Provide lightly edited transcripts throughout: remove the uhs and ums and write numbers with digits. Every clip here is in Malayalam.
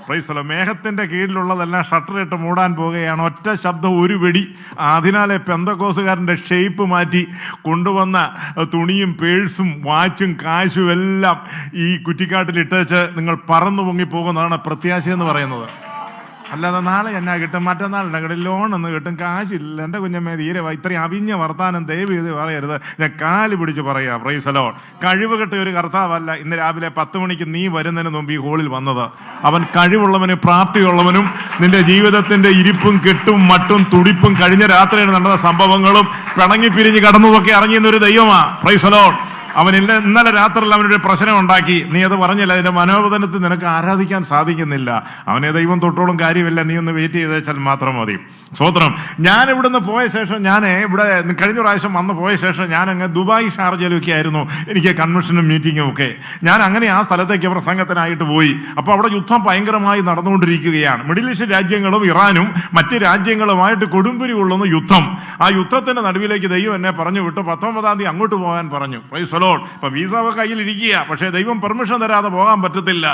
പ്രൈസ്. മേഘത്തിന്റെ കീഴിലുള്ളതെല്ലാം ഷട്ടറിട്ട് മൂടാൻ പോവുകയാണ്. ഒറ്റ ശബ്ദം, ഒരു വെടി. അതിനാലെ പെന്തക്കോസുകാരന്റെ ഷേപ്പ് മാറ്റി കൊണ്ടുവന്ന തുണിയും പേഴ്സും വാച്ചും കാശും എല്ലാം ഈ കുറ്റിക്കാട്ടിലിട്ടേച്ച് നിങ്ങൾ പറന്നു പൊങ്ങി പോകുന്നതാണ് പ്രത്യാശ എന്ന് പറയുന്നത്. അല്ലാതെ നാളെ എന്നാ കിട്ടും, മറ്റന്നാളുടെ കടയിൽ ലോൺ ഒന്ന് കിട്ടും, കാശില്ല. എൻ്റെ കുഞ്ഞമ്മേ തീരെ ഇത്രയും അവിഞ്ഞ വർത്താനം ദയവ് ചെയ്ത് പറയരുത്. ഞാൻ കാല് പിടിച്ച് പറയാ. Praise lord. കഴിവ് കെട്ടിയ ഒരു കർത്താവല്ല ഇന്ന് രാവിലെ 10 മണിക്ക് നീ വരുന്നതിന് മുമ്പ് ഈ ഹോളിൽ വന്നത്. അവൻ കഴിവുള്ളവനും പ്രാപ്തിയുള്ളവനും നിന്റെ ജീവിതത്തിന്റെ ഇരിപ്പും കെട്ടും മട്ടും തുടിപ്പും കഴിഞ്ഞ രാത്രിയിൽ നടന്ന സംഭവങ്ങളും പിണങ്ങി പിരിഞ്ഞ് കടന്നതൊക്കെ അറിഞ്ഞിരുന്ന ഒരു ദൈവമാ. Praise Lord. അവൻ ഇന്നലെ രാത്രിയിൽ അവനൊരു പ്രശ്നം ഉണ്ടാക്കി. നീ അത് പറഞ്ഞില്ല. അതിന്റെ മനോബന്ധത്തിൽ നിനക്ക് ആരാധിക്കാൻ സാധിക്കുന്നില്ല. അവനെ ദൈവം തൊട്ടോളം കാര്യമില്ല. നീ ഒന്ന് വെയിറ്റ് ചെയ്ത് വെച്ചാൽ മാത്രം മതി. സ്വോത്രം. ഞാൻ ഇവിടുന്ന് പോയ ശേഷം, ഞാൻ ഇവിടെ കഴിഞ്ഞ പ്രാവശ്യം വന്ന് പോയ ശേഷം ഞാൻ അങ്ങ് ദുബായ് ഷാർജയിലൊക്കെ ആയിരുന്നു എനിക്ക് കൺവെൻഷനും മീറ്റിങ്ങും ഒക്കെ. ഞാൻ അങ്ങനെ ആ സ്ഥലത്തേക്ക് പ്രസംഗത്തിനായിട്ട് പോയി. അപ്പോൾ അവിടെ യുദ്ധം ഭയങ്കരമായി നടന്നുകൊണ്ടിരിക്കുകയാണ്. മിഡിൽ ഈസ്റ്റ് രാജ്യങ്ങളും ഇറാനും മറ്റ് രാജ്യങ്ങളുമായിട്ട് കൊടുമ്പിരി കൊള്ളുന്ന യുദ്ധം. ആ യുദ്ധത്തിന്റെ നടുവിലേക്ക് ദൈവം എന്നെ പറഞ്ഞു വിട്ടു. 19-ാം തീയതി അങ്ങോട്ട് പോകാൻ പറഞ്ഞു. Price the Lord. ഇപ്പൊ വീസ കയ്യിലിരിക്കുക. പക്ഷേ ദൈവം പെർമിഷൻ തരാതെ പോകാൻ പറ്റത്തില്ല.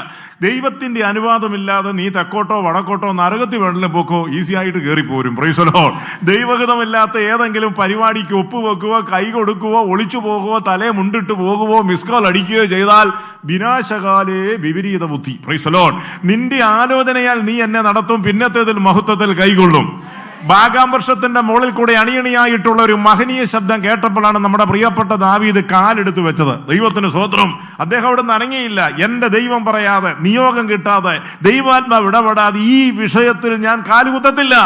ദൈവത്തിന്റെ അനുവാദമില്ലാതെ നീ തെക്കോട്ടോ വടക്കോട്ടോ നരകത്തിൽ വേണമെങ്കിലും പോക്കോ ഈസി ആയിട്ട് കയറിപ്പോരും. Praise the Lord. ദൈവഹിതമില്ലാത്ത ഏതെങ്കിലും പരിപാടിക്ക് ഒപ്പുവെക്കുകയോ കൈ കൊടുക്കുകയോ ഒളിച്ചു പോകുകയോ തലയെ മുണ്ടിട്ട് പോകുകയോ മിസ്കോൾ അടിക്കുകയോ ചെയ്താൽ വിനാശകാലേ വിപരീത ബുദ്ധി. Price the Lord. നിന്റെ ആലോചനയാൽ നീ എന്നെ നടത്തും, പിന്നത്തേതിൽ മഹത്വത്തിൽ കൈകൊള്ളും. ഭാഗാംവർഷത്തിന്റെ മുകളിൽ കൂടെ അണിയണിയായിട്ടുള്ള ഒരു മഹനീയ ശബ്ദം കേട്ടപ്പോഴാണ് നമ്മുടെ പ്രിയപ്പെട്ട ദാവീദ് കാലെടുത്ത് വെച്ചത്. ദൈവത്തിന് സ്വോത്രം. അദ്ദേഹം അവിടെ നിന്ന് അനങ്ങിയില്ല. എന്റെ ദൈവം പറയാതെ, നിയോഗം കിട്ടാതെ, ദൈവാത്മാവ് ഇടപെടാതെ ഈ വിഷയത്തിൽ ഞാൻ കാലുകുത്തത്തില്ല.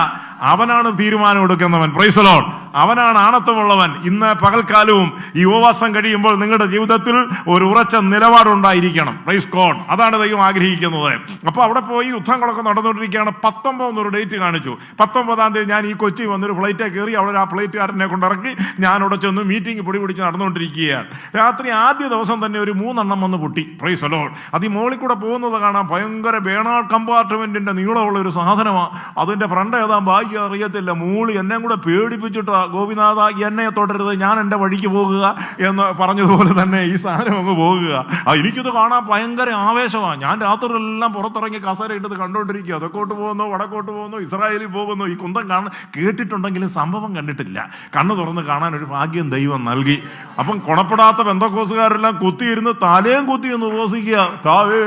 അവനാണ് തീരുമാനം എടുക്കുന്നവൻ. Price the Lord. അവനാണ് ആണത്വമുള്ളവൻ. ഇന്ന് പകൽക്കാലവും ഈ ഉപവാസം കഴിയുമ്പോൾ നിങ്ങളുടെ ജീവിതത്തിൽ ഒരു ഉറച്ച നിലപാടുണ്ടായിരിക്കണം. Praise God. അതാണ് ദൈവം ആഗ്രഹിക്കുന്നത്. അപ്പൊ അവിടെ പോയി യുദ്ധങ്ങളൊക്കെ നടന്നുകൊണ്ടിരിക്കുകയാണ്. 19 എന്നൊരു ഡേറ്റ് കാണിച്ചു. 19-ാം തീയതി ഞാൻ ഈ കൊച്ചി വന്നൊരു ഫ്ലൈറ്റേ കയറി. അവിടെ ആ ഫ്ലൈറ്റുകാരനെ കൊണ്ടിറക്കി ഞാൻ അവിടെ ചെന്ന് മീറ്റിംഗ് പൊടി പിടിച്ച് നടന്നുകൊണ്ടിരിക്കുകയാണ്. രാത്രി ആദ്യ ദിവസം തന്നെ ഒരു 3 എണ്ണം വന്ന് പൊട്ടി. Price the Lord. അത് ഈ മോളിൽ കൂടെ പോകുന്നത് കാണാം. ഭയങ്കര ബേണാൾ കമ്പാർട്ട്മെന്റിന്റെ നീളമുള്ള ഒരു സാധനമാണ്. അതിന്റെ ഫ്രണ്ട് ഏതാ ഭാഗ്യം അറിയത്തില്ല. മൂളി എന്നെ കൂടെ പേടിപ്പിച്ചിട്ട്, ഗോപിനാഥ എന്നെ തുടരുത്, ഞാൻ എൻ്റെ വഴിക്ക് പോകുക എന്ന് പറഞ്ഞതുപോലെ തന്നെ ഈ സാധനം അങ്ങ് പോകുക. എനിക്കിത് കാണാൻ ഭയങ്കര ആവേശമാണ്. ഞാൻ രാത്രിയിലെല്ലാം പുറത്തിറങ്ങി കസേര ഇട്ടത് കണ്ടുകൊണ്ടിരിക്കുക. അതൊക്കോട്ട് പോകുന്നു, വടക്കോട്ട് പോകുന്നു, ഇസ്രായേലിൽ പോകുന്നു. ഈ കുന്തം കേട്ടിട്ടുണ്ടെങ്കിലും സംഭവം കണ്ടിട്ടില്ല. കണ്ണു തുറന്ന് കാണാൻ ഒരു ഭാഗ്യം ദൈവം നൽകി. അപ്പം കൊണപ്പെടാത്ത പെന്തക്കോസുകാരെല്ലാം കുത്തിയിരുന്ന് തലയും കുത്തി എന്ന് ഉപവസിക്കുക. താവേ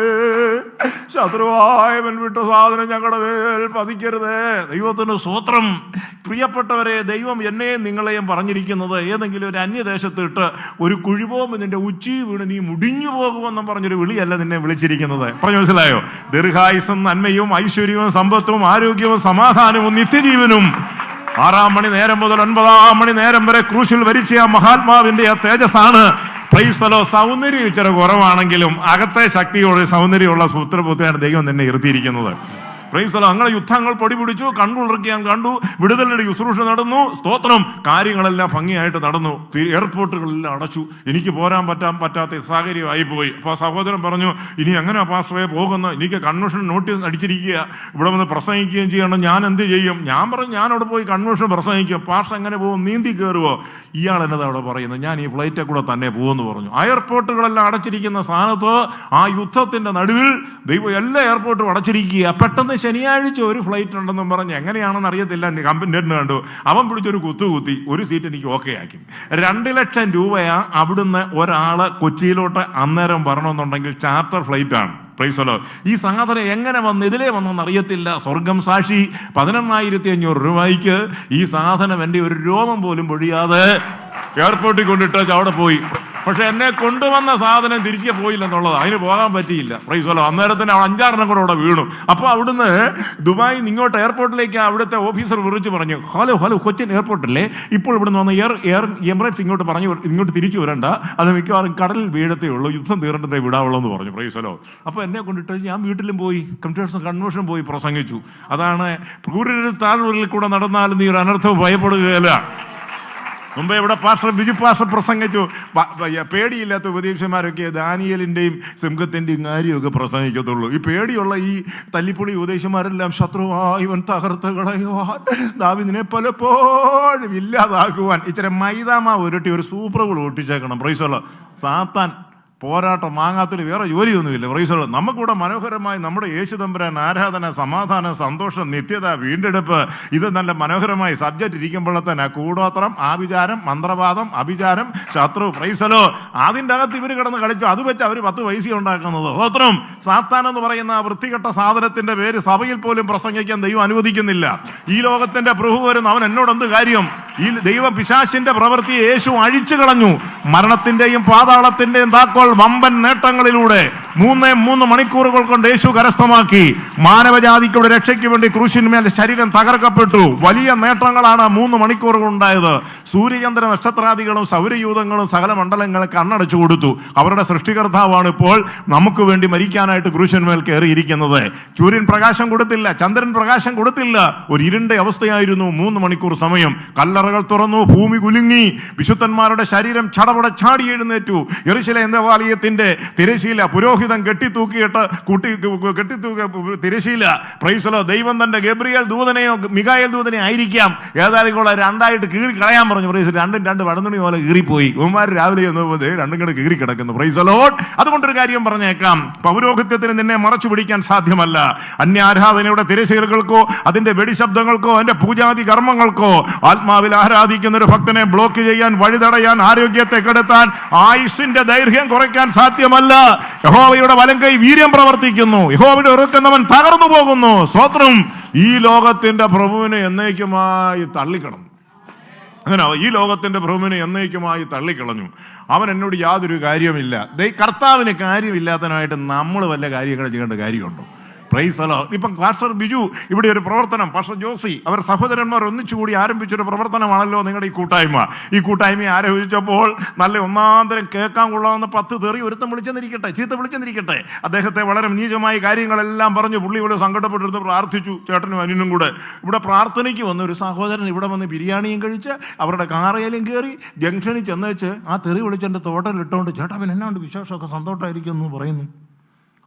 ശത്രുവായവൻ വിട്ട സാധനം ഞങ്ങളുടെ മേൽ പതിക്കരുതേ. ദൈവത്തിന് സ്തോത്രം. പ്രിയപ്പെട്ടവരെ, ദൈവം എന്നെയും നിങ്ങളെയും പറഞ്ഞിരിക്കുന്നത് ഏതെങ്കിലും ഒരു അന്യദേശത്ത് ഇട്ട് ഒരു കുഴിപോകുമ്പോൾ നിന്റെ ഉച്ചി വീണ് നീ മുടിഞ്ഞു പോകുമെന്നും പറഞ്ഞൊരു വിളിയല്ല നിന്നെ വിളിച്ചിരിക്കുന്നത്. പറഞ്ഞു മനസ്സിലായോ? ദീർഘായുസ്സും നന്മയും ഐശ്വര്യവും സമ്പത്തും ആരോഗ്യവും സമാധാനവും നിത്യജീവനും 6-ാം മണി നേരം മുതൽ 9-ാം മണി നേരം വരെ ക്രൂശിൽ വരിച്ച ആ മഹാത്മാവിന്റെ ആ തേജസ്സാണ്. Price the Lord. സൗന്ദര്യം ഇച്ചിരി കുറവാണെങ്കിലും അകത്തെ ശക്തിയോട് സൗന്ദര്യമുള്ള സൂത്രപുത്രയാണ് ദൈവം നിന്നെ ഇരുത്തിയിരിക്കുന്നത്. Price the Lord. അങ്ങനെ യുദ്ധങ്ങൾ പൊടി പിടിച്ചു, കണ്ടുകൊണ്ടിരിക്കാൻ കണ്ടു, വിടുതലുടെ ശുശ്രൂഷ നടന്നു. സ്തോത്രം. കാര്യങ്ങളെല്ലാം ഭംഗിയായിട്ട് നടന്നു. എയർപോർട്ടുകളെല്ലാം അടച്ചു. എനിക്ക് പോരാൻ പറ്റാത്ത സാഹചര്യമായി പോയി. അപ്പോൾ സഹോദരൻ പറഞ്ഞു, ഇനി എങ്ങനെ പാസ്റ്ററെ പോകുന്നു? എനിക്ക് കൺവെൻഷൻ നോട്ടീസ് അടിച്ചിരിക്കുക, ഇവിടെ വന്ന് പ്രസംഗിക്കുകയും ചെയ്യണം, ഞാൻ എന്ത് ചെയ്യും? ഞാൻ പറഞ്ഞു, ഞാൻ അവിടെ പോയി കൺവെൻഷൻ പ്രസംഗിക്കും. പാസ്റ്റർ എങ്ങനെ പോകും? നീന്തി കയറുവോ? ഇയാൾ എന്നതാ അവിടെ പറയുന്നത്? ഞാൻ ഈ ഫ്ലൈറ്റിൽ കൂടെ തന്നെ പോകുമെന്ന് പറഞ്ഞു. എയർപോർട്ടുകളെല്ലാം അടച്ചിരിക്കുന്ന സ്ഥാനത്ത് ആ യുദ്ധത്തിന്റെ നടുവിൽ ദൈവം എല്ലാ എയർപോർട്ടും അടച്ചിരിക്കുക. പെട്ടെന്ന് ശനിയാഴ്ച ഒരു ഫ്ലൈറ്റ് ഉണ്ടെന്നും പറഞ്ഞ് എങ്ങനെയാണെന്ന് അറിയത്തില്ല, കമ്പനി കണ്ടു. അവൻ പിടിച്ചൊരു കുത്തി ഒരു സീറ്റ് എനിക്ക് ഓക്കെ ആക്കി. 2 ലക്ഷം രൂപയാ അവിടുന്ന് ഒരാള് കൊച്ചിയിലോട്ട് അന്നേരം വരണമെന്നുണ്ടെങ്കിൽ ചാർട്ടർ ഫ്ലൈറ്റ് ആണ്. Price the lord. ഈ സാധനം എങ്ങനെ വന്ന് ഇതിലേ വന്നെന്ന് അറിയത്തില്ല. സ്വർഗം സാക്ഷി 11,500 രൂപയ്ക്ക് ഈ സാധനം എൻ്റെ ഒരു രോമം പോലും പൊഴിയാതെ എയർപോർട്ടിൽ കൊണ്ടിട്ട് അവിടെ പോയി. പക്ഷെ എന്നെ കൊണ്ടുവന്ന സാധനം തിരിച്ചു പോയില്ലെന്നുള്ളത്, അതിന് പോകാൻ പറ്റിയില്ല. Price the Lord. അന്നേരത്തിന് 5-6 കൂടെ അവിടെ വീണു. അപ്പോൾ അവിടുന്ന് ദുബായ് ഇങ്ങോട്ട് എയർപോർട്ടിലേക്ക് അവിടുത്തെ ഓഫീസർ വിളിച്ച് പറഞ്ഞു, ഹലോ കൊച്ചിൻ എയർപോർട്ടല്ലേ, ഇപ്പോൾ ഇവിടുന്ന് വന്ന എമിറേറ്റ്സ് ഇങ്ങോട്ട് തിരിച്ചു വരണ്ട, അത് മിക്കവാറും കടലിൽ വീഴത്തേ ഉള്ളൂ, യുദ്ധം തീർന്നിട്ടേ വിടാവുള്ളൂ എന്ന് പറഞ്ഞു. Price the Lord. അപ്പോൾ എന്നെ കൊണ്ടിട്ട് ഞാൻ വീട്ടിലും പോയി കൺവെൻഷൻ പോയി പ്രസംഗിച്ചു. അതാണ് ക്രൂരരിൽ താഴ്വരയിൽ കൂടെ നടന്നാലും നീ ഒരു അനർത്ഥം ഭയപ്പെടുകയല്ല. മുമ്പേ ഇവിടെ ബിജു പാസ്റ്റർ പ്രസംഗിച്ചു. പേടിയില്ലാത്ത ഉപദേശന്മാരൊക്കെ ദാനിയേലിന്റെയും സിംഹത്തിന്റെയും കാര്യമൊക്കെ പ്രസംഗിക്കത്തുള്ളൂ. ഈ പേടിയുള്ള ഈ തല്ലിപ്പൊളി ഉപദേശന്മാരെല്ലാം ശത്രുവായി ഇവൻ തകർത്ത് കളയുവാൻ, ദാവീദിനെ പലപ്പോഴും ഇല്ലാതാക്കുവാൻ ഇച്ചിരി മൈദാമാവ് ഉരുട്ടി ഒരു സൂപ്പർ ഗോൾ ഒട്ടിച്ചേക്കണം. Praise the Lord. സാത്താൻ പോരാട്ടം മാങ്ങാത്തിൽ വേറെ ജോലിയൊന്നുമില്ല. പ്രൈസ് നമുക്കിവിടെ മനോഹരമായി നമ്മുടെ യേശു തമ്പുരാൻ ആരാധന, സമാധാനം, സന്തോഷം, നിത്യത, വീണ്ടെടുപ്പ്, ഇത് നല്ല മനോഹരമായി സബ്ജക്റ്റ് ഇരിക്കുമ്പോൾ തന്നെ കൂടോത്രം, ആഭിചാരം, മന്ത്രവാദം, അഭിചാരം, ശത്രു, പ്രൈസലോ, അതിൻ്റെ അകത്ത് ഇവർ കിടന്ന് കളിച്ചു. അത് വെച്ച് അവർ 10 പൈസ ഉണ്ടാക്കുന്നത്. സ്തോത്രം. സാത്താൻ എന്ന് പറയുന്ന വൃത്തികെട്ട സാധനത്തിന്റെ പേര് സഭയിൽ പോലും പ്രസംഗിക്കാൻ ദൈവം അനുവദിക്കുന്നില്ല. ഈ ലോകത്തിന്റെ പ്രഭു വരുന്ന അവൻ എന്നോട് എന്ത് കാര്യം? ഈ ദൈവ പിശാചിന്റെ പ്രവൃത്തിയെ യേശു അഴിച്ചു കളഞ്ഞു. മരണത്തിന്റെയും പാതാളത്തിന്റെയും താക്കോൽ വമ്പൻ നേട്ടങ്ങളിലൂടെ 3 മണിക്കൂറുകൾ കൊണ്ട് യേശു കരസ്ഥമാക്കി. മാനവജാതിക്കുടെ രക്ഷയ്ക്ക് വേണ്ടി ക്രൂശിന്മേൽ ശരീരം തകർക്കപ്പെട്ടു. വലിയ നേട്ടങ്ങളാണ് 3 മണിക്കൂറുകൾ ഉണ്ടായത്. സൂര്യചന്ദ്ര നക്ഷത്രാദികളും സൗരയൂഥങ്ങളും സകല മണ്ഡലങ്ങളും കണ്ണടച്ചു കൊടുത്തു. അവരുടെ സൃഷ്ടികർത്താവാണ് ഇപ്പോൾ നമുക്ക് വേണ്ടി മരിക്കാനായിട്ട് ക്രൂശന്മേൽ കയറിയിരിക്കുന്നത്. സൂര്യൻ പ്രകാശം കൊടുത്തില്ല, ചന്ദ്രൻ പ്രകാശം കൊടുത്തില്ല. ഒരു ഇരുണ്ട അവസ്ഥയായിരുന്നു 3 മണിക്കൂർ സമയം. കല്ലറകൾ തുറന്നു, ഭൂമി കുലുങ്ങി, വിശുദ്ധന്മാരുടെ ശരീരം ചടപട ചാടി എഴുന്നേറ്റു. യെരൂശലേം ദേവാലയത്തിന്റെ തിരശീല പുരോഹിതൻ കെട്ടിത്തൂക്കിയിട്ട് തിരശീല, പ്രൈസലോ, ദൈവം തന്റെ ഗബ്രിയേൽ ദൂതനെയോ മിഖായേൽ ദൂതനെയോ ആയിരിക്കാം, ഏതായാലും കൂടെ 2ആയിട്ട് കീറി കളയാൻ പറഞ്ഞു. പ്രൈസ് 2 വടന്നുണി പോലെ കീറിപ്പോയി. ഉമ്മാർ രാവിലെ രണ്ടും കൂടെ കീറി കിടക്കുന്നു. പ്രൈസലോ. അതുകൊണ്ടൊരു കാര്യം പറഞ്ഞേക്കാം, പൗരോഹിത്യത്തിന് നിന്നെ മറച്ചു പിടിക്കാൻ സാധ്യമല്ല. അന്യാരാധനയുടെ തിരശീലകൾക്കോ അതിന്റെ വെടിശബ്ദങ്ങൾക്കോ അതിന്റെ പൂജാതി കർമ്മങ്ങൾക്കോ ആത്മാവിൽ ആരാധിക്കുന്ന ഒരു ഭക്തനെ ബ്ലോക്ക് ചെയ്യാൻ, വഴിതടയാൻ, ആരോഗ്യത്തെ കെടുത്താൻ, ആയുസ്സിന്റെ ദൈർഘ്യം കുറയ്ക്കാൻ സാധ്യമല്ല. യഹോവയുടെ വലങ്കൈ വീര്യം പ്രവർത്തിക്കുന്നു. യഹോവയുടെ ഇറുക്കുന്നവൻ തകർന്നു പോകുന്നു. സ്തോത്രം. ഈ ലോകത്തിന്റെ പ്രഭുവിനെ എന്നേക്കുമായി തള്ളിക്കളഞ്ഞു. അങ്ങനെ ഈ ലോകത്തിന്റെ പ്രഭുവിനെ എന്നേക്കുമായി തള്ളിക്കളഞ്ഞു. അവൻ എന്നോട് യാതൊരു കാര്യമില്ല. കർത്താവിന് കാര്യമില്ലാത്തതിനായിട്ട് നമ്മൾ വല്ല കാര്യങ്ങൾ ചെയ്യേണ്ട കാര്യമുണ്ടോ? Price the Lord. ഇപ്പം പാസ്റ്റർ ബിജു ഇവിടെ ഒരു പ്രവർത്തനം, പാസ്റ്റർ ജോസി, അവർ സഹോദരന്മാർ ഒന്നിച്ചുകൂടി ആരംഭിച്ചൊരു പ്രവർത്തനമാണല്ലോ നിങ്ങളുടെ ഈ കൂട്ടായ്മ. ഈ കൂട്ടായ്മയെ ആരംഭിച്ചപ്പോൾ നല്ല ഒന്നാന്തരം കേൾക്കാൻ കൊള്ളാവുന്ന 10 തെറി ഒരുത്തം വിളിച്ചെന്നിരിക്കട്ടെ, ചീത്ത വിളിച്ചെന്നിരിക്കട്ടെ, അദ്ദേഹത്തെ വളരെ നീചമായ കാര്യങ്ങളെല്ലാം പറഞ്ഞു പുള്ളി ഇവിടെ സങ്കടപ്പെട്ടിരുന്ന് പ്രാർത്ഥിച്ചു. ചേട്ടനും അനിയനും കൂടെ ഇവിടെ പ്രാർത്ഥനയ്ക്ക് വന്ന ഒരു സഹോദരൻ ഇവിടെ വന്ന് ബിരിയാണിയും കഴിച്ച് അവരുടെ കാറയിലും കയറി ജംഗ്ഷനിൽ ചെന്നേച്ച് ആ തെറി വിളിച്ചെൻ്റെ തോട്ടലിട്ടുകൊണ്ട് ചേട്ടാ അവൻ എന്നാണ്ട് വിശേഷമൊക്കെ സന്തോഷമായിരിക്കും എന്ന് പറയുന്നു.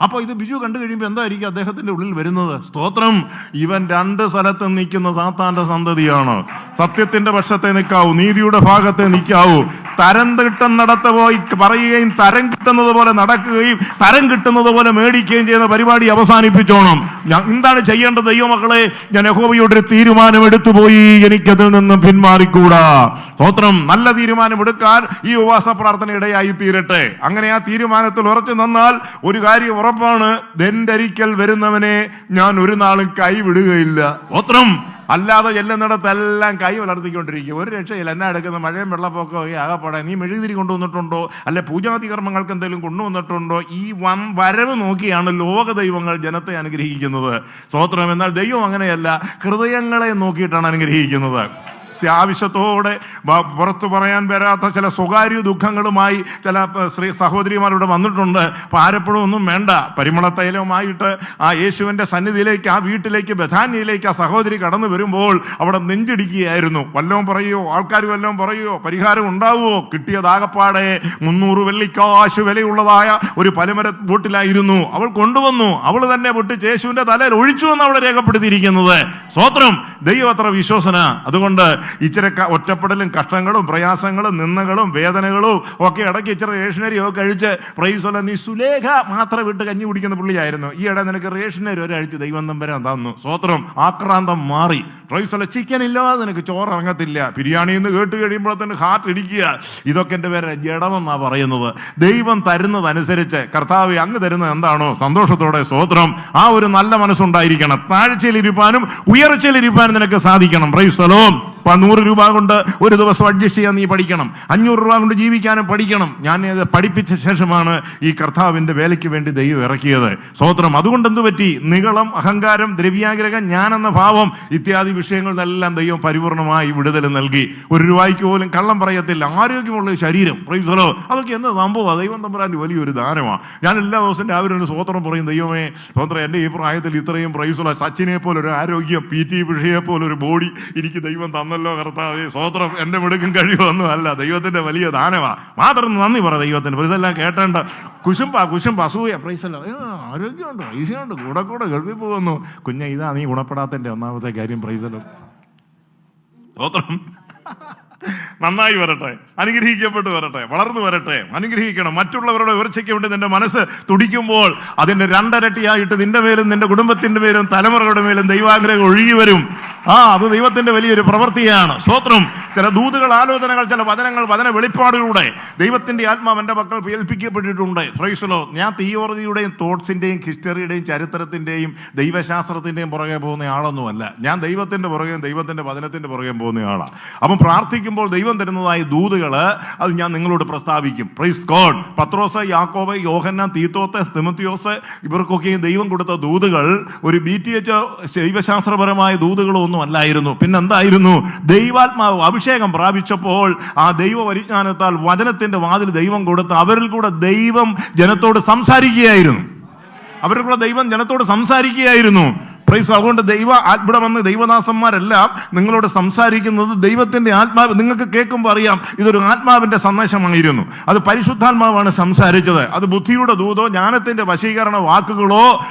അപ്പോൾ ഇത് ബിജു കണ്ടു കഴിയുമ്പോൾ എന്തായിരിക്കും അദ്ദേഹത്തിന്റെ ഉള്ളിൽ വരുന്നത്? സ്തോത്രം. ഇവൻ 2 സ്ഥലത്ത് നിൽക്കുന്ന സാത്താന്റെ സന്തതിയാണ്. സത്യത്തിന്റെ പക്ഷത്തെ നിൽക്കാവൂ, നീതിയുടെ ഭാഗത്തെ നിൽക്കാവൂ. തരം കിട്ടുന്നിടത്ത് പോയി പറയുകയും തരം കിട്ടുന്നത് പോലെ നടക്കുകയും തരം കിട്ടുന്നത് പോലെ മേടിക്കുകയും ചെയ്യുന്ന പരിപാടി അവസാനിപ്പിച്ചോണം. എന്താണ് ചെയ്യേണ്ടത് ദൈവമക്കളെ? ഞാൻ യഹോവയുടെ ഒരു തീരുമാനം എടുത്തുപോയി, എനിക്കതിൽ നിന്നും പിന്മാറിക്കൂടാ. സ്തോത്രം. നല്ല തീരുമാനം എടുക്കാൻ ഈ ഉപവാസ പ്രാർത്ഥന ഇടയായി തീരട്ടെ. അങ്ങനെ ആ തീരുമാനത്തിൽ ഉറച്ചു നിന്നാൽ ഒരു കാര്യം ഉറപ്പാണ്, എന്റെ അരിക്കൽ വരുന്നവനെ ഞാൻ ഒരു നാളും കൈവിടുകയില്ല. സ്തോത്രം. അല്ലാതെ ചെല്ലുന്നിടത്തെല്ലാം കൈ വളർത്തിക്കൊണ്ടിരിക്കും. ഒരു രക്ഷയില്ല. എന്നാ എടുക്കുന്ന മഴയും വെള്ളപ്പൊക്കമോ ആകപ്പാടെ നീ മെഴുകുതിരി കൊണ്ടുവന്നിട്ടുണ്ടോ, അല്ലെ പൂജാതി കർമ്മങ്ങൾക്ക് എന്തെങ്കിലും കൊണ്ടുവന്നിട്ടുണ്ടോ? ഈ വരവ് നോക്കിയാണ് ലോക ദൈവങ്ങൾ ജനത്തെ അനുഗ്രഹിക്കുന്നത്. സ്തോത്രം. എന്നാൽ ദൈവം അങ്ങനെയല്ല, ഹൃദയങ്ങളെ നോക്കിയിട്ടാണ് അനുഗ്രഹിക്കുന്നത്. ആവശ്യത്തോടെ പുറത്തു പറയാൻ വരാത്ത ചില സ്വകാര്യ ദുഃഖങ്ങളുമായി ചില സ്ത്രീ സഹോദരിമാരിവിടെ വന്നിട്ടുണ്ട്. അപ്പൊ ആരെപ്പോഴും ഒന്നും വേണ്ട, പരിമള തൈലവുമായിട്ട് ആ യേശുവിന്റെ സന്നിധിയിലേക്ക്, ആ വീട്ടിലേക്ക്, ബഥാന്യയിലേക്ക് ആ സഹോദരി കടന്നു വരുമ്പോൾ അവിടെ നെഞ്ചിടിക്കുകയായിരുന്നു. വല്ലവും പറയുമോ, ആൾക്കാർ വല്ലവും പറയുമോ, പരിഹാരം ഉണ്ടാവുമോ? കിട്ടിയതാകപ്പാടെ 300 വെള്ളിക്കാശ് വിലയുള്ളതായ ഒരു പലമര ബോട്ടിലായിരുന്നു അവൾ കൊണ്ടുവന്നു. അവൾ തന്നെ പൊട്ടിച്ച് യേശുവിന്റെ തലയിൽ ഒഴിച്ചു എന്ന് അവിടെ രേഖപ്പെടുത്തിയിരിക്കുന്നത്. സ്തോത്രം. ദൈവം അത്ര വിശ്വസന. അതുകൊണ്ട് ഇച്ചിരി ഒറ്റപ്പെടലും കഷ്ടങ്ങളും പ്രയാസങ്ങളും നിന്ദകളും വേദനകളും ഒക്കെ ഇടയ്ക്ക് ഇച്ചിരി റേഷനരി ഒക്കെ കഴിച്ച് പ്രൈസൊല്ല. നീ സുലേഖ മാത്രം വിട്ട് കഞ്ഞി കുടിക്കുന്ന പുള്ളിയായിരുന്നു. ഈ ഇട നിനക്ക് റേഷനരി ഒരാഴ്ച ദൈവം തമ്പരാൻ തന്നു. സ്തോത്രം. ആക്രാന്തം മാറി. പ്രൈസൊല്ല. ചിക്കൻ ഇല്ലാതെ നിനക്ക് ചോറ് ഇറങ്ങത്തില്ല. ബിരിയാണി എന്ന് കേട്ട് കഴിയുമ്പോൾ തന്നെ ഹാർട്ട് ഇടിക്കുക. ഇതൊക്കെ എൻ്റെ പേര് ജഡമെന്നാ പറയുന്നത്. ദൈവം തരുന്നതനുസരിച്ച് കർത്താവ് അങ്ങ് തരുന്നത് എന്താണോ സന്തോഷത്തോടെ സ്തോത്രം. ആ ഒരു നല്ല മനസ്സുണ്ടായിരിക്കണം. താഴ്ചയിലിരിപ്പാനും ഉയർച്ചയിലിരിപ്പാനും നിനക്ക് സാധിക്കണം. Price the Lord. 100 രൂപ കൊണ്ട് ഒരു ദിവസം അഡ്ജസ്റ്റ് ചെയ്യാൻ നീ പഠിക്കണം. 500 രൂപ കൊണ്ട് ജീവിക്കാനും പഠിക്കണം. ഞാൻ ഇത് പഠിപ്പിച്ച ശേഷമാണ് ഈ കർത്താവിന്റെ വേലയ്ക്ക് വേണ്ടി ദൈവം ഇറക്കിയത്. സ്തോത്രം. അതുകൊണ്ട് എന്ത് പറ്റി? നിഗളം, അഹങ്കാരം, ദ്രവ്യാഗ്രഹം, ഞാനെന്ന ഭാവം ഇത്യാദി വിഷയങ്ങളിലെല്ലാം ദൈവം പരിപൂർണമായി വിടുതൽ നൽകി. 1 രൂപയ്ക്ക് പോലും കള്ളം പറയത്തില്ല. ആരോഗ്യമുള്ള ശരീരം. Price the Lord. അതൊക്കെ എന്ത് സംഭവമാണ്? ദൈവം തമ്പുരാന്റെ വലിയൊരു ദാനമാണ്. ഞാൻ എല്ലാ ദിവസവും രാവിലെ ഒരു സ്തോത്രം പറയും. ദൈവമേ സ്തോത്രം, എൻ്റെ ഈ പ്രായത്തിൽ ഇത്രയും പ്രൈസുള്ള സച്ചിനെ പോലൊരു ആരോഗ്യം, PT ഉഷയെ പോലൊരു ബോഡി എനിക്ക് ദൈവം തന്നല്ലോ കർത്താവേ. സ്തോത്രം. എൻ്റെ മിടുക്കും കഴിവൊന്നും അല്ല, ദൈവത്തിന്റെ വലിയ ദാനമാ. മാത്രം നന്ദി പറ ദൈവത്തിന്. ഇതെല്ലാം കേട്ടേണ്ട കുശുമ്പ അസൂയ. പ്രൈസല്ലോ. ആരോഗ്യമുണ്ട്, പൈസയുണ്ട്, കൂടെ ഗൾഫിൽ പോകുന്നു. ഇതാ നീ ഗുണപ്പെടാത്തതിന്റെ ഒന്നാമത്തെ കാര്യം. പ്രൈസല്ലോ. സ്തോത്രം. നന്നായി വരട്ടെ, അനുഗ്രഹിക്കപ്പെട്ട് വരട്ടെ, വളർന്നു വരട്ടെ, അനുഗ്രഹിക്കണം. മറ്റുള്ളവരുടെ ഉയർച്ചയ്ക്ക് വേണ്ടി നിന്റെ മനസ്സ് തുടിക്കുമ്പോൾ അതിന്റെ രണ്ടരട്ടിയായിട്ട് നിന്റെ മേലും നിന്റെ കുടുംബത്തിന്റെ മേലും തലമുറകളുടെ മേലും ദൈവാഗ്രഹം ഒഴുകി വരും. അത് ദൈവത്തിന്റെ വലിയൊരു പ്രവൃത്തിയാണ്. സ്തോത്രം. ചില ദൂതുകൾ, ആലോചനകൾ, ചില വചനങ്ങൾ, വചന വെളിപ്പാടുകളുടെ ദൈവത്തിന്റെ ആത്മാവ് എന്റെ മക്കൾ ഏൽപ്പിക്കപ്പെട്ടിട്ടുണ്ട്. Price the Lord. ഞാൻ തിയോളജിയുടെയും തോട്ട്സിന്റെയും ഹിസ്റ്ററിയുടെയും ചരിത്രത്തിന്റെയും ദൈവശാസ്ത്രത്തിന്റെയും പുറകെ പോകുന്ന ആളൊന്നുമല്ല. ഞാൻ ദൈവത്തിന്റെ പുറകെയും ദൈവത്തിന്റെ വചനത്തിന്റെ പുറകെയും പോകുന്ന ആളാണ്. അപ്പം പ്രാർത്ഥിക്കുമ്പോൾ ദൈവം തരുന്നതായ ദൂതുകൾ അത് ഞാൻ നിങ്ങളോട് പ്രസ്താവിക്കും. Praise God. പത്രോസ്, യാക്കോബ്, യോഹന്നാൻ, തീത്തോസ്, തിമോത്തിയോസ് ഇവർക്കൊക്കെയും ദൈവം കൊടുത്ത ദൂതുകൾ ഒരു BTH ദൈവശാസ്ത്രപരമായ ദൂതുകളൊന്നും അല്ലായിരുന്നു. പിന്നെന്തായിരുന്നു? ദൈവാത്മാവ് അഭിഷേകം പ്രാപിച്ചപ്പോൾ ആ ദൈവ പരിജ്ഞാനത്താൽ വചനത്തിന്റെ വാതിൽ ദൈവം കൊടുത്ത് അവരിൽ കൂടെ ദൈവം ജനത്തോട് സംസാരിക്കുകയായിരുന്നു. പ്രൈസ്. അതുകൊണ്ട് ഇവിടെ വന്ന് ദൈവദാസന്മാരെല്ലാം നിങ്ങളോട് സംസാരിക്കുന്നത് ദൈവത്തിന്റെ ആത്മാവ്. നിങ്ങൾക്ക് കേൾക്കുമ്പോൾ അറിയാം ഇതൊരു ആത്മാവിന്റെ സന്ദേശമായിരുന്നു. അത് പരിശുദ്ധാത്മാവാണ് സംസാരിച്ചത്. അത് ബുദ്ധിയുടെ ദൂതോ ജ്ഞാനത്തിന്റെ വശീകരണ വാക്കുകളോ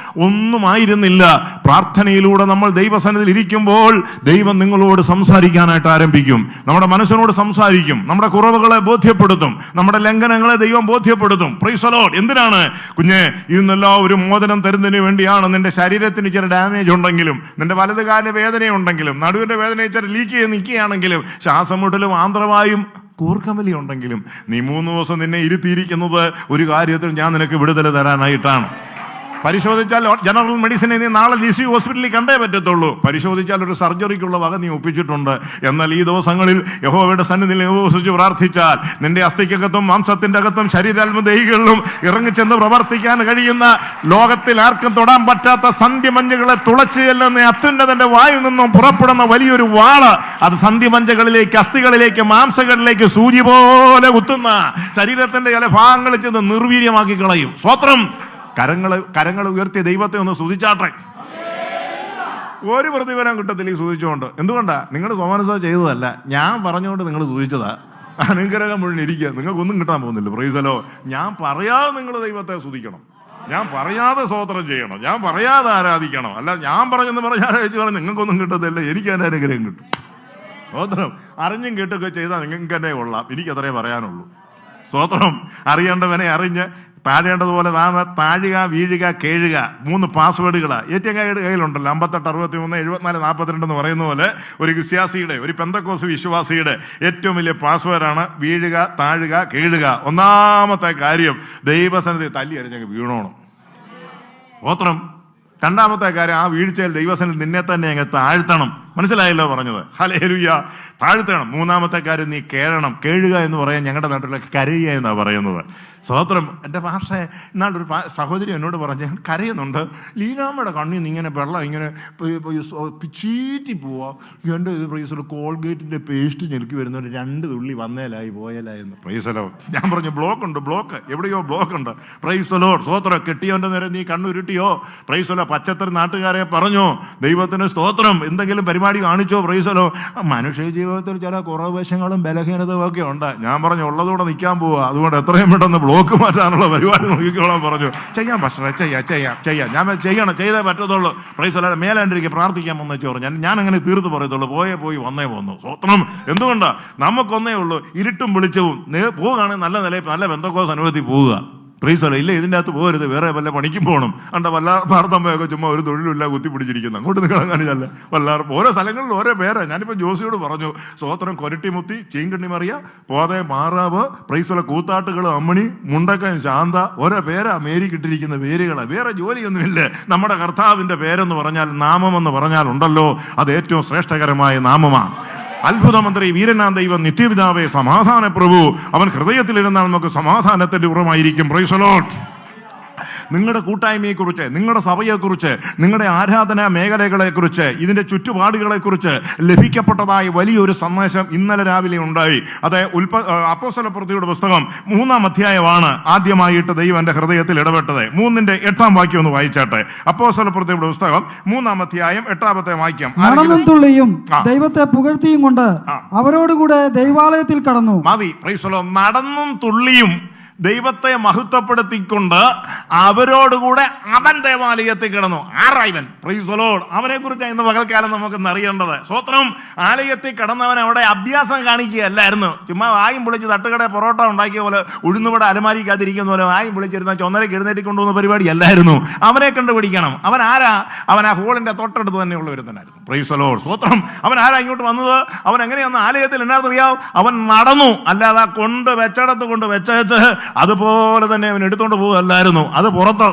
ഒന്നുമായിരുന്നില്ല. പ്രാർത്ഥനയിലൂടെ നമ്മൾ ദൈവസന്നിധിയിൽ ഇരിക്കുമ്പോൾ ദൈവം നിങ്ങളോട് സംസാരിക്കാനായിട്ട് ആരംഭിക്കും. നമ്മുടെ മനസ്സിനോട് സംസാരിക്കും. നമ്മുടെ കുറവുകളെ ബോധ്യപ്പെടുത്തും. നമ്മുടെ ലംഘനങ്ങളെ ദൈവം ബോധ്യപ്പെടുത്തും. Price the Lord. എന്തിനാണ് കുഞ്ഞെ? ഇന്നെല്ലാം ഒരു മോചനം തരുന്നതിന് വേണ്ടിയാണ്. നിന്റെ ശരീരത്തിന് ചില ഡാമേജ് ഉണ്ടെങ്കിലും, നിന്റെ വലതുകാല വേദനയുണ്ടെങ്കിലും, നടുവിന്റെ വേദന ഇച്ചിരി ലീക്ക് ചെയ്ത് നിൽക്കുകയാണെങ്കിലും, ശ്വാസം മുട്ടലും ആന്ത്രവായും കൂർക്കമലി ഉണ്ടെങ്കിലും, നീ 3 ദിവസം നിന്നെ ഇരുത്തിയിരിക്കുന്നത് ഒരു കാര്യത്തിൽ ഞാൻ നിനക്ക് വിടുതൽ തരാനായിട്ടാണ്. പരിശോധിച്ചാൽ ജനറൽ മെഡിസിനെ നീ നാളെ GC ഹോസ്പിറ്റലിൽ കണ്ടേ പറ്റത്തുള്ളൂ. പരിശോധിച്ചാൽ ഒരു സർജറിക്കുള്ള വക നീ ഒപ്പിച്ചിട്ടുണ്ട്. എന്നാൽ ഈ ദിവസങ്ങളിൽ യഹോവയുടെ സന്നിധിയിൽ ഉപവസിച്ച് പ്രാർത്ഥിച്ചാൽ നിന്റെ അസ്ഥിക്കകത്തും മാംസത്തിന്റെ അകത്തും ശരീരാത്മദേഹികളിലും ഇറങ്ങിച്ചെന്ന് പ്രവർത്തിക്കാൻ കഴിയുന്ന, ലോകത്തിൽ ആർക്കും തൊടാൻ പറ്റാത്ത സന്ധ്യമഞ്ചുകളെ തുളച്ചു ചെല്ലുന്ന അത്യുന്നതന്റെ വായിൽ നിന്നും പുറപ്പെടുന്ന വലിയൊരു വാള്, അത് സന്ധ്യമഞ്ചകളിലേക്ക്, അസ്ഥികളിലേക്ക്, മാംസങ്ങളിലേക്ക് സൂചി പോലെ കുത്തുന്ന ശരീരത്തിന്റെ ചില ഭാഗങ്ങളിൽ ചെന്ന് നിർവീര്യമാക്കി കളയും. സ്വത്രം. കരങ്ങൾ ഉയർത്തിയ ദൈവത്തെ ഒന്ന് സ്തുതിച്ചാട്ടെ. ഒരു പ്രതിഫലം കിട്ടത്തില്ല ഈ സ്തുതിച്ചുകൊണ്ട്. എന്തുകൊണ്ടാ? നിങ്ങൾ സ്വമനസ്സാ ചെയ്തതല്ല, ഞാൻ പറഞ്ഞുകൊണ്ട് നിങ്ങൾ സ്തുതിച്ചതാ. അനുഗ്രഹം മുഴുവൻ ഇരിക്കുക. നിങ്ങൾക്കൊന്നും കിട്ടാൻ പോകുന്നില്ല. Price the Lord. ഞാൻ പറയാതെ നിങ്ങൾ ദൈവത്തെ സ്തുതിക്കണം. ഞാൻ പറയാതെ സ്തോത്രം ചെയ്യണം. ഞാൻ പറയാതെ ആരാധിക്കണം. അല്ല ഞാൻ പറഞ്ഞെന്ന് പറഞ്ഞാൽ നിങ്ങൾക്കൊന്നും കിട്ടത്തില്ല, എനിക്ക് തന്നെ അനുഗ്രഹം കിട്ടും. സ്തോത്രം. അറിഞ്ഞും കേട്ടൊക്കെ ചെയ്താൽ നിങ്ങൾക്ക് തന്നെ കൊള്ളാം. എനിക്കത്രേ പറയാനുള്ളൂ. സ്തോത്രം. അറിയേണ്ടവനെ അറിഞ്ഞ് താഴേണ്ടതുപോലെ താഴുക, വീഴുക, കേഴുക. 3 പാസ്വേഡുകളാ ATM കയ്യിലുണ്ടല്ലോ. 58, 63, 74, 42 എന്ന് പറയുന്ന പോലെ ഒരു വിശ്വാസിയുടെ, ഒരു പെന്തക്കോസ് വിശ്വാസിയുടെ ഏറ്റവും വലിയ പാസ്വേഡാണ് വീഴുക, താഴുക, കേഴുക. ഒന്നാമത്തെ കാര്യം ദൈവസന്നിധി തല്ലി അരിഞ്ഞങ്ങ് വീണോണം. സ്തോത്രം. രണ്ടാമത്തെ കാര്യം ആ വീഴ്ചയിൽ ദൈവസന്നിധി നിന്നെ തന്നെ അങ്ങ് താഴ്ത്തണം. മനസ്സിലായല്ലോ പറഞ്ഞത്? ഹല്ലേലൂയ. താഴ്ത്തണം. മൂന്നാമത്തെ കാര്യം നീ കേഴണം. കേഴുക എന്ന് പറയാൻ ഞങ്ങളുടെ നാട്ടിലൊക്കെ കരയുക എന്നാണ് പറയുന്നത്. സ്തോത്രം. എൻ്റെ ഭാഷ എന്നാളൊരു സഹോദരി എന്നോട് പറഞ്ഞ് കരയുന്നുണ്ട്. ലീലാമ്മയുടെ കണ്ണിൽ നിന്ന് ഇങ്ങനെ വെള്ളം ഇങ്ങനെ ചീറ്റി പോവാ. എൻ്റെ പ്രൈസലോ കോൾഗേറ്റിൻ്റെ പേസ്റ്റ് ഞെരുക്കി വരുന്നൊരു 2 തുള്ളി വന്നേലായി പോയേലായെന്ന്. പ്രൈസലോ. ഞാൻ പറഞ്ഞു ബ്ലോക്ക് ഉണ്ട്, ബ്ലോക്ക് എവിടെയോ ബ്ലോക്ക് ഉണ്ട്. പ്രൈസലോ. സ്തോത്രം. കെട്ടിയോൻ്റെ നേരെ നീ കണ്ണുരുട്ടിയോ? പ്രൈസലോ. പച്ചത്തര നാട്ടുകാരെ പറഞ്ഞോ? ദൈവത്തിന് സ്തോത്രം. എന്തെങ്കിലും പരിപാടി കാണിച്ചോ? പ്രൈസലോ. മനുഷ്യ ജീവിതത്തിൽ ചില കുറവശങ്ങളും ബലഹീനതയും ഒക്കെ ഉണ്ട്. ഞാൻ പറഞ്ഞു ഉള്ളതോടെ നിൽക്കാൻ പോവുക. അതുകൊണ്ട് എത്രയും പെട്ടെന്ന് ബ്ലോക്ക് മാറ്റാനുള്ള പരിപാടി നോക്കിക്കോളാൻ പറഞ്ഞു. ചെയ്യാം പക്ഷേ ചെയ്യാം. ഞാൻ ചെയ്തേ പറ്റത്തുള്ളൂ. പ്രൈസ് അല്ലാതെ മേലാണ്ടിരിക്കെ പ്രാർത്ഥിക്കാൻ വന്നു ചോറ്. ഞാൻ അങ്ങനെ തീർത്ത് പറയത്തുള്ളൂ. പോയി വന്നേ പോന്നു. സ്വത്രം. എന്തുകൊണ്ടാ? നമുക്കൊന്നേ ഉള്ളൂ. ഇരുട്ടും വെളിച്ചവും. പോവുകയാണെങ്കിൽ നല്ല നിലയിൽ നല്ല ബന്ധക്കോസ് അനുഭവത്തിൽ പോവുക. പ്രൈസല്ല. ഇല്ല ഇതിൻ്റെ അകത്ത് പോകരുത്, വേറെ വല്ല പണിക്കും പോകണം. അണ്ട വല്ല ഭാരതമ്മയൊക്കെ ചുമ്മാ ഒരു തൊഴിലില്ല കുത്തിപ്പിടിച്ചിരിക്കുന്നു. അങ്ങോട്ട് നിങ്ങളങ്ങനെയല്ല. വല്ലാറും ഓരോ സ്ഥലങ്ങളിൽ ഓരോ പേരാ. ഞാനിപ്പോൾ ജോസിയോട് പറഞ്ഞു, സ്തോത്രം കൊരട്ടിമുത്തി, ചീങ്കണ്ണി മറിയ, പോതെ മാറാവ്, പ്രൈസല കൂത്താട്ടുകൾ, അമ്മണി, മുണ്ടക്കൻ, ശാന്ത, ഓരോ പേരാ മേരിക്കിട്ടിരിക്കുന്ന പേരുകളാണ്. വേറെ ജോലിയൊന്നുമില്ല. നമ്മുടെ കർത്താവിൻ്റെ പേരെന്ന് പറഞ്ഞാൽ, നാമമെന്ന് പറഞ്ഞാൽ ഉണ്ടല്ലോ, അത് ഏറ്റവും ശ്രേഷ്ഠകരമായ നാമമാണ്. അത്ഭുതമന്ത്രി, വീരനാം ദൈവം, നിത്യപിതാവേ, സമാധാന പ്രഭു. അവൻ ഹൃദയത്തിലിരുന്നാൽ നമുക്ക് സമാധാനത്തിന്റെ ഉറവായിരിക്കും. Price the Lord. നിങ്ങളുടെ കൂട്ടായ്മയെക്കുറിച്ച്, നിങ്ങളുടെ സഭയെക്കുറിച്ച്, നിങ്ങളുടെ ആരാധനാ മേഖലകളെക്കുറിച്ച്, ഇതിന്റെ ചുറ്റുപാടുകളെക്കുറിച്ച് ലഭിക്കപ്പെട്ടതായ വലിയൊരു സന്ദേശം ഇന്നലെ രാവിലെ ഉണ്ടായി. അത് അപ്പോസ്തലപ്രവൃത്തിയുടെ പുസ്തകം 3-ാം അധ്യായമാണ് ആദ്യമായിട്ട് ദൈവം എന്റെ ഹൃദയത്തിൽ ഇടപെട്ടത്. 3-ന്റെ 8-ാം വാക്യം ഒന്ന് വായിച്ചാട്ടെ. അപ്പോസ്തലപ്രവൃത്തിയുടെ പുസ്തകം 3-ാം അധ്യായം 8-ാമത്തെ വാക്യം. നടന്നും ദൈവത്തെ പുകഴ്ത്തിയും കൊണ്ട് അവരോടുകൂടെ ദൈവാലയത്തിൽ കടന്നു. മതി. Price the Lord. നടന്നും തുള്ളിയും ദൈവത്തെ മഹത്വപ്പെടുത്തിക്കൊണ്ട് അവരോടുകൂടെ അവൻ ദേവാലയത്തിൽ കിടന്നു. ആറായിവൻ, പ്രൈസ് ദി ലോർഡ്. അവനെ കുറിച്ച് ഇന്ന് പകൽക്കാലം നമുക്കൊന്ന് അറിയേണ്ടത്. സ്വത്രം, ആലയത്തിൽ കിടന്നവൻ അവിടെ അഭ്യാസം കാണിക്കുകയല്ലായിരുന്നു. ചുമ്മാ വായും പൊളിച്ച് തട്ടുകട പൊറോട്ട ഉണ്ടാക്കിയ പോലെ, ഉഴുന്നുവിടെ അലമാരിക്കാതിരിക്കുന്ന പോലെ വായും പൊളിച്ചിരുന്ന ചൊന്നരക്ക് എഴുന്നേറ്റ് കൊണ്ടുവന്ന പരിപാടി അല്ലായിരുന്നു. അവനെ കണ്ടുപിടിക്കണം. അവൻ ആരാ? അവൻ ആ ഹോളിന്റെ തൊട്ടടുത്ത് തന്നെയുള്ള ഒരുത്തനായിരുന്നു. Price the Lord. സ്വത്രം. അവൻ ആരാ ഇങ്ങോട്ട് വന്നത്? അവൻ എങ്ങനെയാന്ന് ആലയത്തിൽ എന്നാറിയാം? അവൻ നടന്നു, അല്ലാതെ കൊണ്ട് വെച്ചടത്ത് കൊണ്ട് വെച്ചേച്ച് അതുപോലെ തന്നെ അവൻ എടുത്തോണ്ട് പോവുകയല്ലായിരുന്നു. അത് പുറത്ത്.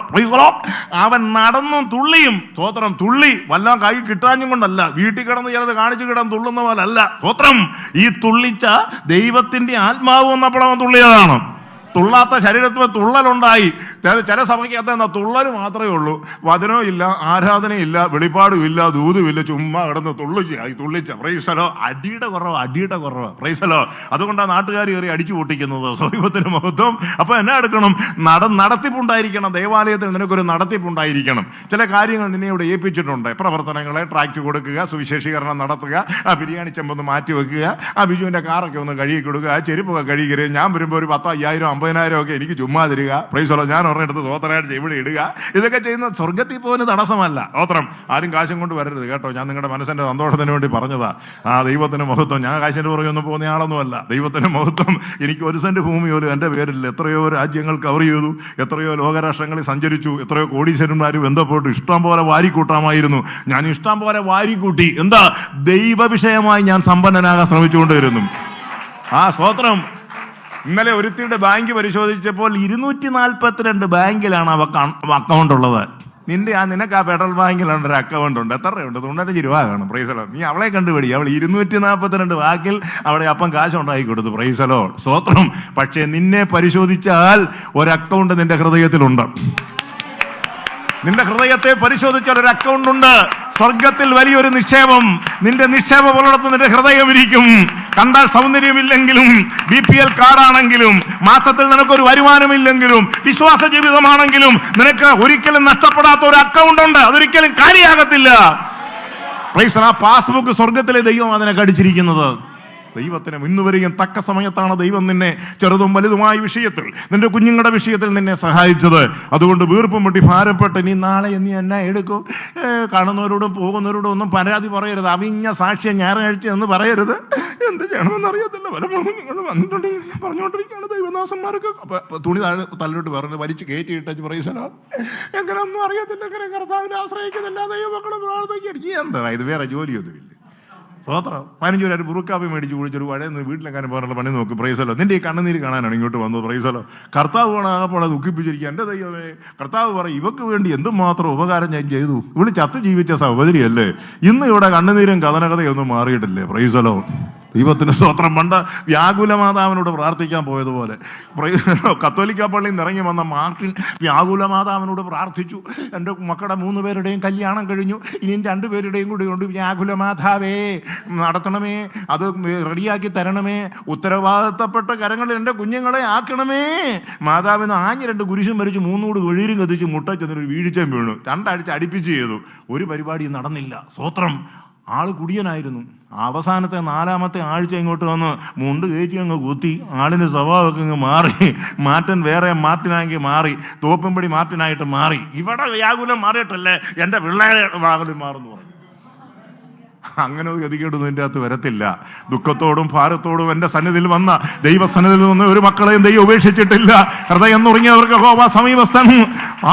അവൻ നടന്നും തുള്ളിയും. സ്വത്രം. തുള്ളി വല്ല കൈ കിട്ടാഞ്ഞും കൊണ്ടല്ല, വീട്ടിൽ കിടന്ന് ചിലത് കാണിച്ചു കിടന്ന് തുള്ളുന്ന പോലെ അല്ല. സ്വത്രം. ഈ തുള്ളിച്ച ദൈവത്തിന്റെ ആത്മാവ് വന്നപ്പോൾ അവൻ തുള്ളിയതാണ്. തുള്ളാത്ത ശരീരത്തിൽ തുള്ളലുണ്ടായി. ചില സഭയ്ക്കകത്ത് എന്നാ തുള്ളൽ മാത്രമേ ഉള്ളൂ, വചനവും ഇല്ല, ആരാധനയില്ല, വെളിപ്പാടും ഇല്ല, ദൂതുമില്ല, ചുമ്മാ കിടന്ന് തുള്ളിച്ച. പ്രൈസലോ. അടിയുടെ കുറവ്. പ്രൈസലോ. അതുകൊണ്ടാണ് നാട്ടുകാർ കയറി അടിച്ചു പൊട്ടിക്കുന്നത്. ദൈവത്തിന് മഹത്വം. അപ്പൊ എന്നാ എടുക്കണം? നടത്തിപ്പുണ്ടായിരിക്കണം. ദേവാലയത്തിൽ നിനക്കൊരു നടത്തിപ്പുണ്ടായിരിക്കണം. ചില കാര്യങ്ങൾ നിന്നെ ഇവിടെ ഏൽപ്പിച്ചിട്ടുണ്ട്. പ്രവർത്തനങ്ങളെ ട്രാക്ട് കൊടുക്കുക, സുവിശേഷീകരണം നടത്തുക, ആ ബിരിയാണി ചെമ്പൊന്ന് മാറ്റി വെക്കുക, ആ ബിജുവിന്റെ കാറൊക്കെ ഒന്ന് കഴുകി കൊടുക്കുക, ആ ചെരുപ്പൊക്കെ കഴുകി, ഞാൻ വരുമ്പോൾ ഒരു 10,000, 50,000 ഒക്കെ എനിക്ക് ചുമ്മാ തരിക. പ്രൈസലോ. ഞാൻ ഒരെടുത്ത് സ്വോത്രമായിട്ട് ഇവിടെ ഇടുക. ഇതൊക്കെ ചെയ്യുന്ന സ്വർഗത്തിൽ പോകുന്ന തടസ്സമല്ല. സ്വോത്രം. ആരും കാശും കൊണ്ട് വരരുത് കേട്ടോ. ഞാൻ നിങ്ങളുടെ മനസ്സിന്റെ സന്തോഷത്തിന് വേണ്ടി പറഞ്ഞതാ. ആ ദൈവത്തിന് മഹത്വം. ഞാൻ കാശിന്റെ പുറകെ ഒന്നും പോകുന്ന ആളൊന്നുമല്ല. ദൈവത്തിന് മഹത്വം. എനിക്ക് 1 സെന്റ് ഭൂമി പോലും എൻ്റെ പേരിൽ. എത്രയോ രാജ്യങ്ങൾ കവർ ചെയ്തു, എത്രയോ ലോകരാഷ്ട്രങ്ങളിൽ സഞ്ചരിച്ചു, എത്രയോ കോടീശ്വരന്മാർ ബന്ധപ്പെട്ടു. ഇഷ്ടം പോലെ വാരിക്കൂട്ടാമായിരുന്നു. ഞാൻ ഇഷ്ടം പോലെ വാരിക്കൂട്ടി. എന്താ? ദൈവ വിഷയമായി ഞാൻ സമ്പന്നനാകാൻ ശ്രമിച്ചുകൊണ്ടിരുന്നു. ആ സ്വോത്രം. ഇന്നലെ ഒരുത്തിയുടെ ബാങ്ക് പരിശോധിച്ചപ്പോൾ 242 ബാങ്കിലാണ് അക്കൗണ്ട് ഉള്ളത്. നിനക്ക് ആ ഫെഡറൽ ബാങ്കിലാണ് ഒരു അക്കൗണ്ട് ഉണ്ട്. എത്ര രൂപയുണ്ട്? 95 രൂപ കാണും. പ്രൈസലോ. നീ അവളെ കണ്ടുപിടി. അവൾ 242 ബാങ്കിൽ അവിടെ അപ്പം കാശ് ഉണ്ടാക്കി കൊടുത്തു. പ്രൈസലോ. സ്വോത്രം. പക്ഷേ നിന്നെ പരിശോധിച്ചാൽ ഒരു അക്കൗണ്ട് നിന്റെ ഹൃദയത്തിലുണ്ട്. നിന്റെ ഹൃദയത്തെ പരിശോധിച്ചാൽ ഒരു അക്കൗണ്ട് ഉണ്ട്. സ്വർഗത്തിൽ വലിയൊരു നിക്ഷേപം. നിന്റെ നിക്ഷേപം ഉള്ളിടത്ത് നിന്റെ ഹൃദയം ഇരിക്കും. കണ്ടാൽ സൗന്ദര്യമില്ലെങ്കിലും, BPL കാർഡാണെങ്കിലും, മാസത്തിൽ നിനക്കൊരു വരുമാനമില്ലെങ്കിലും, വിശ്വാസ ജീവിതമാണെങ്കിലും നിനക്ക് ഒരിക്കലും നഷ്ടപ്പെടാത്ത ഒരു അക്കൗണ്ട് ഉണ്ട്. അതൊരിക്കലും കാര്യമാകത്തില്ല. ആ പാസ്ബുക്ക് സ്വർഗത്തിലെ ദൈവം അതിനെ കടിച്ചിരിക്കുന്നത്. ദൈവത്തിന് ഇന്നുവരെയും തക്ക സമയത്താണ് ദൈവം നിന്നെ ചെറുതും വലുതുമായ വിഷയത്തിൽ, നിന്റെ കുഞ്ഞുങ്ങളുടെ വിഷയത്തിൽ നിന്നെ സഹായിച്ചത്. അതുകൊണ്ട് വീർപ്പും മുട്ടി ഭാരപ്പെട്ട് നീ നാളെ നീ എന്നാ എടുക്കും? കാണുന്നവരോടും പോകുന്നവരോടും ഒന്നും പരാതി പറയരുത്. അവിഞ്ഞ സാക്ഷ്യം ഞായറാഴ്ച എന്ന് പറയരുത്. എന്ത് ചെയ്യണമെന്ന് അറിയത്തില്ല. നിങ്ങൾ വന്നിട്ടുണ്ടെങ്കിൽ പറഞ്ഞുകൊണ്ടിരിക്കുകയാണ് ദൈവദാസന്മാർക്ക്. തുണി തല്ലോട്ട് പറഞ്ഞ് വലിച്ച് കയറ്റിയിട്ട് പറയലോ, എങ്ങനെയൊന്നും അറിയത്തില്ല, എങ്ങനെ കർത്താവിനെ ആശ്രയിക്കുന്നില്ല, ദൈവമക്കളെ പ്രാർത്ഥിക്കുക. എന്താ ഇത്? വേറെ ജോലിയൊന്നുമില്ല. സ്വോത്രം. 15 രൂപ ബുറുക്കാപ്പി മേടിച്ച് കുഴിച്ചൊരു വഴ വീട്ടിലെക്കാനും പോകാനുള്ള പണി നോക്കി. പ്രൈസലോ. നിന്റെ ഈ കണ്ണുനീര് കാണാനാണ് ഇങ്ങോട്ട് വന്നത്. പ്രൈസലോ. കർത്താവ് ആകെപ്പോഴെ ദുഃഖിപ്പിച്ചിരിക്കുക. എൻ്റെ ദൈവമേ, കർത്താവ് പറയും ഇവക്ക് വേണ്ടി എന്തുമാത്രം ഉപകാരം ഞാൻ ചെയ്തു. ഇവിടെ ചത്ത് ജീവിച്ച സഹോദരിയല്ലേ. ഇന്ന് ഇവിടെ കണ്ണുനീരും കഥനകഥയൊന്നും മാറിയിട്ടില്ലേ. പ്രൈസലോ. ദൈവത്തിന് സ്തോത്രം. പണ്ട് വ്യാകുലമാതാവിനോട് പ്രാർത്ഥിക്കാൻ പോയതുപോലെ കത്തോലിക്ക പള്ളിയിൽ നിന്ന് ഇറങ്ങി വന്ന മാർട്ടിൻ വ്യാകുലമാതാവിനോട് പ്രാർത്ഥിച്ചു. എൻ്റെ മക്കളുടെ 3 പേരുടെയും കല്യാണം കഴിഞ്ഞു, ഇനിയും 2 പേരുടെയും കൂടി കൊണ്ട് വ്യാകുലമാതാവേ നടത്തണമേ, അത് റെഡിയാക്കി തരണമേ, ഉത്തരവാദിത്തപ്പെട്ട കരങ്ങളിൽ എൻ്റെ കുഞ്ഞുങ്ങളെ ആക്കണമേ. മാതാവിന് 2 കുരിശും വരച്ച് 3 കൂടി വെളിയിലും കത്തിച്ച് മുട്ട ചെന്നൊരു വീഴ്ചയും വീണു. 2 ആഴ്ച അടുപ്പിച്ച് ചെയ്തു. ഒരു പരിപാടി നടന്നില്ല. സ്തോത്രം. ആള് കുടിയനായിരുന്നു. അവസാനത്തെ 4-ാമത്തെ ആഴ്ച ഇങ്ങോട്ട് വന്ന് മുണ്ട് കയറ്റി അങ്ങ് കുത്തി. ആളിന് സ്വഭാവമൊക്കെ അങ്ങ് മാറി. മാറ്റൻ വേറെ മാർട്ടിനാക്കി മാറി. തോപ്പുംപടി മാർട്ടിനായിട്ട് മാറി. ഇവിടെ വ്യാകുലം മാറിയിട്ടല്ലേ എൻ്റെ പിള്ളേരെ വ്യാകുലം മാറുന്നു. അങ്ങനെ ഒരു ഗതികേടൊന്നും എൻ്റെ അകത്ത് വരത്തില്ല. ദുഃഖത്തോടും ഭാരത്തോടും എൻ്റെ സന്നിധിയിൽ വന്ന ദൈവസന്നിധിയിൽ നിന്ന് ഒരു മക്കളെയും ദൈവം ഉപേക്ഷിച്ചിട്ടില്ല. ഹൃദയം നുറുങ്ങിയവർക്ക് യഹോവ സമീപസ്ഥൻ.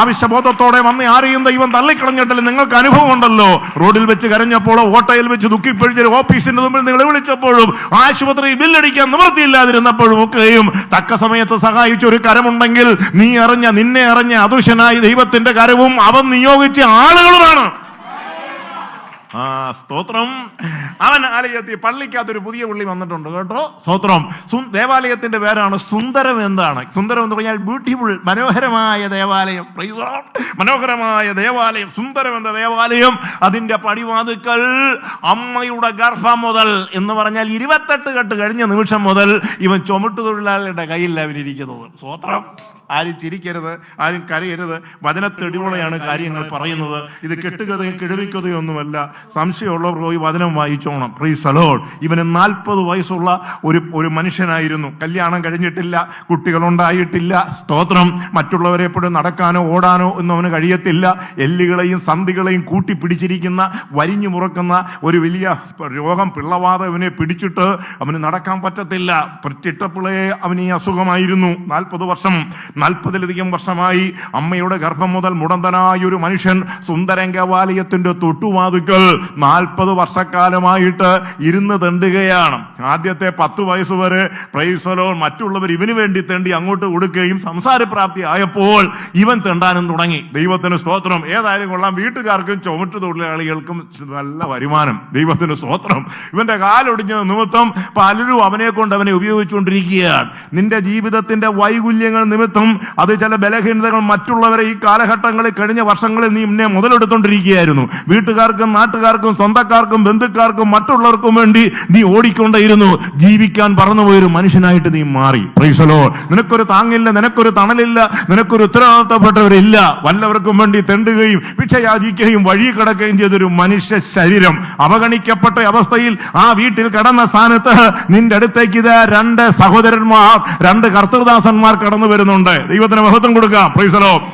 ആവശ്യബോധത്തോടെ വന്ന് ആരെയും ദൈവം തള്ളിക്കളഞ്ഞിട്ടില്ല. നിങ്ങൾക്ക് അനുഭവം ഉണ്ടല്ലോ. റോഡിൽ വെച്ച് കരഞ്ഞപ്പോഴോ, ഓട്ടോയിൽ വെച്ച് ദുഃഖിപ്പിടിച്ചൊരു ഓഫീസിന്റെ മുമ്പിൽ നിങ്ങളെ വിളിച്ചപ്പോഴും, ആശുപത്രിയിൽ ബില്ലടിക്കാൻ നിവൃത്തിയില്ലാതിരുന്നപ്പോഴും ഒക്കെയും തക്ക സമയത്ത് സഹായിച്ച ഒരു കരമുണ്ടെങ്കിൽ നിന്നെ അറിഞ്ഞ അദൃശ്യനായി ദൈവത്തിന്റെ കരവും അവൻ നിയോഗിച്ച ആളുകളുമാണ്. സ്തോത്രം. അവൻ ആലയത്തിൽ പള്ളിക്കകത്തൊരു പുതിയ പുള്ളി വന്നിട്ടുണ്ട് കേട്ടോ. സ്തോത്രം. ദേവാലയത്തിന്റെ പേരാണ് സുന്ദരം. എന്താണ് സുന്ദരം എന്ന് പറഞ്ഞാൽ? ബ്യൂട്ടിഫുൾ, മനോഹരമായ ദേവാലയം. മനോഹരമായ ദേവാലയം, സുന്ദരം എന്ന ദേവാലയം. അതിന്റെ പടിവാതുക്കൾ അമ്മയുടെ ഗർഭം മുതൽ എന്ന് പറഞ്ഞാൽ 28 കെട്ട് കഴിഞ്ഞ നിമിഷം മുതൽ ഇവൻ ചുമട്ടുതൊഴിലാളിയുടെ കയ്യിൽ അവനിരിക്കുന്നത്. സ്തോത്രം. ആരും ചിരിക്കരുത്, ആരും കരയരുത്. വചനത്തെടിവോളെയാണ് കാര്യങ്ങൾ പറയുന്നത്. ഇത് കെട്ടുകഥയും കിഴവിക്കഥയൊന്നുമല്ല. സംശയമുള്ളവർ പോയി വചനം വായിച്ചോണം. Price the Lord. ഇവന് 40 വയസ്സുള്ള ഒരു മനുഷ്യനായിരുന്നു. കല്യാണം കഴിഞ്ഞിട്ടില്ല, കുട്ടികളുണ്ടായിട്ടില്ല. സ്തോത്രം. മറ്റുള്ളവരെ എപ്പോഴും നടക്കാനോ ഓടാനോ ഒന്നും അവന് കഴിയത്തില്ല. എല്ലുകളെയും സന്ധികളെയും കൂട്ടിപ്പിടിച്ചിരിക്കുന്ന, വരിഞ്ഞു മുറക്കുന്ന ഒരു വലിയ രോഗം, പിള്ളവാതം അവനെ പിടിച്ചിട്ട് അവന് നടക്കാൻ പറ്റത്തില്ല. ചിട്ടപ്പിള്ളയെ അവന് ഈ അസുഖമായിരുന്നു. 40-ലധികം വർഷമായി അമ്മയുടെ ഗർഭം മുതൽ മുടന്തനായ ഒരു മനുഷ്യൻ സുന്ദരംഗവാലയത്തിന്റെ തൊട്ടുവാതുക്കൽ 40 വർഷക്കാലമായിട്ട് ഇരുന്ന് തെണ്ടുകയാണ്. ആദ്യത്തെ 10 വയസ്സ് വരെ പ്രൈസ് ദി ലോർഡ് മറ്റുള്ളവർ ഇവന് വേണ്ടി തെണ്ടി അങ്ങോട്ട് കൊടുക്കുകയും സംസാരപ്രാപ്തി ആയപ്പോൾ ഇവൻ തെണ്ടാനും തുടങ്ങി. ദൈവത്തിന് സ്തോത്രം. ഏതായാലും കൊള്ളാം, വീട്ടുകാർക്കും ചുമട്ടു തൊഴിലാളികൾക്കും നല്ല വരുമാനം. ദൈവത്തിന് സ്തോത്രം. ഇവന്റെ കാലൊടിഞ്ഞ നിമിത്തം പലരും അവനെ കൊണ്ട് അവനെ ഉപയോഗിച്ചുകൊണ്ടിരിക്കുകയാണ്. നിന്റെ ജീവിതത്തിന്റെ വൈകുല്യങ്ങൾ നിമിത്തം, അത് ചില ബലഹീനതകൾ, മറ്റുള്ളവരെ ഈ കാലഘട്ടങ്ങളിൽ കഴിഞ്ഞ വർഷങ്ങളിൽ നീ എന്നെ മുതലെടുത്തോണ്ടിരിക്കുകയായിരുന്നു. വീട്ടുകാർക്കും നാട്ടുകാർക്കും സ്വന്തക്കാർക്കും ബന്ധുക്കാർക്കും മറ്റുള്ളവർക്കും വേണ്ടി നീ ഓടിക്കൊണ്ടേയിരുന്നു. ജീവിക്കാൻ പറന്നുപോയൊരു മനുഷ്യനായിട്ട് നീ മാറി. Price the Lord. നിനക്കൊരു താങ്ങില്ല, നിനക്കൊരു തണലില്ല, നിനക്കൊരു ഉത്തരവാദിത്തപ്പെട്ടവരില്ല. വല്ലവർക്കും വേണ്ടി തെണ്ടുകയും ഭിക്ഷയാചിക്കുകയും വഴി കിടക്കുകയും ചെയ്തൊരു മനുഷ്യ ശരീരം. അവഗണിക്കപ്പെട്ട അവസ്ഥയിൽ ആ വീട്ടിൽ കടന്ന സ്ഥാനത്ത് നിന്റെ അടുത്തേക്ക് ഇത് 2 സഹോദരന്മാർ, 2 കർത്തൃദാസന്മാർ കടന്നു വരുന്നുണ്ട്. ദൈവത്തിന് മഹത്വം കൊടുക്കാം. Price the Lord.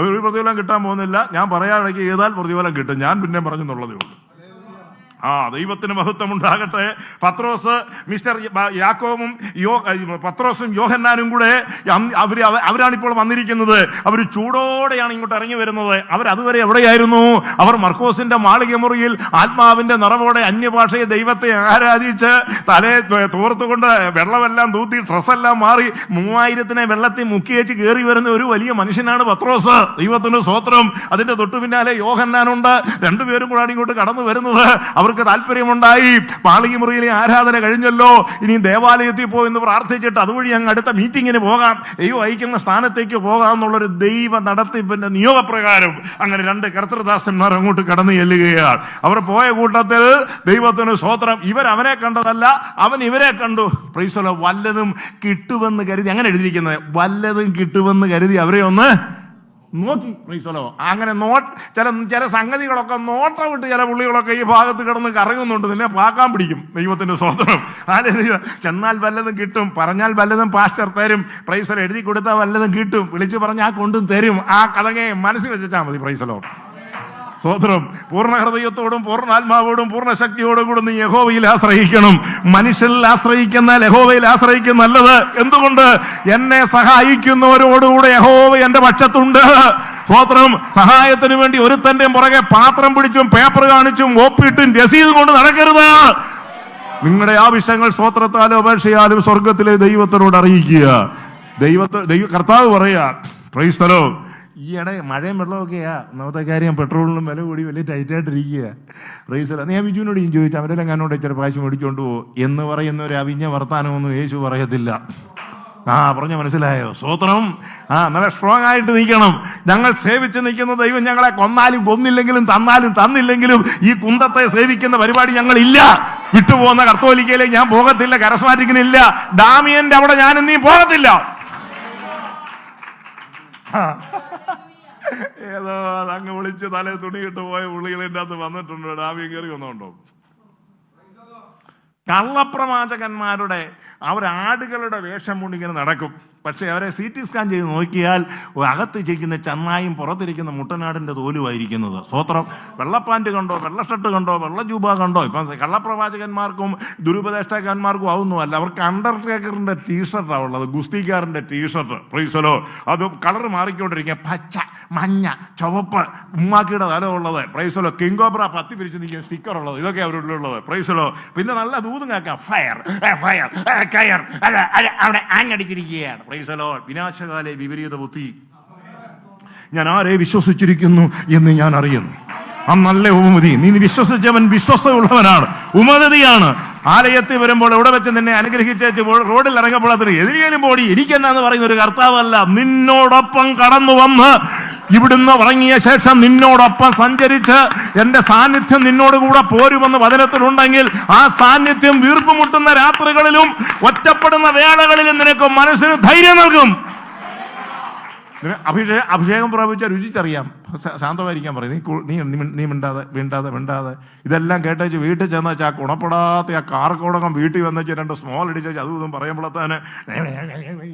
ഒരു പ്രതിഫലം കിട്ടാൻ പോകുന്നില്ല. ഞാൻ പറയാനിടയ്ക്ക് ചെയ്താൽ പ്രതിഫലം കിട്ടും. ഞാൻ പിന്നെ പറഞ്ഞെന്നുള്ളതേ ഉള്ളൂ. ദൈവത്തിന് മഹത്വം ഉണ്ടാകട്ടെ. പത്രോസ്, മിസ്റ്റർ യാക്കോബും പത്രോസും യോഹന്നാനും കൂടെ അവരാണിപ്പോൾ വന്നിരിക്കുന്നത്. അവർ ചൂടോടെയാണ് ഇങ്ങോട്ട് ഇറങ്ങി വരുന്നത്. അവരതുവരെ എവിടെയായിരുന്നു? അവർ മർക്കോസിന്റെ മാളിക മുറിയിൽ ആത്മാവിന്റെ നിറവോടെ അന്യഭാഷയെ ദൈവത്തെ ആരാധിച്ച് തലയെ തോർത്തുകൊണ്ട് വെള്ളമെല്ലാം തൂത്തി ഡ്രസ്സെല്ലാം മാറി 3000-നെ വെള്ളത്തിൽ മുക്കിയേച്ച് കയറി വരുന്ന ഒരു വലിയ മനുഷ്യനാണ് പത്രോസ്. ദൈവത്തിന് സ്തോത്രം. അതിന്റെ തൊട്ടു പിന്നാലെ യോഹന്നാനുണ്ട്. 2 പേരും കൂടാണ് ഇങ്ങോട്ട് കടന്നു വരുന്നത്. അവർക്ക് താല്പര്യമുണ്ടായി. മാളിക മുറിയിലെ ആരാധന കഴിഞ്ഞല്ലോ, ഇനി ദേവാലയത്തിൽ പോയെന്ന് പ്രാർത്ഥിച്ചിട്ട് അതുവഴി അങ്ങ് അടുത്ത മീറ്റിങ്ങിന് പോകാം, ദൈവം അയക്കുന്ന സ്ഥാനത്തേക്ക് പോകാം എന്നുള്ളൊരു ദൈവ നടത്തിപ്പിന്റെ നിയോഗപ്രകാരം അങ്ങനെ 2 കർത്തൃദാസന്മാർ അങ്ങോട്ട് കടന്നു ചെല്ലുകയാണ്. അവർ പോയ കൂട്ടത്തിൽ ദൈവത്തിന് സ്തോത്രം, ഇവരവനെ കണ്ടതല്ല, അവൻ ഇവരെ കണ്ടു. Price the Lord. വല്ലതും കിട്ടുമെന്ന് കരുതി, അങ്ങനെ എഴുതിയിരിക്കുന്നത്, വല്ലതും കിട്ടുമെന്ന് കരുതി അവരെ ഒന്ന് നോക്കി. Price the Lord. അങ്ങനെ ചില സംഗതികളൊക്കെ നോട്ടം വിട്ട് ചില പുള്ളികളൊക്കെ ഈ ഭാഗത്ത് കിടന്ന് കറങ്ങുന്നുണ്ട്. നിന്നെ പാക്കാൻ പിടിക്കും. ദൈവത്തിന്റെ സ്തോത്രം. ചെന്നാൽ വല്ലതും കിട്ടും, പറഞ്ഞാൽ വല്ലതും പാസ്റ്റർ തരും. Price the Lord. എഴുതി കൊടുത്താൽ വല്ലതും കിട്ടും, വിളിച്ചു പറഞ്ഞാൽ കൊണ്ടും തരും. ആ കഥകെ മനസ്സിൽ വെച്ചാൽ മതി. Price the Lord. സ്തോത്രം. പൂർണ്ണ ഹൃദയത്തോടും പൂർണ്ണാത്മാവോടും പൂർണ്ണ ശക്തിയോടും കൂടെ നീ യഹോവയിൽ ആശ്രയിക്കണം. മനുഷ്യരിൽ ആശ്രയിക്കുന്ന യഹോവയിൽ ആശ്രയിക്കും നല്ലത്. എന്തുകൊണ്ട്? എന്നെ സഹായിക്കുന്നവരോടുകൂടെ യഹോവ എന്റെ പക്ഷത്തുണ്ട്. സ്തോത്രം. സഹായത്തിന് വേണ്ടി ഒരുത്തന്റെ പുറകെ പാത്രം പിടിച്ചും പേപ്പർ കാണിച്ചും ഒപ്പിട്ടും രസീത് കൊണ്ട് നടക്കരുത്. നിങ്ങളുടെ ആവശ്യങ്ങൾ സ്തോത്രത്താലും അപേക്ഷയാലും സ്വർഗത്തിലെ ദൈവത്തിനോട് അറിയിക്കുക. കർത്താവ് പറയാ. Price the Lord. ഈയിടെ മഴയും വെള്ളമൊക്കെയാ. ഒന്നാമത്തെ കാര്യം, പെട്രോളിനും വില കൂടി വലിയ ടൈറ്റായിട്ടിരിക്കുക. Price the Lord. ഞാൻ ബിജുവിനോട് ചോദിച്ചു, അവരെല്ലാം കണ്ണോട് ഇച്ചിരി പ്രാവശ്യം മേടിച്ചുകൊണ്ട് പോകും എന്ന് പറയുന്ന ഒരു അവിഞ്ഞ വർത്താനമൊന്നും യേശു പറയത്തില്ല. പറഞ്ഞ മനസ്സിലായോ? സ്തോത്രം. നല്ല സ്ട്രോങ് ആയിട്ട് നിൽക്കണം. ഞങ്ങൾ സേവിച്ച് നിൽക്കുന്ന ദൈവം ഞങ്ങളെ കൊന്നാലും കൊന്നില്ലെങ്കിലും തന്നാലും തന്നില്ലെങ്കിലും ഈ കുന്തത്തെ സേവിക്കുന്ന പരിപാടി ഞങ്ങളില്ല. വിട്ടുപോകുന്ന കത്തോലിക്കയിലേക്ക് ഞാൻ പോകത്തില്ല, കരസ്മാറ്റിക്കിനില്ല, ഡാമിയന്റെ അവിടെ ഞാനും നീ പോകത്തില്ല. ഏതോ അങ്ങ് വിളിച്ച് തലേ തുണി ഇട്ട് പോയ പുള്ളികളിൻ്റെ അകത്ത് വന്നിട്ടുണ്ടോ? ഡാമിയം കയറി വന്നുകൊണ്ടോ? കള്ളപ്രവാചകന്മാരുടെ ആടുകളുടെ വേഷം കൊണ്ടിങ്ങനെ നടക്കും. പക്ഷെ അവരെ CT സ്കാൻ ചെയ്ത് നോക്കിയാൽ അകത്ത് ചെയ്യുന്ന ചെന്നായും പുറത്തിരിക്കുന്ന മുട്ടനാടിന്റെ തോലുമായിരിക്കുന്നത്. സ്തോത്രം. വെള്ളപ്പാൻറ് കണ്ടോ, വെള്ള ഷർട്ട് കണ്ടോ, വെള്ള ജൂബ കണ്ടോ? ഇപ്പം കള്ളപ്രവാചകന്മാർക്കും ദുരുപദേഷ്ടാക്കന്മാർക്കും അതൊന്നുമല്ല. അവർക്ക് അണ്ടർടേക്കറിന്റെ ടീഷർട്ടാണ് ഉള്ളത്, ഗുസ്തിക്കാരന്റെ ടീഷർട്ട്. Price the Lord. അത് കളർ മാറിക്കൊണ്ടിരിക്കുക. പച്ച, മഞ്ഞ, ചുവപ്പ്, ഉമ്മാക്കിയുടെ തല ഉള്ളത്. Price the Lord. King cobra പത്തി പിരിച്ച് നിൽക്കുന്ന സ്റ്റിക്കർ ഉള്ളത്. ഇതൊക്കെ അവരുള്ളത്. Price the Lord. പിന്നെ നല്ല ദൂതും കേൾക്കാം. ഫയർ ഫയർ കയർ അവിടെ ആഞ്ഞടിച്ചിരിക്കുകയാണ്. Praise the Lord. വിനാശകാലെ വിപരീത ബുദ്ധി. ഞാൻ ആരെ വിശ്വസിച്ചിരിക്കുന്നു എന്ന് ഞാൻ അറിയുന്നു. നല്ല ഉപമതി. നീ വിശ്വസിച്ചവൻ വിശ്വസ്തയുള്ളവനാണ്, ഉമതിയാണ്. ആലയത്തിൽ വരുമ്പോൾ എവിടെ വെച്ച് നിന്നെ അനുഗ്രഹിച്ചു റോഡിൽ ഇറങ്ങപ്പോൾ അത്ര എതിരിയാലും പോടി എനിക്കെന്നാന്ന് പറയുന്ന ഒരു കർത്താവല്ല. നിന്നോടൊപ്പം കടന്നു വന്ന് ഇവിടുന്ന് ഇറങ്ങിയ ശേഷം നിന്നോടൊപ്പം സഞ്ചരിച്ച് എന്റെ സാന്നിധ്യം നിന്നോട് കൂടെ പോരുമെന്ന് വചനത്തിലുണ്ടെങ്കിൽ ആ സാന്നിധ്യം വീർപ്പുമുട്ടുന്ന രാത്രികളിലും ഒറ്റപ്പെടുന്ന വേളകളിലും നിനക്ക് മനസ്സിന് ധൈര്യം നൽകും. അഭിഷേകം പ്രാപിച്ചാൽ രുചിച്ചറിയാം. ശാന്തമായിരിക്കാൻ പറയും. നീ മിണ്ടാതെ ഇതെല്ലാം കേട്ടേച്ച് വീട്ടിൽ ചെന്നാൽ ആ ഗുണപ്പെടാത്ത ആ കാർക്കോടകം വീട്ടിൽ വന്നേച്ച് 2 സ്മോൾ അടിച്ചേച്ച് അതും ഇതും പറയുമ്പോഴത്തേന്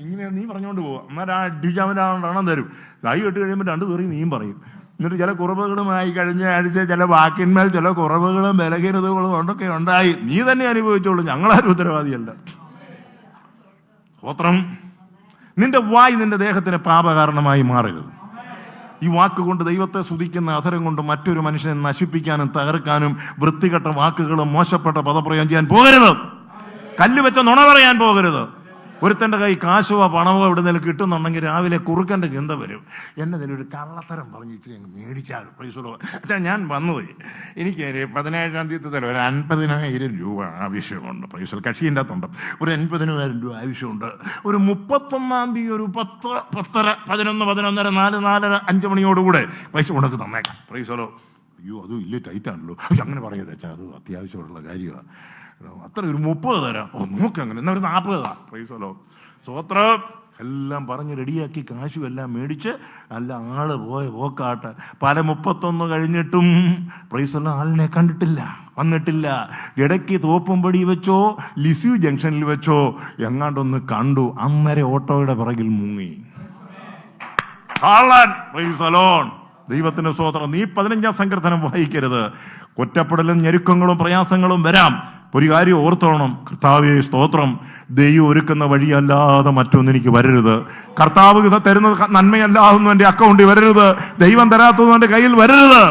ഇങ്ങനെ നീ പറഞ്ഞുകൊണ്ട് പോവാം. എന്നാൽ ആ അടിച്ചവൻ്റെ എണ്ണം തരും. കൈ കെട്ട് കഴിയുമ്പോൾ 2 തെറി നീയും പറയും. എന്നിട്ട് ചില കുറവുകളുമായി കഴിഞ്ഞ ആഴ്ച ചില വാക്കിന്മേൽ ചില കുറവുകളും ബലഹീനതകളും കൊണ്ടൊക്കെ ഉണ്ടായി. നീ തന്നെ അനുഭവിച്ചോളൂ, ഞങ്ങളാരും ഉത്തരവാദിയല്ല. സ്തോത്രം. നിന്റെ വായ് നിന്റെ ദേഹത്തിന് പാപകാരണമായി മാറരുത്. ഈ വാക്കുകൊണ്ട് ദൈവത്തെ സ്തുതിക്കുന്ന അധരം കൊണ്ട് മറ്റൊരു മനുഷ്യനെ നശിപ്പിക്കാനും തകർക്കാനും വൃത്തികെട്ട വാക്കുകളും മോശപ്പെട്ട പദപ്രയോഗം ചെയ്യാൻ പോകരുത്. കല്ല് വെച്ച നുണ പറയാൻ പോകരുത്. ഒരുത്തൻ്റെ കൈ കാശോ പണമോ എവിടെ നിന്നും കിട്ടുന്നുണ്ടെങ്കിൽ രാവിലെ കുറുക്കൻ്റെ ചിന്ത വരും, എന്നതിലൊരു കള്ളത്തരം പറഞ്ഞ് ഇച്ചിരി അങ്ങ് മേടിച്ചാൽ. പ്രൈസലോ അച്ഛാ, ഞാൻ വന്നത് എനിക്ക് 17-ാം തീയതി തന്നെ ഒരു 50,000 രൂപ ആവശ്യമുണ്ട്. പ്രൈസൽ കക്ഷിൻ്റെ അകത്തുണ്ട്. ഒരു 80,000 രൂപ ആവശ്യമുണ്ട്. ഒരു 31-ാം തീയതി ഒരു 10, 10:30, 11, 11:30, 4, 4:30, 5 മണിയോടുകൂടെ പൈസ കൊണ്ടൊക്കെ തന്നേക്കാം. പ്രൈസലോ. അയ്യോ, അതും ഇല്ലേ, ടൈറ്റാണല്ലോ. അങ്ങനെ പറയരുത് അച്ഛാ, അത് അത്യാവശ്യമുള്ള കാര്യമാണ്. അത്ര ഒരു 30 തരാം. നോക്കങ്ങനെ, എന്നാൽ ഒരു 40 തരാം. പ്രൈസലോ. സ്വത്രം എല്ലാം പറഞ്ഞ് റെഡിയാക്കി കാശും എല്ലാം മേടിച്ച് നല്ല ആള് പോയ പോക്കാട്ട്. പല 31 കഴിഞ്ഞിട്ടും പ്രൈസലോ ആളിനെ കണ്ടിട്ടില്ല, വന്നിട്ടില്ല. ഇടയ്ക്ക് തോപ്പുംപടി വെച്ചോ ലിസ്യു ജംഗ്ഷനിൽ വെച്ചോ എങ്ങാണ്ടൊന്ന് കണ്ടു. അന്നേരം ഓട്ടോയുടെ പിറകിൽ മുങ്ങി. പ്രൈസലോൺ. ദൈവത്തിന്റെ സ്തോത്രം. നീ 15-ാം സങ്കീർത്തനം വായിക്കരുത്. ഒറ്റപ്പെടലും ഞെരുക്കങ്ങളും പ്രയാസങ്ങളും വരാം. ഒരു കാര്യം ഓർത്തോണം, കർത്താവേ സ്തോത്രം, ദൈവം ഒരുക്കുന്ന വഴിയല്ലാതെ മറ്റൊന്നും എനിക്ക് വരരുത്. കർത്താവ് തരുന്നത് നന്മയല്ലാതൊന്നും എൻ്റെ അക്കൗണ്ടിൽ വരരുത്. ദൈവം തരാത്തതൊന്നും എൻ്റെ കയ്യിൽ വരരുത്.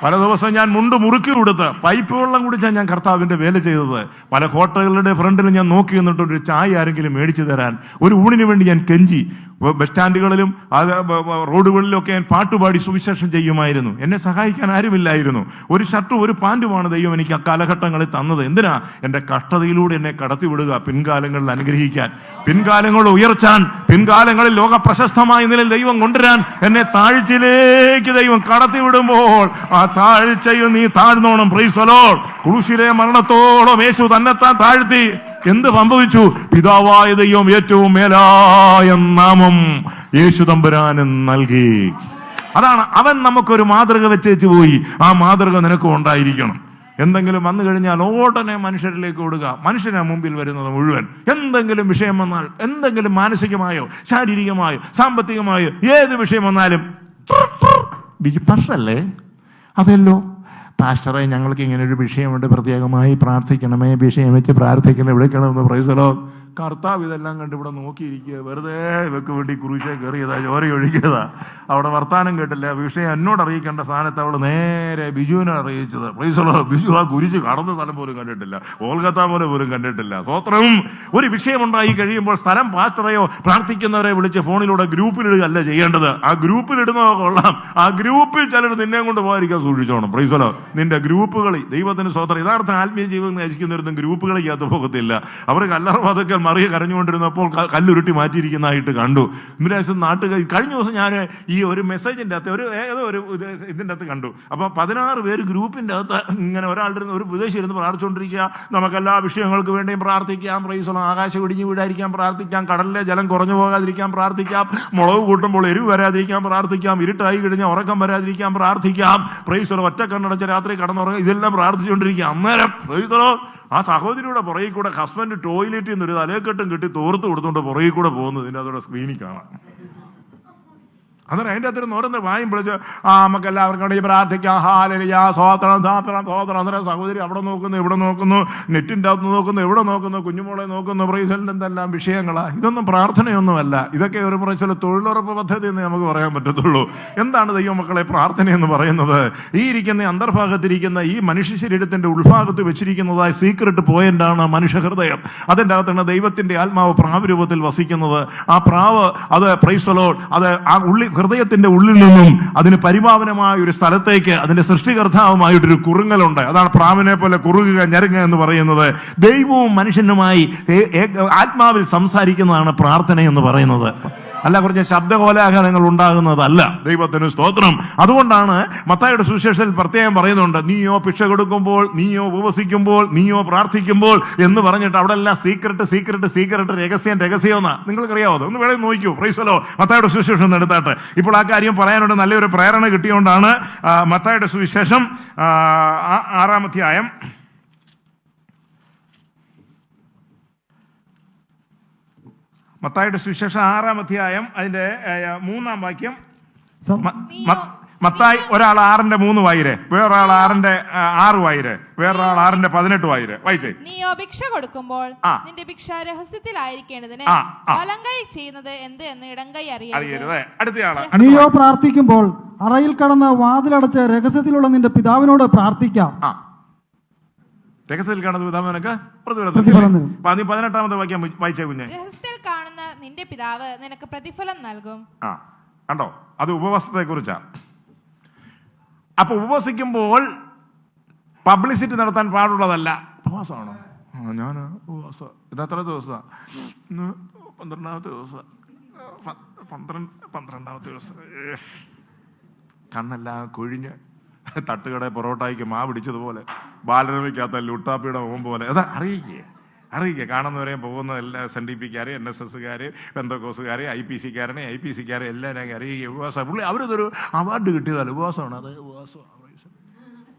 പല ദിവസം ഞാൻ മുണ്ട് മുറുക്കി കൊടുത്ത് പൈപ്പ് വെള്ളം കുടിച്ചാൽ ഞാൻ കർത്താവിൻ്റെ വേല ചെയ്തത്. പല ഹോട്ടലുകളുടെ ഫ്രണ്ടിൽ ഞാൻ നോക്കി നിന്നിട്ട് ഒരു ചായ ആരെങ്കിലും മേടിച്ചു തരാൻ, ഒരു ഊണിന് വേണ്ടി ഞാൻ കെഞ്ചി. ബസ് സ്റ്റാൻഡുകളിലും റോഡുകളിലൊക്കെ ഞാൻ പാട്ടുപാടി സുവിശേഷം ചെയ്യുമായിരുന്നു. എന്നെ സഹായിക്കാൻ ആരുമില്ലായിരുന്നു. ഒരു ഷർട്ടും ഒരു പാൻറ്റുമാണ് ദൈവം എനിക്ക് അക്കാലഘട്ടങ്ങളിൽ തന്നത്. എന്തിനാ? എൻ്റെ കഷ്ടതയിലൂടെ എന്നെ കടത്തിവിടുക, പിൻകാലങ്ങളിൽ അനുഗ്രഹിക്കാൻ, പിൻകാലങ്ങളിൽ ഉയർച്ചാൻ, പിൻകാലങ്ങളിൽ ലോക പ്രശസ്തമായ നിലയിൽ ദൈവം കൊണ്ടുവരാൻ. എന്നെ താഴ്ചയിലേക്ക് ദൈവം കടത്തിവിടുമ്പോൾ ആ താഴ്ചയിൽ നീ താഴ്ന്നോണം. Price the Lord. ക്രൂശിലെ മരണത്തോളം യേശു തന്നെത്താൻ താഴ്ത്തി. എന്ത് സംഭവിച്ചു? പിതാവായ ദൈവം ഏറ്റവും മേലായ നാമം യേശു തമ്പുരാന് നൽകി. അതാണ് അവൻ നമുക്കൊരു മാതൃക വെച്ചേച്ചു പോയി. ആ മാതൃക നിനക്കും ഉണ്ടായിരിക്കണം. എന്തെങ്കിലും വന്നു കഴിഞ്ഞാൽ ഉടനെ മനുഷ്യരിലേക്ക് ഓടുക. മനുഷ്യനാ മുമ്പിൽ വരുന്നത് മുഴുവൻ. എന്തെങ്കിലും വിഷയം വന്നാൽ, എന്തെങ്കിലും മാനസികമായോ ശാരീരികമായോ സാമ്പത്തികമായോ ഏത് വിഷയം വന്നാലും പാസ്റ്ററല്ലേ, അതല്ലോ പാസ്റ്ററെ, ഞങ്ങൾക്ക് ഇങ്ങനെ ഒരു വിഷയമുണ്ട്, പ്രത്യേകമായി പ്രാർത്ഥിക്കണമേ, വിഷയം വെച്ച് പ്രാർത്ഥിക്കണം, വിളിക്കണമെന്ന്. Price the Lord. കർത്താവ് ഇതെല്ലാം കണ്ട് ഇവിടെ നോക്കിയിരിക്കുക. വെറുതെ ഇവക്ക് വേണ്ടി ക്രൂശേ കയറിയതാ, ചോര ഒഴിക്കതാ. അവിടെ വർത്താനം കേട്ടില്ല. വിഷയം എന്നോട് അറിയിക്കേണ്ട സ്ഥാനത്ത് അവൾ നേരെ ബിജുവിനെ അറിയിച്ചത്. Price the Lord. ബിജു ആ കുരിശ് കടന്ന സ്ഥലം പോലും കണ്ടിട്ടില്ല, കോൽക്കത്ത പോലും കണ്ടിട്ടില്ല. സ്വത്രം. ഒരു വിഷയമുണ്ടായി കഴിയുമ്പോൾ സ്ഥലം പാസ്റ്ററെയോ പ്രാർത്ഥിക്കുന്നവരെ വിളിച്ച് ഫോണിലൂടെ ഗ്രൂപ്പിലിടുക അല്ല ചെയ്യേണ്ടത്. ആ ഗ്രൂപ്പിലിടുന്നതോ കൊള്ളാം, ആ ഗ്രൂപ്പിൽ ചിലർ നിന്നെ കൊണ്ട് പോകാതിരിക്കാൻ സൂക്ഷിച്ചോണം. Price the Lord. നിന്റെ ഗ്രൂപ്പുകളിൽ ദൈവത്തിന് സ്വത്രം. യഥാർത്ഥ ആത്മീയ ജീവിതം നയിക്കുന്നവരൊന്നും ഗ്രൂപ്പുകളിക്കകത്ത് പോകത്തില്ല. അവർ കല്ലറ പതുക്കൽ മറിയ കരഞ്ഞുകൊണ്ടിരുന്നപ്പോൾ കല്ലുരുട്ടി മാറ്റിയിരിക്കുന്നതായിട്ട് കണ്ടു. നാട്ടുകാർ കഴിഞ്ഞ ദിവസം ഞാൻ ഈ ഒരു മെസ്സേജിൻ്റെ അകത്ത് ഏതോ ഒരു ഇതിൻ്റെ അകത്ത് കണ്ടു. അപ്പോൾ 16 പേര് ഗ്രൂപ്പിൻ്റെ അകത്ത് ഇങ്ങനെ ഒരാളുടെ ഒരു വിദേശി ഇരുന്ന് പ്രാർത്ഥിച്ചുകൊണ്ടിരിക്കുക. നമുക്കെല്ലാ വിഷയങ്ങൾക്ക് വേണ്ടിയും പ്രാർത്ഥിക്കാം. പ്രൈസ് ആകാശം ഇടിഞ്ഞു വീഴാതിരിക്കാൻ പ്രാർത്ഥിക്കാം, കടലിലെ ജലം കുറഞ്ഞു പോകാതിരിക്കാൻ പ്രാർത്ഥിക്കാം, മുളക് കൂട്ടുമ്പോൾ എരിവ് വരാതിരിക്കാൻ പ്രാർത്ഥിക്കാം, ഇരുട്ടായി കഴിഞ്ഞാൽ ഉറക്കം വരാതിരിക്കാൻ പ്രാർത്ഥിക്കാം. പ്രൈസ് ഒറ്റ കണ്ണടച്ച രാത്രി കടന്നുറങ്ങുക, ഇതെല്ലാം പ്രാർത്ഥിച്ചുകൊണ്ടിരിക്കുക. അന്നേരം പ്രൈസ് ആ സഹോദരിയുടെ പുറകിൽ കൂടെ ഹസ്ബൻഡ് ടോയ്ലറ്റിൽ നിന്ന് ഒരു തലക്കെട്ടും കെട്ടി തോർത്ത് കൊടുത്തുകൊണ്ട് പുറകിൽ കൂടെ പോകുന്നതിൻ്റെ അതോടെ സ്ക്രീനിൽ കാണാം. അന്നേരം അതിൻ്റെ അത്ര നോരുന്ന വായും വിളിച്ച് നമുക്ക് എല്ലാവർക്കും വേണ്ടി പ്രാർത്ഥിക്കാം, ഹല്ലേലൂയ, സ്തോത്രം, സ്തോത്രം, സ്തോത്രം. അന്നേരം സഹോദരി അവിടെ നോക്കുന്നു, ഇവിടെ നോക്കുന്നു, നെറ്റിൻ്റെ അകത്ത് നോക്കുന്നു, ഇവിടെ നോക്കുന്നു, കുഞ്ഞുമോളെ നോക്കുന്നു. പ്രൈസലിൻ്റെ എന്തെല്ലാം വിഷയങ്ങളാണ്. ഇതൊന്നും പ്രാർത്ഥനയൊന്നുമല്ല. ഇതൊക്കെ ഒരു പ്രൈസൽ തൊഴിലുറപ്പ് പദ്ധതി എന്ന് നമുക്ക് പറയാൻ പറ്റത്തുള്ളൂ. എന്താണ് ദൈവമക്കളെ പ്രാർത്ഥന എന്ന് പറയുന്നത്? ഈ ഇരിക്കുന്ന അന്തർഭാഗത്തിരിക്കുന്ന ഈ മനുഷ്യ ശരീരത്തിൻ്റെ ഉൾഭാഗത്ത് വെച്ചിരിക്കുന്നതായ സീക്രട്ട് പോയിന്റാണ് മനുഷ്യഹൃദയം. അതിൻ്റെ അകത്താണ് ദൈവത്തിൻ്റെ ആത്മാവ് പ്രാവരൂപത്തിൽ വസിക്കുന്നത്. ആ പ്രാവ് അത് പ്രൈസ് ലോർഡ്, അത് ആ ഹൃദയത്തിന്റെ ഉള്ളിൽ നിന്നും അതിന് പരിപാവനമായ ഒരു സ്ഥലത്തേക്ക് അതിന്റെ സൃഷ്ടികർത്താവുമായിട്ടൊരു കുറുങ്ങലുണ്ട്. അതാണ് പ്രാവിനെ പോലെ കുറുകുക, ഞെരുങ്ങുക എന്ന് പറയുന്നത്. ദൈവവും മനുഷ്യനുമായി ആത്മാവിൽ സംസാരിക്കുന്നതാണ് പ്രാർത്ഥന എന്ന് പറയുന്നത്. അല്ല കുറച്ച് ശബ്ദകോലാഹലങ്ങൾ ഉണ്ടാകുന്നതല്ല. ദൈവത്തിന് സ്തോത്രം. അതുകൊണ്ടാണ് മത്തായിയുടെ സുവിശേഷത്തിൽ പ്രത്യേകം പറയുന്നുണ്ട്, നീയോ ഭിക്ഷ കൊടുക്കുമ്പോൾ, നീയോ ഉപവസിക്കുമ്പോൾ, നീയോ പ്രാർത്ഥിക്കുമ്പോൾ എന്ന് പറഞ്ഞിട്ട് അവിടെ എല്ലാം സീക്രട്ട് സീക്രട്ട് സീക്രട്ട്, രഹസ്യം രഹസ്യം എന്നാ. നിങ്ങൾക്കറിയാവോ? ഒന്ന് വേണേ നോക്കൂ. പ്രൈസലോ, മത്തായിയുടെ സുവിശേഷം എടുത്താട്ടെ. ഇപ്പോൾ ആ കാര്യം പറയാനുള്ള നല്ലൊരു പ്രേരണ കിട്ടിയോണ്ടാണ് മത്തായിയുടെ സുവിശേഷം 6-ാം അധ്യായം മത്തായിയുടെ സുവിശേഷം 6-ാം അധ്യായം അതിന്റെ 3-ാം വാക്യം. മത്തായി ഒരാൾ 6:3 വായിരേ, വേറൊരാൾ 6:6 വായിരേ, വേറൊരാൾ 6:18 വായിരേ. വായിച്ചേ. നീയോ ഭിക്ഷ കൊടുക്കുമ്പോൾ നിന്റെ ഭിക്ഷ രഹസ്യത്തിലായിരിക്കേണ്ടതിന് വലങ്കൈ ചെയ്യുന്നത് എന്ത് എന്ന് ഇടങ്കൈ അറിയരുത്. അടുത്തയാള്. നീയോ പ്രാർത്ഥിക്കുമ്പോൾ അറയിൽ കടന്ന് വാതിലടച്ച് രഹസ്യത്തിലുള്ള നിന്റെ പിതാവിനോട് പ്രാർത്ഥിക്കാം. രഹസ്യത്തിൽ കാണുന്ന പിതാവിനൊക്കെ പ്രതിഫലം. 18-ാമത്തെ വാക്യം വായിച്ചേ കുഞ്ഞെ. രഹസ്യത്തിൽ കാണുന്ന നിന്റെ പിതാവ് നിനക്ക് പ്രതിഫലം നൽകും. കണ്ടോ, അത് ഉപവാസത്തെ കുറിച്ചാ. അപ്പൊ ഉപവസിക്കുമ്പോൾ പബ്ലിസിറ്റി നടത്താൻ പാടുള്ളതല്ല. ഉപവാസമാണോ? ഞാൻ ഉപവാസം. ഇതെത്ര ദിവസം? 12-ാമത്തെ ദിവസം. 12-ാമത്തെ ദിവസം. കണ്ണെല്ലാം കൊഴിഞ്ഞ് തട്ടുകട പൊറോട്ടായിക്ക് മാ പിടിച്ചതുപോലെ, ബാലരമയ്ക്കകത്ത ലുട്ടാപ്പിയുടെ മുഖം പോലെ. അത് അറിയിക്കുക കാണുന്നവരെയും പോകുന്ന എല്ലാ SNDP-ക്കാരെ, NSS-കാരെ, പെന്തക്കോസുകാരെ, IPC-കാരനെ, IPC-കാരെ എല്ലാവരെയും അറിയിക്കുക. ഉപവാസം. പുള്ളി അവരിതൊരു അവാർഡ് കിട്ടിയതല്ല, ഉപവാസമാണ്. അത് ഉപവാസമാണ്.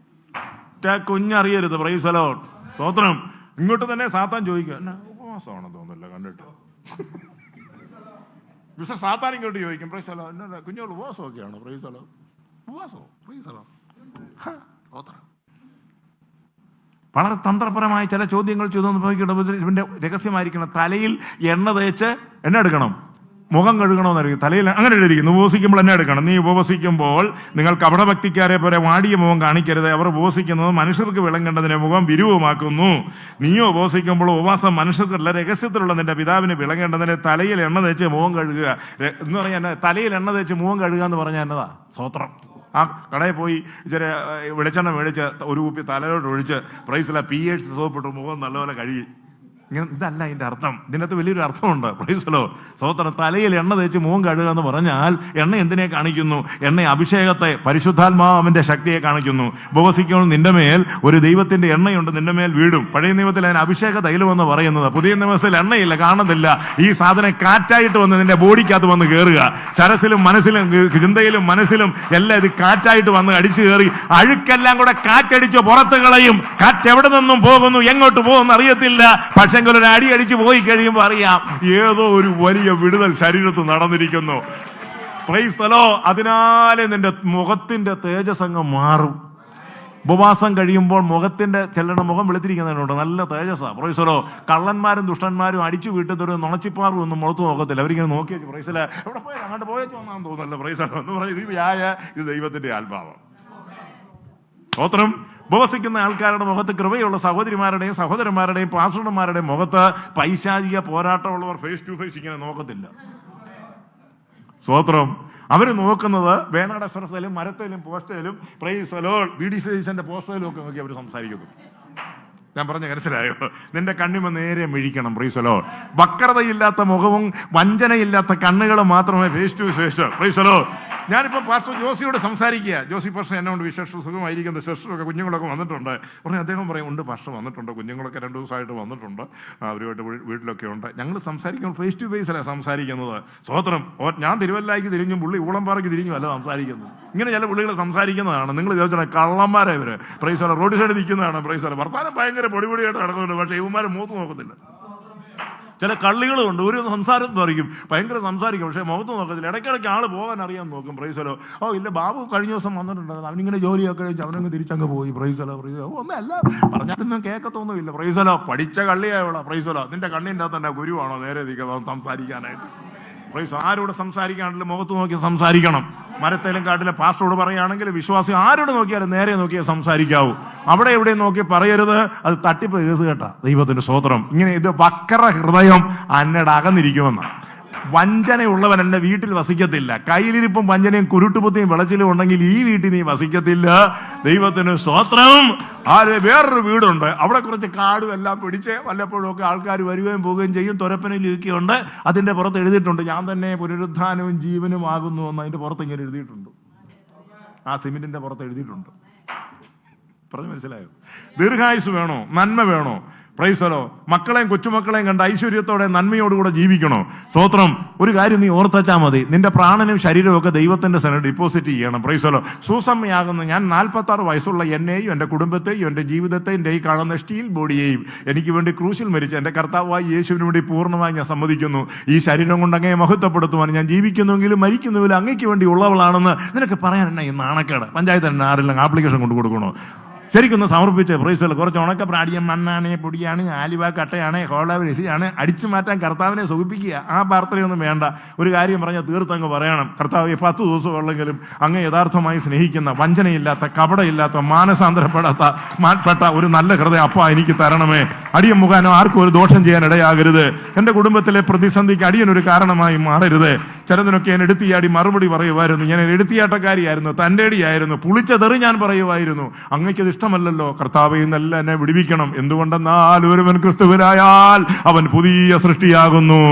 കുഞ്ഞറിയരുത്. Praise the Lord. സ്തോത്രം. ഇങ്ങോട്ട് തന്നെ സാത്താൻ ചോദിക്കുക, എന്നാ ഉപവാസമാണെന്ന് തോന്നുന്നില്ല കണ്ടിട്ട്. മിസ്റ്റർ സാത്താൻ ഇങ്ങോട്ട് ചോദിക്കും, പ്രൈസ് ദി ലോർഡ്, എന്നാ കുഞ്ഞോൾ ഉപവാസമൊക്കെയാണോ? Praise the Lord. ഉപവാസമോ? Praise the Lord. സ്തോത്രം. വളരെ തന്ത്രപരമായ ചില ചോദ്യങ്ങൾ ചോദിക്കണം. ഇവന്റെ രഹസ്യമായിരിക്കണം. തലയിൽ എണ്ണ തേച്ച് എണ്ണ എടുക്കണം, മുഖം കഴുകണമെന്നായിരിക്കും. തലയിൽ അങ്ങനെ എഴുതിയിരിക്കുന്നു, ഉപവസിക്കുമ്പോൾ എണ്ണ എടുക്കണം. നീ ഉപവസിക്കുമ്പോൾ നിങ്ങൾ കപടഭക്തിക്കാരെ പോലെ വാടിയ മുഖം കാണിക്കരുത്. അവർ ഉപവസിക്കുന്നത് മനുഷ്യർക്ക് വിളങ്ങേണ്ടതിനെ മുഖം വിരൂപമാക്കുന്നു. നീയോ ഉപവസിക്കുമ്പോൾ ഉപവാസം മനുഷ്യർക്കല്ല, രഹസ്യത്തിലുള്ള നിന്റെ പിതാവിന് വിളങ്ങേണ്ടതിനെ തലയിൽ എണ്ണ തേച്ച് മുഖം കഴുകുക എന്ന് പറഞ്ഞാൽ, തലയിൽ എണ്ണ തേച്ച് മുഖം കഴുകുക എന്ന് പറഞ്ഞാൽ എന്നതാ? സ്തോത്രം. ആ കടയിൽ പോയി ഇച്ചിരി വെളിച്ചെണ്ണ മേടിച്ച് ഒരു കുപ്പി തലയോട് ഒഴിച്ച് പ്രൈസില PH സോപ്പിട്ട് മുഖം നല്ലപോലെ കഴുകി. ഇങ്ങനെ ഇതല്ല ഇതിന്റെ അർത്ഥം. ഇതിനകത്ത് വലിയൊരു അർത്ഥമുണ്ട്. പ്രൈസലോ. സ്തോത്രം. തലയിൽ എണ്ണ തേച്ച് മുഖം കഴുകുക എന്ന് പറഞ്ഞാൽ എണ്ണ എന്തിനെ കാണിക്കുന്നു? എണ്ണ അഭിഷേകത്തെ, പരിശുദ്ധാത്മാവിന്റെ ശക്തിയെ കാണിക്കുന്നു. ഉപവസിക്കുമ്പോൾ നിന്റെ മേൽ ഒരു ദൈവത്തിന്റെ എണ്ണയുണ്ട്, നിന്റെ മേൽ വീടും. പഴയ നിയമത്തിൽ അതിന് അഭിഷേക തൈലമെന്ന് പറയുന്നത്. പുതിയ നിയമത്തിൽ എണ്ണയില്ല, കാണുന്നില്ല. ഈ സാധനം കാറ്റായിട്ട് വന്ന് നിന്റെ ബോഡിക്കകത്ത് വന്ന് കയറുക. ശരസിലും മനസ്സിലും ചിന്തയിലും മനസ്സിലും എല്ലാം ഇത് കാറ്റായിട്ട് വന്ന് അടിച്ചു കയറി അഴുക്കെല്ലാം കൂടെ കാറ്റടിച്ച് പുറത്ത് കളയും. കാറ്റ് എവിടെ നിന്നും പോകുന്നു, എങ്ങോട്ട് പോകുന്നു അറിയത്തില്ല. പക്ഷെ ഒരു അടി അടിച്ചു പോയി കഴിയുമ്പോൾ അറിയാം ഏതോ ഒരു വലിയ വിടുതൽ ശരീരത്ത് നടന്നിരിക്കുന്നു. Praise the Lord. അതിനാലെ നിന്റെ മുഖത്തിന്റെ തേജസ് അങ്ങ് മാറും. ഉപവാസം കഴിയുമ്പോൾ മുഖത്തിന്റെ ചിലരുടെ മുഖം വെളുത്തിരിക്കുന്നതിനുണ്ട്, നല്ല തേജസ്സാ. Praise the Lord. കള്ളന്മാരും ദുഷ്ടന്മാരും അടിച്ചു വീട്ടത്തൊരു നുണച്ചിപ്പാറും ഒന്നും മുഖത്ത് നോക്കത്തില്ല. അവരിങ്ങനെ നോക്കിയ പ്രൈസ് ദി ലോർഡ്, എവിടെ പോയാൽ അങ്ങോട്ട് പോയേച്ചു വന്നാന്ന് തോന്നുന്നല്ലോ. പ്രൈസ് ദി ലോർഡ് എന്ന് പറഞ്ഞാൽ ഇത് ദൈവത്തിന്റെ ആത്മാവ്. സ്തോത്രം. ഉപവസിക്കുന്ന ആൾക്കാരുടെ മുഖത്ത്, കൃപയുള്ള സഹോദരിമാരുടെയും സഹോദരന്മാരുടെയും പാസ്റ്റർമാരുടെയും മുഖത്ത് പൈശാചിക പോരാട്ടമുള്ളവർ ഫേസ് ടു ഫേസ് ഇങ്ങനെ നോക്കത്തില്ല. സ്തോത്രം. അവർ നോക്കുന്നത് വേണാട് എക്സ്പ്രസിലും മരത്തിലും പോസ്റ്റയിലും പ്രൈസ് ദി ലോർഡ് BDCന്റെ പോസ്റ്റയിലും ഒക്കെ നോക്കി അവർ സംസാരിക്കുന്നു. ഞാൻ പറഞ്ഞ മനസ്സിലായോ? നിന്റെ കണ്ണിമ നേരെ മിഴിക്കണം. Praise the Lord. വക്രതയില്ലാത്ത മുഖവും വഞ്ചനയില്ലാത്ത കണ്ണുകളും മാത്രമേ face to face. Praise the Lord. ഞാനിപ്പോൾ പാസ്റ്റർ ജോസിയോട് സംസാരിക്കുക. ജോസി പാസ്റ്റർ എന്നോട് വിശേഷ സുഖമായിരിക്കുന്ന സിസ്റ്ററൊക്കെ കുഞ്ഞുങ്ങളൊക്കെ വന്നിട്ടുണ്ട്. ഉടനെ അദ്ദേഹം പറയും, ഉണ്ട് പാസ്റ്റർ വന്നിട്ടുണ്ട്, കുഞ്ഞുങ്ങളൊക്കെ 2 ദിവസമായിട്ട് വന്നിട്ടുണ്ട്, അവരുമായിട്ട് വീട്ടിലൊക്കെ ഉണ്ട്. ഞങ്ങൾ സംസാരിക്കുമ്പോൾ ഫേസ് ടു ഫേസിലാണ് സംസാരിക്കുന്നത്. സ്തോത്രം. ഞാൻ തിരുവല്ലായ്ക്ക് തിരിഞ്ഞും പുള്ളി ഊളംപാറയ്ക്ക് തിരിഞ്ഞും അല്ല സംസാരിക്കുന്നത്. ഇങ്ങനെ ചില പുള്ളികൾ സംസാരിക്കുന്നതാണ്. നിങ്ങൾ ചോദിച്ചാൽ കള്ളന്മാരെ ഇവര്. Price the Lord. റോഡ് സൈഡിൽ നിൽക്കുന്നതാണ്. Price the Lord. വർത്താനം ഭയങ്കര പൊടിപൊടിയായിട്ട് നടക്കുന്നുണ്ട്, പക്ഷേ ഇവന്മാരെ മൂത്ത് നോക്കത്തില്ല. ചില കള്ളികളും ഉണ്ട്. ഒരു സംസാരം പറയും, ഭയങ്കര സംസാരിക്കും, പക്ഷേ മുഖത്ത് നോക്കത്തില്ല. ഇടയ്ക്കിടയ്ക്ക് ആള് പോകാൻ അറിയാൻ നോക്കും. Price the Lord. ഓ ഇല്ല, ബാബു കഴിഞ്ഞ ദിവസം വന്നിട്ടുണ്ടായിരുന്നു, അവനിങ്ങനെ ജോലിയൊക്കെ കഴിച്ച് അവനങ്ങ് തിരിച്ചങ്ങ് പോയി. Price the Lord. ഒന്നല്ല പറഞ്ഞാൽ കേൾക്കത്തൊന്നുമില്ല. Price the Lord. പഠിച്ച കള്ളിയായുള്ള. Price the Lord. നിന്റെ കണ്ണിൻ്റെ അകത്ത് തന്നെ ഗുരുവാണോ നേരെ സംസാരിക്കാനായിട്ട്? പ്രൈസ്. ആരോട് സംസാരിക്കാണെങ്കിലും മുഖത്ത് നോക്കി സംസാരിക്കണം. മരത്തേലും കാട്ടിലെ പാസ്റ്ററോട് പറയുകയാണെങ്കിൽ വിശ്വാസി ആരോട് നോക്കിയാലും നേരെ നോക്കിയാൽ സംസാരിക്കാവൂ. അവിടെ എവിടെയും നോക്കി പറയരുത്. അത് തട്ടിപ്പ് കേസ് കേട്ടാ. ദൈവത്തിന്റെ സ്തോത്രം. ഇങ്ങനെ ഇത് വക്ര ഹൃദയം അന്നയുടെ അകന്നിരിക്കുമെന്ന്. വഞ്ചനയുള്ളവൻ എൻ്റെ വീട്ടിൽ വസിക്കത്തില്ല. കയ്യിലിരിപ്പും വഞ്ചനയും കുരുട്ടുബുദ്ധിയും വിളച്ചിലും ഉണ്ടെങ്കിൽ ഈ വീട്ടിൽ നീ വസിക്കത്തില്ല. ദൈവത്തിന് സ്തോത്രം. വേറൊരു വീടുണ്ട്, അവിടെ കുറച്ച് കാടും എല്ലാം പിടിച്ച് വല്ലപ്പോഴും ഒക്കെ ആൾക്കാർ വരികയും പോവുകയും ചെയ്യും. തുരപ്പനയിലൊക്കെയുണ്ട്. അതിൻ്റെ പുറത്ത് എഴുതിയിട്ടുണ്ട്, ഞാൻ തന്നെ പുനരുത്ഥാനവും ജീവനും ആകുന്നു എന്ന്. അതിൻ്റെ പുറത്ത് ഇങ്ങനെ എഴുതിയിട്ടുണ്ട്, ആ സിമെന്റിന്റെ പുറത്ത് എഴുതിയിട്ടുണ്ട്. പറഞ്ഞു മനസ്സിലായോ? ദീർഘായുസ് വേണോ? നന്മ വേണോ? പ്രൈസലോ. മക്കളെയും കൊച്ചുമക്കളെയും കണ്ട് ഐശ്വര്യത്തോടെ നന്മയോടുകൂടെ ജീവിക്കണോ? സ്തോത്രം. ഒരു കാര്യം നീ ഓർത്തച്ചാൽ മതി, നിന്റെ പ്രാണനും ശരീരവും ഒക്കെ ദൈവത്തിന്റെ സന്നിധിയിൽ ഡിപ്പോസിറ്റ് ചെയ്യണം. പ്രൈസലോ. സുസമ്മയാകുന്ന ഞാൻ 46 വയസ്സുള്ള എന്നെയും എൻ്റെ കുടുംബത്തെയും എൻ്റെ ജീവിതത്തെയും എൻ്റെ ഈ കാണുന്ന സ്റ്റീൽ ബോഡിയെയും എനിക്ക് വേണ്ടി ക്രൂശിൽ മരിച്ച എൻ്റെ കർത്താവായി യേശുവിന് വേണ്ടി പൂർണ്ണമായി ഞാൻ സമ്മതിക്കുന്നു. ഈ ശരീരം കൊണ്ട് അങ്ങേ മഹത്വപ്പെടുത്തുവാൻ ഞാൻ ജീവിക്കുന്നുവെങ്കിലും മരിക്കുന്നുവെങ്കിലും അങ്ങേക്ക് വേണ്ടി ഉള്ളവളാണെന്ന് നിനക്ക് പറയാൻ എന്നാ ഈ നാണക്കേട്? പഞ്ചായത്ത് തന്നെ ആരെല്ലാം ആപ്ലിക്കേഷൻ കൊണ്ട് കൊടുക്കണോ? ശരിക്കൊന്ന് സമർപ്പിച്ച് പ്രൈസല്ലോ. കുറച്ച് ഉണക്ക പ്രാടിയം, മണ്ണാണ്, പൊടിയാണ്, ആലുവ കട്ടയാണ്, ഹോളാവരിസിയാണ് അടിച്ചു മാറ്റാൻ കർത്താവിനെ സുഖിപ്പിക്കുക. ആ പ്രാർത്ഥനയൊന്നും വേണ്ട. ഒരു കാര്യം പറഞ്ഞാൽ തീർത്തങ്ങ് പറയണം, കർത്താവ് 10 ദിവസം ഉള്ളെങ്കിലും അങ്ങ് യഥാർത്ഥമായി സ്നേഹിക്കുന്ന, വഞ്ചനയില്ലാത്ത, കപടയില്ലാത്ത, മാനസാന്തരപ്പെടാത്ത ഒരു നല്ല ഹൃദയം അപ്പ എനിക്ക് തരണമേ. അടിയൻ മുഖാനോ ആർക്കും ഒരു ദോഷം ചെയ്യാൻ ഇടയാകരുത്. എൻ്റെ കുടുംബത്തിലെ പ്രതിസന്ധിക്ക് അടിയനൊരു കാരണമായി മാറരുത്. ചിലതിനൊക്കെ ഞാൻ എടുത്തിയാടി മറുപടി പറയുമായിരുന്നു. ഞാൻ എടുത്തിയാട്ടക്കാരിയായിരുന്നു, തൻ്റെടിയായിരുന്നു, പുളിച്ച തെറി ഞാൻ പറയുമായിരുന്നു. അങ്ങയ്ക്കത് ഇഷ്ടമല്ലല്ലോ. കർത്താവേ, ഇന്നെല്ലാം എന്നെ വിടുവിക്കണം. എന്തുകൊണ്ടെന്നാൽ ഒരുവൻ ക്രിസ്തുവിലായാൽ അവൻ പുതിയ സൃഷ്ടിയാകുന്നു.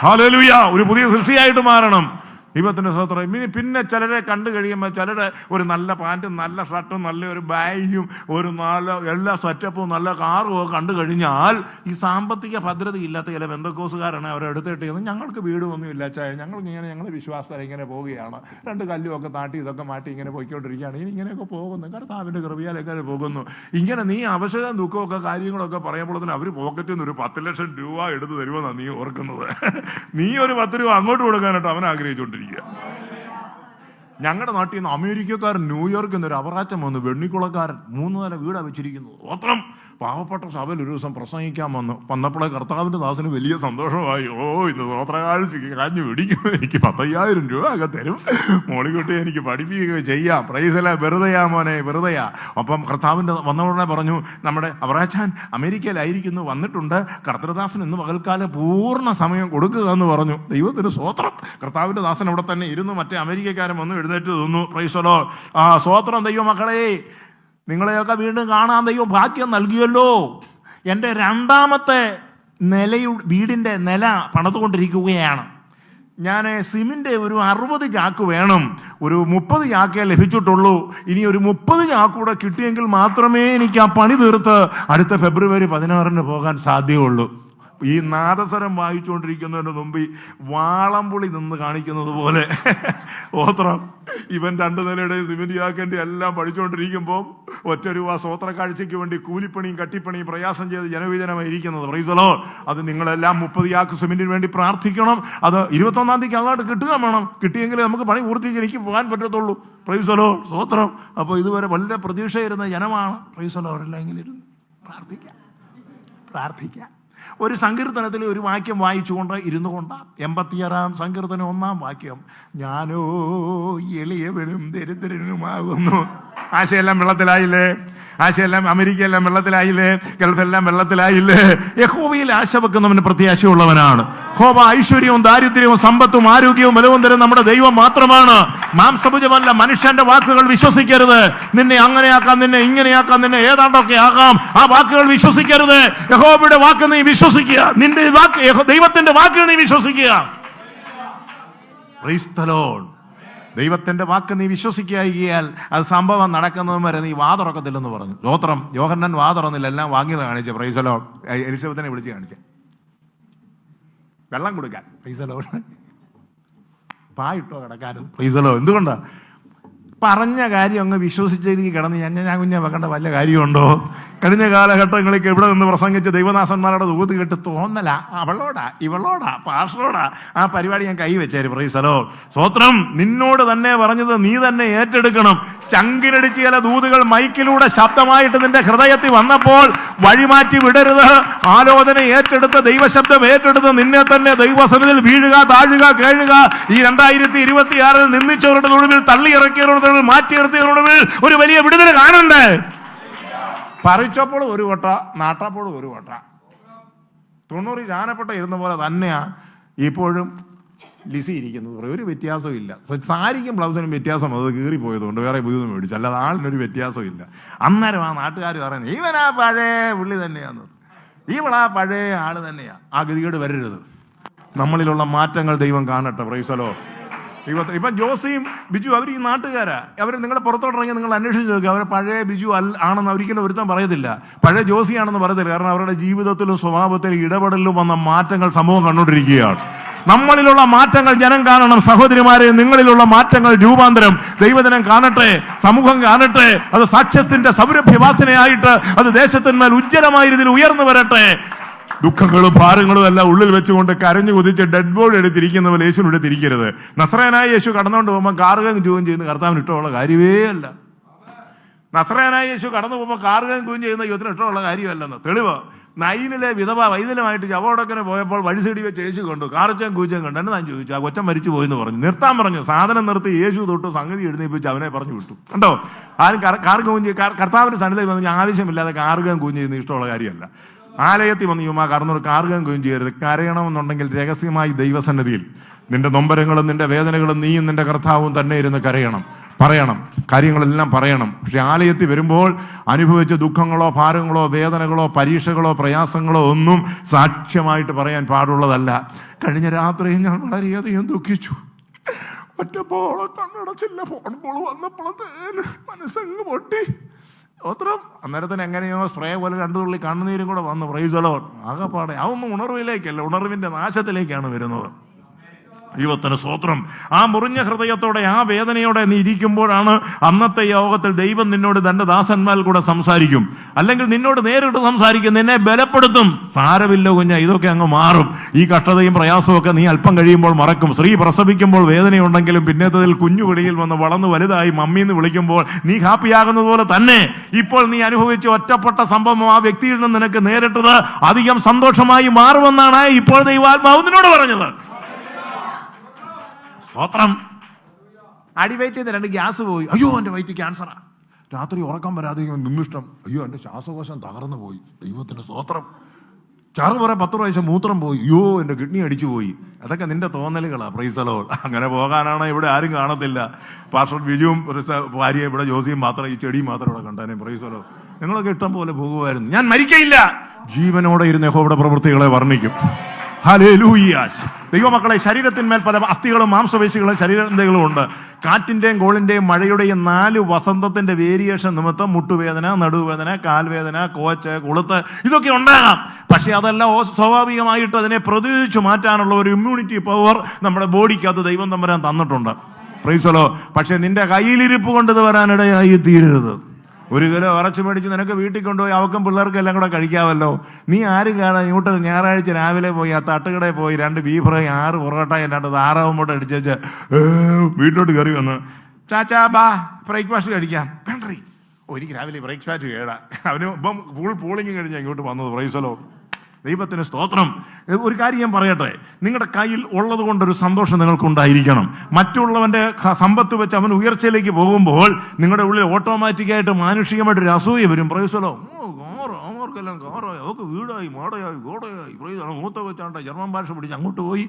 ഹല്ലേലൂയ. ഒരു പുതിയ സൃഷ്ടിയായിട്ട് മാറണം. ദൈവത്തിന്റെ സ്തോത്രം. പിന്നെ ചിലരെ കണ്ടു കഴിയുമ്പോൾ ചിലരെ ഒരു നല്ല പാൻറ്റും നല്ല ഷർട്ടും നല്ലൊരു ബാഗും ഒരു നല്ല എല്ലാ സെറ്റപ്പും നല്ല കാറും ഒക്കെ കണ്ടു കഴിഞ്ഞാൽ ഈ സാമ്പത്തിക ഭദ്രത ഇല്ലാത്ത ചില ബന്ധക്കോസുകാരാണ് അവരെ എടുത്തിട്ട് ഞങ്ങൾക്ക് വീടുമൊന്നും ഇല്ല ചായ, ഞങ്ങൾ വിശ്വാസത്തിൽ ഇങ്ങനെ പോവുകയാണ്, 2 കല്ലും ഒക്കെ താട്ടി ഇതൊക്കെ മാറ്റി ഇങ്ങനെ പോയിക്കൊണ്ടിരിക്കുകയാണ്, ഇനി ഇങ്ങനെയൊക്കെ പോകുന്നു, കർത്താവിൻ്റെ കൃപയാലൊക്കെ പോകുന്നു. ഇങ്ങനെ നീ അവശത ദുഃഖമൊക്കെ കാര്യങ്ങളൊക്കെ പറയുമ്പോഴത്തേന് അവർ പോക്കറ്റിൽ നിന്ന് ഒരു 10 ലക്ഷം രൂപ എടുത്ത് തരുമെന്നാണ് നീ ഓർക്കുന്നത്. നീ ഒരു 10 രൂപ അങ്ങോട്ട് കൊടുക്കാനായിട്ട് അവൻ ആഗ്രഹിച്ചുകൊണ്ടിരിക്കുക. ഞങ്ങളുടെ നാട്ടിൽ നിന്ന് അമേരിക്കക്കാരൻ ന്യൂയോർക്കിൽ നിന്ന് ഒരു അവറാച്ചം വന്നു, വെണ്ണിക്കുളക്കാരൻ 3 നില വീടാണ് വെച്ചിരിക്കുന്നത്. ഓത്രം. പാവപ്പെട്ട സഭയിൽ ഒരു ദിവസം പ്രസംഗിക്കാൻ വന്നപ്പോഴേ കർത്താവിൻ്റെ ദാസന് വലിയ സന്തോഷമായി. ഇന്ന് സ്വോത്രകാഴ്ച കാഞ്ഞു പിടിക്കും, എനിക്ക് 10,000 രൂപ ഒക്കെ തരും, മോളിക്കുട്ടി എനിക്ക് പഠിപ്പിക്കുകയോ ചെയ്യാം. പ്രൈസല. വെറുതെയാ മോനെ, വെറുതെയാ. അപ്പം കർത്താവിൻ്റെ വന്നവുടനെ പറഞ്ഞു, നമ്മുടെ അവറാച്ചാൻ അമേരിക്കയിലായിരിക്കുന്നു, വന്നിട്ടുണ്ട്, കർത്തൃദാസൻ ഇന്ന് പകൽക്കാലം പൂർണ്ണ സമയം കൊടുക്കുക എന്ന് പറഞ്ഞു. ദൈവത്തിന് സ്തോത്രം. കർത്താവിൻ്റെ ദാസൻ അവിടെ തന്നെ ഇരുന്നു. മറ്റേ അമേരിക്കക്കാരൻ വന്ന് എഴുന്നേറ്റ് നിന്നു. പ്രൈസലോ. സ്തോത്രം. ദൈവമക്കളെ, നിങ്ങളെയൊക്കെ വീണ്ടും കാണാൻ ദൈവം ഭാഗ്യം നൽകിയല്ലോ. എൻ്റെ 2ാമത്തെ വീടിൻ്റെ നില പണിതുകൊണ്ടിരിക്കുകയാണ്. ഞാൻ സിമെൻ്റ് ഒരു 60 ചാക്ക് വേണം. ഒരു 30 ചാക്കേ ലഭിച്ചിട്ടുള്ളൂ. ഇനി ഒരു 30 ചാക്കൂടെ കിട്ടിയെങ്കിൽ മാത്രമേ എനിക്ക് ആ പണി തീർത്ത് അടുത്ത ഫെബ്രുവരി 16 പോകാൻ സാധ്യമുള്ളൂ. ഈ നാദസ്വരം വായിച്ചുകൊണ്ടിരിക്കുന്നതിന് മുമ്പ് വാളംപുളി നിന്ന് കാണിക്കുന്നത് പോലെ ഓത്രം. ഇവൻ 2 നിലയുടെ സിമെന്റ് ചാക്കിൻ്റെ എല്ലാം പഠിച്ചുകൊണ്ടിരിക്കുമ്പോൾ 1 രൂപ സ്വോത്ര കാഴ്ചയ്ക്ക് വേണ്ടി കൂലിപ്പണിയും കട്ടിപ്പണിയും പ്രയാസം ചെയ്ത് ജനവിജനമായിരിക്കുന്നത്. പ്രൈസലോ. അത് നിങ്ങളെല്ലാം 30 ചാക്ക് സിമെന്റിന് വേണ്ടി പ്രാർത്ഥിക്കണം. അത് 21-ാം തീയതിക്ക് അങ്ങോട്ട് കിട്ടുക വേണം. കിട്ടിയെങ്കിൽ നമുക്ക് പണി പൂർത്തിക്ക് എനിക്ക് പോകാൻ പറ്റത്തുള്ളൂ. പ്രൈസലോ. സ്തോത്രം. അപ്പോൾ ഇതുവരെ വളരെ പ്രതീക്ഷയിരുന്ന ജനമാണ്. പ്രൈസലോ. അവരെല്ലാം ഇങ്ങനെ ഇരുന്ന് പ്രാർത്ഥിക്കാം. ഒരു സങ്കീർത്തനത്തിൽ ഒരു വാക്യം വായിച്ചുകൊണ്ട് ഇരുന്നു കൊണ്ട് 86-ാം സങ്കീർത്തനം 1-ാം വാക്യം, ഞാനോ എളിയവനും ദരിദ്രനുമാകുന്നു. ആശയെല്ലാം വെള്ളത്തിലായില്ലേ? ആശയെല്ലാം അമേരിക്കയെല്ലാം വെള്ളത്തിലായില്ലേ? ഗൾഫെല്ലാം വെള്ളത്തിലായില്ലേ? യഹോവയിൽ ആശ വെക്കുന്നവന് പ്രത്യാശയുള്ളവനാണ്. യഹോവ ഐശ്വര്യവും ദാരിദ്ര്യവും സമ്പത്തും ആരോഗ്യവും ബലവും തരും നമ്മുടെ ദൈവം മാത്രമാണ്. മാംസഭുജമല്ല. മനുഷ്യന്റെ വാക്കുകൾ വിശ്വസിക്കരുത്. നിന്നെ അങ്ങനെയാക്കാം, നിന്നെ ഇങ്ങനെയാക്കാം, നിന്നെ ഏതാണ്ടൊക്കെ ആകാം. ആ വാക്കുകൾ വിശ്വസിക്കരുത്. യഹോവയുടെ വാക്ക് നീ വിശ്വസിക്കുക. നിന്റെ വാക്ക്, ദൈവത്തിന്റെ വാക്ക് നീ വിശ്വസിക്കുക. Price the Lord. ദൈവത്തിന്റെ വാക്ക് നീ വിശ്വസിക്കുകയാൽ അത് സംഭവം നടക്കുന്നതും വരെ നീ വാതുറക്കത്തില്ലെന്ന് പറഞ്ഞു. സ്തോത്രം. യോഹന്നാൻ വാതുറന്നില്ല, എല്ലാം വാങ്ങിയത് കാണിച്ചു. Price the Lord. എലിസബത്തിനെ വിളിച്ച് കാണിച്ച വെള്ളം കൊടുക്കാൻ. Praise the lord. പായിട്ടോ കിടക്കാനും. Praise the lord. എന്തുകൊണ്ടാ? പറഞ്ഞ കാര്യം അങ്ങ് വിശ്വസിച്ചിരിക്കും കിടന്ന് ഞാൻ കുഞ്ഞെ വെക്കേണ്ട വല്ല കാര്യമുണ്ടോ? കഴിഞ്ഞ കാലഘട്ടങ്ങളിൽ ഇവിടെ നിന്ന് പ്രസംഗിച്ച് ദൈവദാസന്മാരുടെ ദൂത് കേട്ട് തോന്നല അവളോടാ ഇവളോടാ പാസ്റ്ററോടാ ആ പരിപാടി ഞാൻ കൈവച്ചായിരുന്നു. Price the Lord. സ്തോത്രം. നിന്നോട് തന്നെ പറഞ്ഞത് നീ തന്നെ ഏറ്റെടുക്കണം. ചങ്കിനടിച്ച് ചില ദൂതുകൾ മൈക്കിലൂടെ ശബ്ദമായിട്ട് നിന്റെ ഹൃദയത്തിൽ വന്നപ്പോൾ വഴിമാറ്റി വിടരുത്. ആലോചന ഏറ്റെടുത്ത്, ദൈവശബ്ദം ഏറ്റെടുത്ത് നിന്നെ തന്നെ ദൈവസന്നിധിയിൽ വീഴുക, താഴുക, കേഴുക. ഈ 2026 നിന്ദിച്ചവരുടെ നടുവിൽ, തള്ളിയിറക്കിയവരുടെ നടുവിൽ, മാറ്റി നിർത്തിയവരുടെ ഒരു വലിയ വിടുതൽ കാണണ്ടേ? പറിച്ചപ്പോൾ ഒരു കൊട്ട, നാട്ടപ്പോൾ ഒരു കൊട്ട. 90 ജാനപ്പെട്ട ഇരുന്ന പോലെ തന്നെയാ ഇപ്പോഴും ലിസി ഇരിക്കുന്നത് പറയും, ഒരു വ്യത്യാസവും ഇല്ല. സാരിക്കും ബ്ലൗസിനും വ്യത്യാസം, അത് കീറിപ്പോയതുകൊണ്ട് വേറെ പുതിയതൊന്നും മേടിച്ചു, അല്ലാതെ ആളിനൊരു വ്യത്യാസവും ഇല്ല. അന്നേരം ആ നാട്ടുകാർ പറയുന്നത് ഇവനാ പഴയ പുള്ളി തന്നെയാന്ന്, ഇവളാ പഴയ ആള് തന്നെയാ. ആ ഗതികേട് വരരുത്. നമ്മളിലുള്ള മാറ്റങ്ങൾ ദൈവം കാണട്ടെ. Price the Lord. ഇപ്പം ജോസിയും ബിജു അവർ ഈ നാട്ടുകാരാ. അവർ നിങ്ങളുടെ പുറത്തോട്ടിറങ്ങി നിങ്ങൾ അന്വേഷിച്ച് നോക്കുക, അവർ പഴയ ബിജു ആണെന്ന് ഒരിക്കലും ഒരുത്തം പറയത്തില്ല, പഴയ ജോസിയാണെന്ന് പറയത്തില്ല. കാരണം അവരുടെ ജീവിതത്തിലും സ്വഭാവത്തിലും ഇടപെടലിലും വന്ന മാറ്റങ്ങൾ സമൂഹം കണ്ടുകൊണ്ടിരിക്കുകയാണ്. നമ്മളിലുള്ള മാറ്റങ്ങൾ ജനം കാണണം. സഹോദരിമാരെ, നിങ്ങളിലുള്ള മാറ്റങ്ങൾ രൂപാന്തരം ദൈവജനം കാണട്ടെ, സമൂഹം കാണട്ടെ. അത് സാക്ഷ്യത്തിന്റെ സൗരഭ്യവാസനയായിട്ട് അത് ദേശത്തിന്മേൽ ഉജ്ജ്വലമായ രീതിയിൽ ഉയർന്നു വരട്ടെ. ദുഃഖങ്ങളും ഭാരങ്ങളും എല്ലാം ഉള്ളിൽ വെച്ചുകൊണ്ട് കരഞ്ഞു കുതിച്ച് ഡെഡ് ബോഡി എടുത്തിരിക്കുന്നവർ യേശുവിന് എടുത്തിരിക്കരുത്. നസ്രയനായ യേശു കടന്നുകൊണ്ട് പോകുമ്പോൾ കാറുകയും ജോയിൻ ചെയ്യുന്ന കർത്താവിന് ഇഷ്ടമുള്ള കാര്യമേ അല്ല. നസ്രയനായ യേശു കടന്നു പോകുമ്പോൾ കാറുകയും ജോയിൻ ചെയ്യുന്ന യുവത്തിന് ഇഷ്ടമുള്ള കാര്യമല്ലെന്ന് തെളിവ്. നൈനിലെ വിധവ വൈദ്യനുമായിട്ട് ചവടക്കന് പോയപ്പോൾ വഴി സൈഡിൽ വെച്ച് യേശു കണ്ടു, കാർച്ചയും കൂച്ചയും കണ്ടു. എന്നെ ഞാൻ ചോദിച്ചു, ആ കൊച്ചൻ മരിച്ചു പോയെന്ന് പറഞ്ഞു. നിർത്താൻ പറഞ്ഞു. സാധനം നിർത്തി യേശു തൊട്ട് സംഗതി എഴുന്നേപ്പിച്ച് അവനെ പറഞ്ഞു വിട്ടു. കണ്ടോ, ആരും കർത്താവിന്റെ സന്നിധിയിൽ വന്ന് ആവശ്യമില്ലാതെ കാറുകയും കൂഞ്ഞ് ചെയ്യുന്ന ഇഷ്ടമുള്ള കാര്യമല്ല. ആലയത്തിൽ വന്ന് യുമാ കറന്നൊരു കാറുകയും കൂഞ്ഞ് ചെയ്യരുത്. കരയണമെന്നുണ്ടെങ്കിൽ രഹസ്യമായി ദൈവസന്നിധിയിൽ നിന്റെ നൊമ്പരങ്ങളും നിന്റെ വേദനകളും നീയും നിന്റെ കർത്താവും തന്നെ ഇരുന്ന് കരയണം, പറയണം, കാര്യങ്ങളെല്ലാം പറയണം. പക്ഷെ ആലയത്തിൽ വരുമ്പോൾ അനുഭവിച്ച ദുഃഖങ്ങളോ ഭാരങ്ങളോ വേദനകളോ പരീക്ഷകളോ പ്രയാസങ്ങളോ ഒന്നും സാക്ഷ്യമായിട്ട് പറയാൻ പാടുള്ളതല്ല. കഴിഞ്ഞ രാത്രിയും ഞാൻ വളരെയധികം ദുഃഖിച്ചു. ഒറ്റപ്പോളെ കണ്ണടച്ചില്ല, ഫോൺ കോൾ വന്നപ്പോഴത്തേന് മനസ്സങ്ങ് പൊട്ടി. ഒത്രം അന്നേരത്തിന് എങ്ങനെയോ സ്പ്രേ പോലെ 2 തുള്ളി കണ്ണുനീരും കൂടെ വന്നു. Price the Lord. ആകെപ്പാടെ അതൊന്നും ഉണർവിലേക്കല്ല, ഉണർവിന്റെ നാശത്തിലേക്കാണ് വരുന്നത്. ദൈവത്തിന് സ്തോത്രം. ആ മുറിഞ്ഞ ഹൃദയത്തോടെ ആ വേദനയോടെ നീ ഇരിക്കുമ്പോഴാണ് അന്നത്തെ യോഗത്തിൽ ദൈവം നിന്നോട് തന്റെ ദാസന്മാരിൽ കൂടെ സംസാരിക്കും. അല്ലെങ്കിൽ നിന്നോട് നേരിട്ട് സംസാരിക്കും, നിന്നെ ബലപ്പെടുത്തും. സാരമില്ല കുഞ്ഞ, ഇതൊക്കെ അങ്ങ് മാറും. ഈ കഷ്ടതയും പ്രയാസവും ഒക്കെ നീ അല്പം കഴിയുമ്പോൾ മറക്കും. സ്ത്രീ പ്രസവിക്കുമ്പോൾ വേദനയുണ്ടെങ്കിലും പിന്നേത്തതിൽ കുഞ്ഞു വിളിയിൽ വന്ന് വളർന്ന് വലുതായി മമ്മീന്ന് വിളിക്കുമ്പോൾ നീ ഹാപ്പിയാകുന്നത് പോലെ തന്നെ ഇപ്പോൾ നീ അനുഭവിച്ച ഒറ്റപ്പെട്ട സംഭവം ആ വ്യക്തിയിൽ നിന്ന് നിനക്ക് നേരിട്ടത് അധികം സന്തോഷമായി മാറുമെന്നാണ് ഇപ്പോൾ ദൈവാത്മാവ് നിന്നോട് പറഞ്ഞത്. സ്വത്രം. അടിവയറ്റിൽ നിന്ന് 2 ഗ്യാസ് പോയി. അയ്യോ എൻ്റെ വയറ്റ് ക്യാൻസറാ. രാത്രി ഉറക്കം വരാതെ നിന്നിഷ്ടം. അയ്യോ എൻ്റെ ശ്വാസകോശം തകർന്നു പോയി. ദൈവത്തിന് സ്തോത്രം. ചാറുപറ 10 പ്രാവശ്യം മൂത്രം പോയി. അയ്യോ എൻ്റെ കിഡ്നി അടിച്ചു പോയി. അതൊക്കെ നിന്റെ തോന്നലുകളാ. Price the Lord. അങ്ങനെ പോകാനാണ് ഇവിടെ ആരും കാണത്തില്ല. പാസ്റ്റർ ബിജുവും ഒരു ഭാര്യ ഇവിടെ ജോസിയും മാത്രം, ഈ ചെടിയും മാത്രം ഇവിടെ കണ്ടാനേ. Price the Lord. നിങ്ങളൊക്കെ ഇഷ്ടം പോലെ പോകുമായിരുന്നു. ഞാൻ മരിക്കയില്ല, ജീവനോടെ ഇരുന്ന് യഹോവയുടെ പ്രവൃത്തികളെ വർണ്ണിക്കും. ഹല്ലേലൂയ. ദൈവമക്കളെ, ശരീരത്തിന്മേൽ പല അസ്ഥികളും മാംസപേശികളും ശരീരങ്ങളും ഉണ്ട്. കാറ്റിന്റെയും കോളിന്റെയും മഴയുടെയും 4 വസന്തത്തിന്റെ വേരിയേഷൻ നിമിത്തം മുട്ടുവേദന, നടുവേദന, കാൽവേദന, കോച്ച്, കൊളുത്ത് ഇതൊക്കെ ഉണ്ടാകാം. പക്ഷെ അതെല്ലാം സ്വാഭാവികമായിട്ട് അതിനെ പ്രതിരോധിച്ചു മാറ്റാനുള്ള ഒരു ഇമ്മ്യൂണിറ്റി പവർ നമ്മുടെ ബോഡിക്കകത്ത് ദൈവം തമ്പുരാൻ തന്നിട്ടുണ്ട്. Price the Lord. പക്ഷെ നിന്റെ കയ്യിലിരിപ്പ് കൊണ്ട് ഇത് വരാനിടയായി തീരരുത്. 1 കിലോ ഇറച്ചി മേടിച്ച് നിനക്ക് വീട്ടിൽ കൊണ്ടുപോയി അവക്കും പിള്ളേർക്കും എല്ലാം കൂടെ കഴിക്കാമല്ലോ. നീ ആര് കാണാൻ ഇങ്ങോട്ട് ഞായറാഴ്ച രാവിലെ പോയി ആ തട്ടുകടയിൽ പോയി 2 ബീഫ് ഫ്രൈ, 6 പൊറോട്ട, 2 താറാവും കൂടെ അടിച്ചേച്ച് വീട്ടിലോട്ട് കയറി വന്ന് ചാച്ചാ ബാ ബ്രേക്ക്ഫാസ്റ്റ് കഴിക്കാം. വേണ്ടറി, എനിക്ക് രാവിലെ ബ്രേക്ക്ഫാസ്റ്റ് കേടാ. അവന് ഇപ്പം ഫുൾ പൂളിങ് കഴിഞ്ഞാൽ ഇങ്ങോട്ട് വന്നത്. Price the Lord. ദൈവത്തിന് സ്തോത്രം. ഒരു കാര്യം ഞാൻ പറയട്ടെ, നിങ്ങളുടെ കയ്യിൽ ഉള്ളത് കൊണ്ടൊരു സന്തോഷം നിങ്ങൾക്കുണ്ടായിരിക്കണം. മറ്റുള്ളവന്റെ സമ്പത്ത് വെച്ച് അവൻ ഉയർച്ചയിലേക്ക് പോകുമ്പോൾ നിങ്ങളുടെ ഉള്ളിൽ ഓട്ടോമാറ്റിക്കായിട്ട് മാനുഷികമായിട്ടൊരു അസൂയ വരും. Price the Lord. അവർക്കെല്ലാം കാറായി, അവർക്ക് വീടായി, മാടയായി, ഗോടയായി. മൂത്ത കൊച്ചാണ്ട ജർമ്മൻ ഭാഷ പിടിച്ച് അങ്ങോട്ട് പോയി.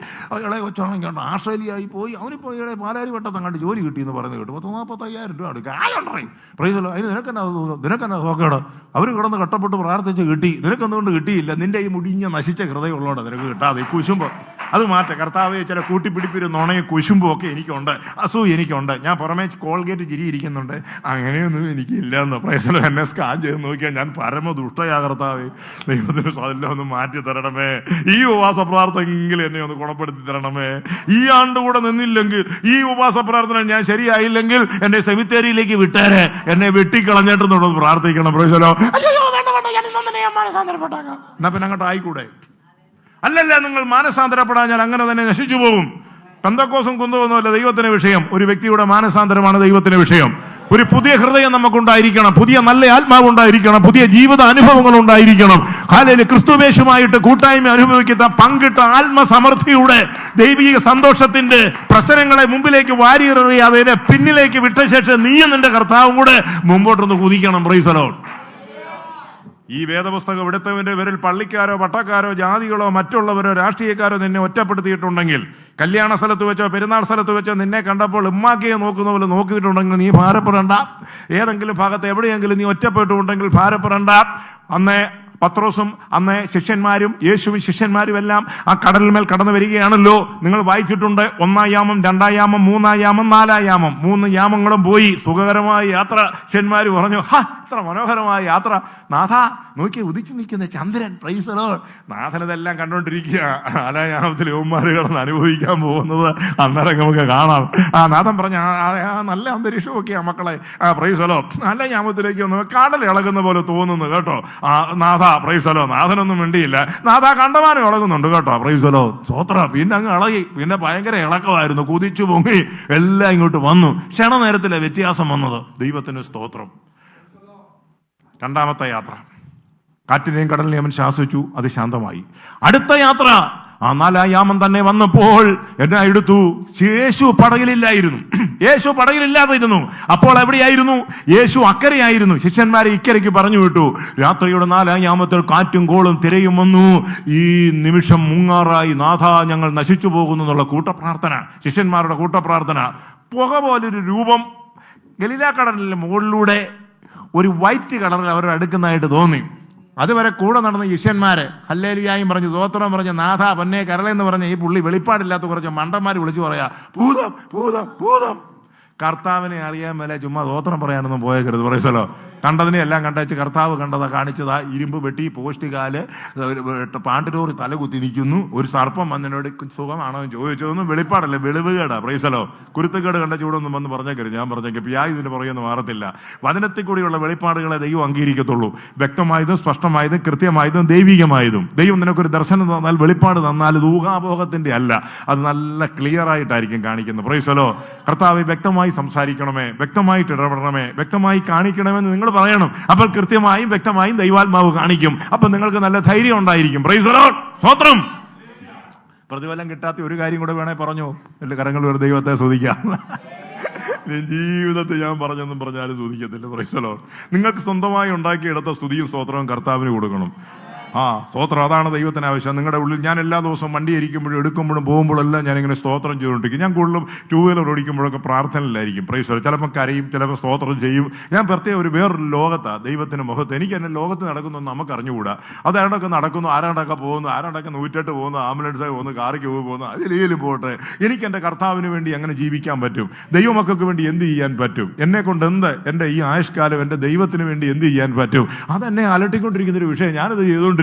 ഇളയ കൊച്ചാണെങ്കിൽ കണ്ട ആസ്ട്രേലിയയായി പോയി. അവനിപ്പോൾ ഇളയ പാലാരി വട്ടത്തങ്ങാണ്ട് ജോലി കിട്ടിയെന്ന് പറഞ്ഞു കേട്ടു. 40,000 രൂപ അടുക്കുക. ആയുണ്ടായി. Praise the lord. അതിന് നിനക്കെന്നാ നോക്കേട. അവർ കിടന്ന് കഷ്ടപ്പെട്ട് പ്രാർത്ഥിച്ച് കിട്ടി, നിനക്കൊന്നുകൊണ്ട് കിട്ടിയില്ല. നിന്റെ ഈ മുടിഞ്ഞ നശിച്ച ഹൃദയമുള്ളതുകൊണ്ട് നിനക്ക് കിട്ടാതെ കുശുമ്പ് അത് മാറ്റ. കർത്താവെ, ചില കൂട്ടിപ്പിടിപ്പിരും നുണയും കുശുമ്പും ഒക്കെ എനിക്കുണ്ട്, അസൂയ എനിക്കുണ്ട്. ഞാൻ പുറമേ കോൾഗേറ്റ് ചിരിയിരിക്കുന്നുണ്ട്, അങ്ങനെയൊന്നും എനിക്കില്ല എന്ന്. Price the Lord. എന്നെ സ്കാൻ ചെയ്ത് നോക്കിയാൽ ഞാൻ പരമ ദുഷ്ടയാ കർത്താവേ. ദൈവത്തിന് എല്ലാം ഒന്ന് മാറ്റി തരണമേ. ഈ ഉപവാസ പ്രാർത്ഥനയെങ്കിലും എന്നെ ഒന്ന് ഗുണപ്പെടുത്തി തരണമേ. ഈ ആണ്ട് കൂടെ നിന്നില്ലെങ്കിൽ, ഈ ഉപവാസ പ്രാർത്ഥന ഞാൻ ശരിയായില്ലെങ്കിൽ എന്നെ സെമിത്തേരിയിലേക്ക് വിട്ടേരെ, എന്നെ വെട്ടിക്കളഞ്ഞിട്ടെന്നുള്ളത് പ്രാർത്ഥിക്കണം. Price the Lord. എന്നാ പിന്നെ അങ്ങോട്ട് ആയിക്കൂടെ? അല്ലല്ല, നിങ്ങൾ മാനസാന്തരപ്പെടാൻ ഞാൻ അങ്ങനെ തന്നെ നശിച്ചു പോകും. പെന്തക്കോസും കുന്തമൊന്നുമല്ല ദൈവത്തിന് വിഷയം. ഒരു വ്യക്തിയുടെ മാനസാന്തരമാണ് ദൈവത്തിന് വിഷയം. ഒരു പുതിയ ഹൃദയം നമുക്കുണ്ടായിരിക്കണം, പുതിയ നല്ല ആത്മാവ് ഉണ്ടായിരിക്കണം, പുതിയ ജീവിത അനുഭവങ്ങൾ ഉണ്ടായിരിക്കണം. ഹാലേലൂയ. ക്രിസ്തുവേശുമായിട്ട് കൂട്ടായ്മ അനുഭവിക്കുന്ന പങ്കിട്ട ആത്മസമൃദ്ധിയുടെ ദൈവിക സന്തോഷത്തിന്റെ പ്രശ്നങ്ങളെ മുമ്പിലേക്ക് വാരിയെറിയാതെ അതിനെ പിന്നിലേക്ക് വിട്ട ശേഷം നീയും നിന്റെ കർത്താവും കൂടെ മുമ്പോട്ടൊന്ന് കുതിക്കണം. Praise the lord. ഈ വേദപുസ്തകം എടുത്തവന്റെ പേരിൽ പള്ളിക്കാരോ പട്ടക്കാരോ ജാതികളോ മറ്റുള്ളവരോ രാഷ്ട്രീയക്കാരോ നിന്നെ ഒറ്റപ്പെടുത്തിയിട്ടുണ്ടെങ്കിൽ, കല്യാണ സ്ഥലത്ത് വെച്ചോ പെരുന്നാൾ സ്ഥലത്ത് വെച്ചോ നിന്നെ കണ്ടപ്പോൾ ഉമ്മാക്കിയെ നോക്കുന്ന പോലെ നോക്കിയിട്ടുണ്ടെങ്കിൽ നീ ഭാരപ്പെടേണ്ട. ഏതെങ്കിലും ഭാഗത്ത് എവിടെയെങ്കിലും നീ ഒറ്റപ്പെട്ടുണ്ടെങ്കിൽ ഭാരപ്പെടേണ്ട. അന്നേ പത്രോസും അന്ന് ശിഷ്യന്മാരും യേശുവും ശിഷ്യന്മാരും എല്ലാം ആ കടലിന്മേൽ കടന്നു വരികയാണല്ലോ. നിങ്ങൾ വായിച്ചിട്ടുണ്ട്. 1-ാം യാമം, 2-ാം യാമം, 3-ാം യാമം, 4-ാം യാമം, 3 യാമങ്ങളും പോയി. സുഖകരമായ യാത്ര. ശിഷ്യന്മാർ പറഞ്ഞു, ഇത്ര മനോഹരമായ യാത്ര. നാഥ നോക്കി ഉദിച്ചു നിൽക്കുന്ന ചന്ദ്രൻ, പ്രൈസ് ദി ലോർഡ്. നാഥനതെല്ലാം കണ്ടോണ്ടിരിക്കുക. 4-ാം യാമത്തിൽ യവന്മാർ കിടന്ന് അനുഭവിക്കാൻ പോകുന്നത് അന്നേരം നമുക്ക് കാണാം. നാഥൻ പറഞ്ഞ നല്ല അന്തരീക്ഷമൊക്കെയാ മക്കളെ, പ്രൈസ് ദി ലോർഡ്. 4-ാം യാമത്തിലേക്ക് ഒന്ന് കടൽ ഇളകുന്ന പോലെ തോന്നുന്നു കേട്ടോ. നാഥ പ്രൈസ് ദി ലോർഡ്. നാഥനൊന്നും മിണ്ടിയില്ല. നാഥ കണ്ടമാനം ഇളകുന്നുണ്ട് കേട്ടോ, പ്രൈസ് ദി ലോർഡ്. സ്തോത്രം. പിന്നെ അങ്ങ് ഇളകി. പിന്നെ ഭയങ്കര ഇളക്കമായിരുന്നു. കുതിച്ചു പൊങ്ങി എല്ലാം ഇങ്ങോട്ട് വന്നു. ക്ഷണനേരത്തിലെ വ്യത്യാസം വന്നത്. ദൈവത്തിന് സ്തോത്രം. 2-ാമത്തെ യാത്ര, കാറ്റിനെയും കടലിനെയും അവൻ ശാസിച്ചു, അത് ശാന്തമായി. അടുത്ത യാത്ര, 4-ാം യാമം തന്നെ വന്നപ്പോൾ എന്നാ എടുത്തു? യേശു പടകിലില്ലായിരുന്നു. യേശു പടകിലില്ലാതിരുന്നു. അപ്പോൾ എവിടെയായിരുന്നു? യേശു അക്കരയായിരുന്നു. ശിഷ്യന്മാരെ ഇക്കരയ്ക്ക് പറഞ്ഞു വിട്ടു. രാത്രിയുടെ 4-ാം യാമത്തിൽ കാറ്റും കോളും തിരയും വന്നു. ഈ നിമിഷം മുങ്ങാറായി, നാഥ ഞങ്ങൾ നശിച്ചു പോകുന്നു എന്നുള്ള കൂട്ടപ്രാർത്ഥന, ശിഷ്യന്മാരുടെ കൂട്ടപ്രാർത്ഥന. പുക പോലൊരു രൂപം ഗലീലാക്കടലിന്റെ മുകളിലൂടെ ഒരു വൈറ്റ് കളറിൽ അവർ അടുക്കുന്നതായിട്ട് തോന്നി. അതുവരെ കൂടെ നടന്ന ശിഷ്യന്മാര് ഹല്ലേലൂയായും പറഞ്ഞ് സ്തോത്രം പറഞ്ഞ് നാഥ പൊന്നേ കരളെന്ന് പറഞ്ഞ ഈ പുള്ളി വെളിപ്പാടില്ലാത്ത കുറച്ച് മണ്ടന്മാർ വിളിച്ചു പറയാ, ഭൂതം ഭൂതം ഭൂതം. കർത്താവിനെ അറിയാൻ മേലെ ചുമ്മാ സ്തോത്രം പറയാനൊന്നും പോയേക്കരുത്. പറയസല്ലോ. കണ്ടതിനെ എല്ലാം കണ്ടേച്ച് കർത്താവ് കണ്ടതാ കാണിച്ചതാ. ഇരുമ്പ് വെട്ടി, പോസ്റ്റ് കാല്, പാണ്ടിലോറി തല കുത്തി നിൽക്കുന്നു. ഒരു സർപ്പം വന്നതിനോട് സുഖമാണോ ചോദിച്ചതൊന്നും വെളിപ്പാടല്ലേ, വെളിവുകേടാ. പ്രൈസലോ. കുരുത്തക്കേട് കണ്ട ചൂടൊന്നും വന്ന് പറഞ്ഞേക്കരുത്. ഞാൻ പറഞ്ഞേക്കും പിയായി ഇതിന്റെ പുറകെയൊന്നും മാറത്തില്ല. വചനത്തിൽ കൂടിയുള്ള വെളിപ്പാടുകളെ ദൈവം അംഗീകരിക്കത്തുള്ളൂ. വ്യക്തമായതും സ്പഷ്ടമായതും കൃത്യമായതും ദൈവികമായതും. ദൈവം നിനക്കൊരു ദർശനം തന്നാൽ, വെളിപ്പാട് തന്നാൽ ഇത് ഊഹാപോഹത്തിന്റെ അല്ല, അത് നല്ല ക്ലിയർ ആയിട്ടായിരിക്കും കാണിക്കുന്നത്. പ്രൈസലോ. കർത്താവ് വ്യക്തമായി സംസാരിക്കണമേ, വ്യക്തമായിട്ട് ഇടപെടണമേ, വ്യക്തമായി കാണിക്കണമെന്ന് നിങ്ങൾ പറയണം. അപ്പോൾ കൃത്യമായും വ്യക്തമായും ദൈവാത്മാവ് കാണിക്കും. അപ്പൊ നിങ്ങൾക്ക് നല്ല ധൈര്യം ഉണ്ടായിരിക്കും. Price the Lord. സ്തോത്രം. പ്രതിഫലം കിട്ടാത്ത ഒരു കാര്യം കൂടെ വേണേ പറഞ്ഞു. എല്ലാ കരങ്ങൾ ഒരു ദൈവത്തെ സ്തുതിക്കാം. ജീവിതത്തിൽ ഞാൻ പറഞ്ഞെന്നും പറഞ്ഞാലും സ്തുതിക്കത്തില്ല. Price the Lord. നിങ്ങൾക്ക് സ്വന്തമായി ഉണ്ടാക്കിയെടുത്ത സ്തുതിയും സ്തോത്രവും കർത്താവിന് കൊടുക്കണം. സ്തോത്രം. അതാണ് ദൈവത്തിന് ആവശ്യം. നിങ്ങളുടെ ഉള്ളിൽ ഞാൻ എല്ലാ ദിവസവും വണ്ടി ഇരിക്കുമ്പോഴും എടുക്കുമ്പോഴും പോകുമ്പോഴെല്ലാം ഞാനിങ്ങനെ സ്തോത്രം ചെയ്തുകൊണ്ടിരിക്കും. ഞാൻ കൂടുതലും 2 വീലർ ഓടിക്കുമ്പോഴൊക്കെ പ്രാർത്ഥനയിലായിരിക്കും. Praise the lord. ചിലപ്പോൾ കരയും, ചിലപ്പോൾ സ്തോത്രം ചെയ്യും. ഞാൻ പ്രത്യേകം വേറൊരു ലോകത്താണ്, ദൈവത്തിന്റെ മുഖത്ത്. എനിക്ക് എന്നെ ലോകത്ത് നടക്കുന്നു നമുക്ക് അറിഞ്ഞുകൂടാ. അതാണ്ടൊക്കെ നടക്കുന്നു, ആരാണ്ടൊക്കെ പോകുന്നു, ആരാണ്ടൊക്കെ 108 പോകുന്നു, ആംബുലൻസായി പോകുന്നു, കാറിക്ക് പോകുന്നു, അതിലേലും പോട്ടെ. എനിക്ക് എൻ്റെ കർത്താവിന് വേണ്ടി അങ്ങനെ ജീവിക്കാൻ പറ്റും. ദൈവമക്കൾക്ക് വേണ്ടി എന്ത് ചെയ്യാൻ പറ്റും? എന്നെ കൊണ്ട് എന്ത്, എൻ്റെ ഈ ആയുഷ്കാലം എൻ്റെ ദൈവത്തിന് വേണ്ടി എന്ത് ചെയ്യാൻ പറ്റും? അതെന്നെ അലട്ടിക്കൊണ്ടിരിക്കുന്നൊരു വിഷയം. ഞാനത് ചെയ്തുകൊണ്ട്.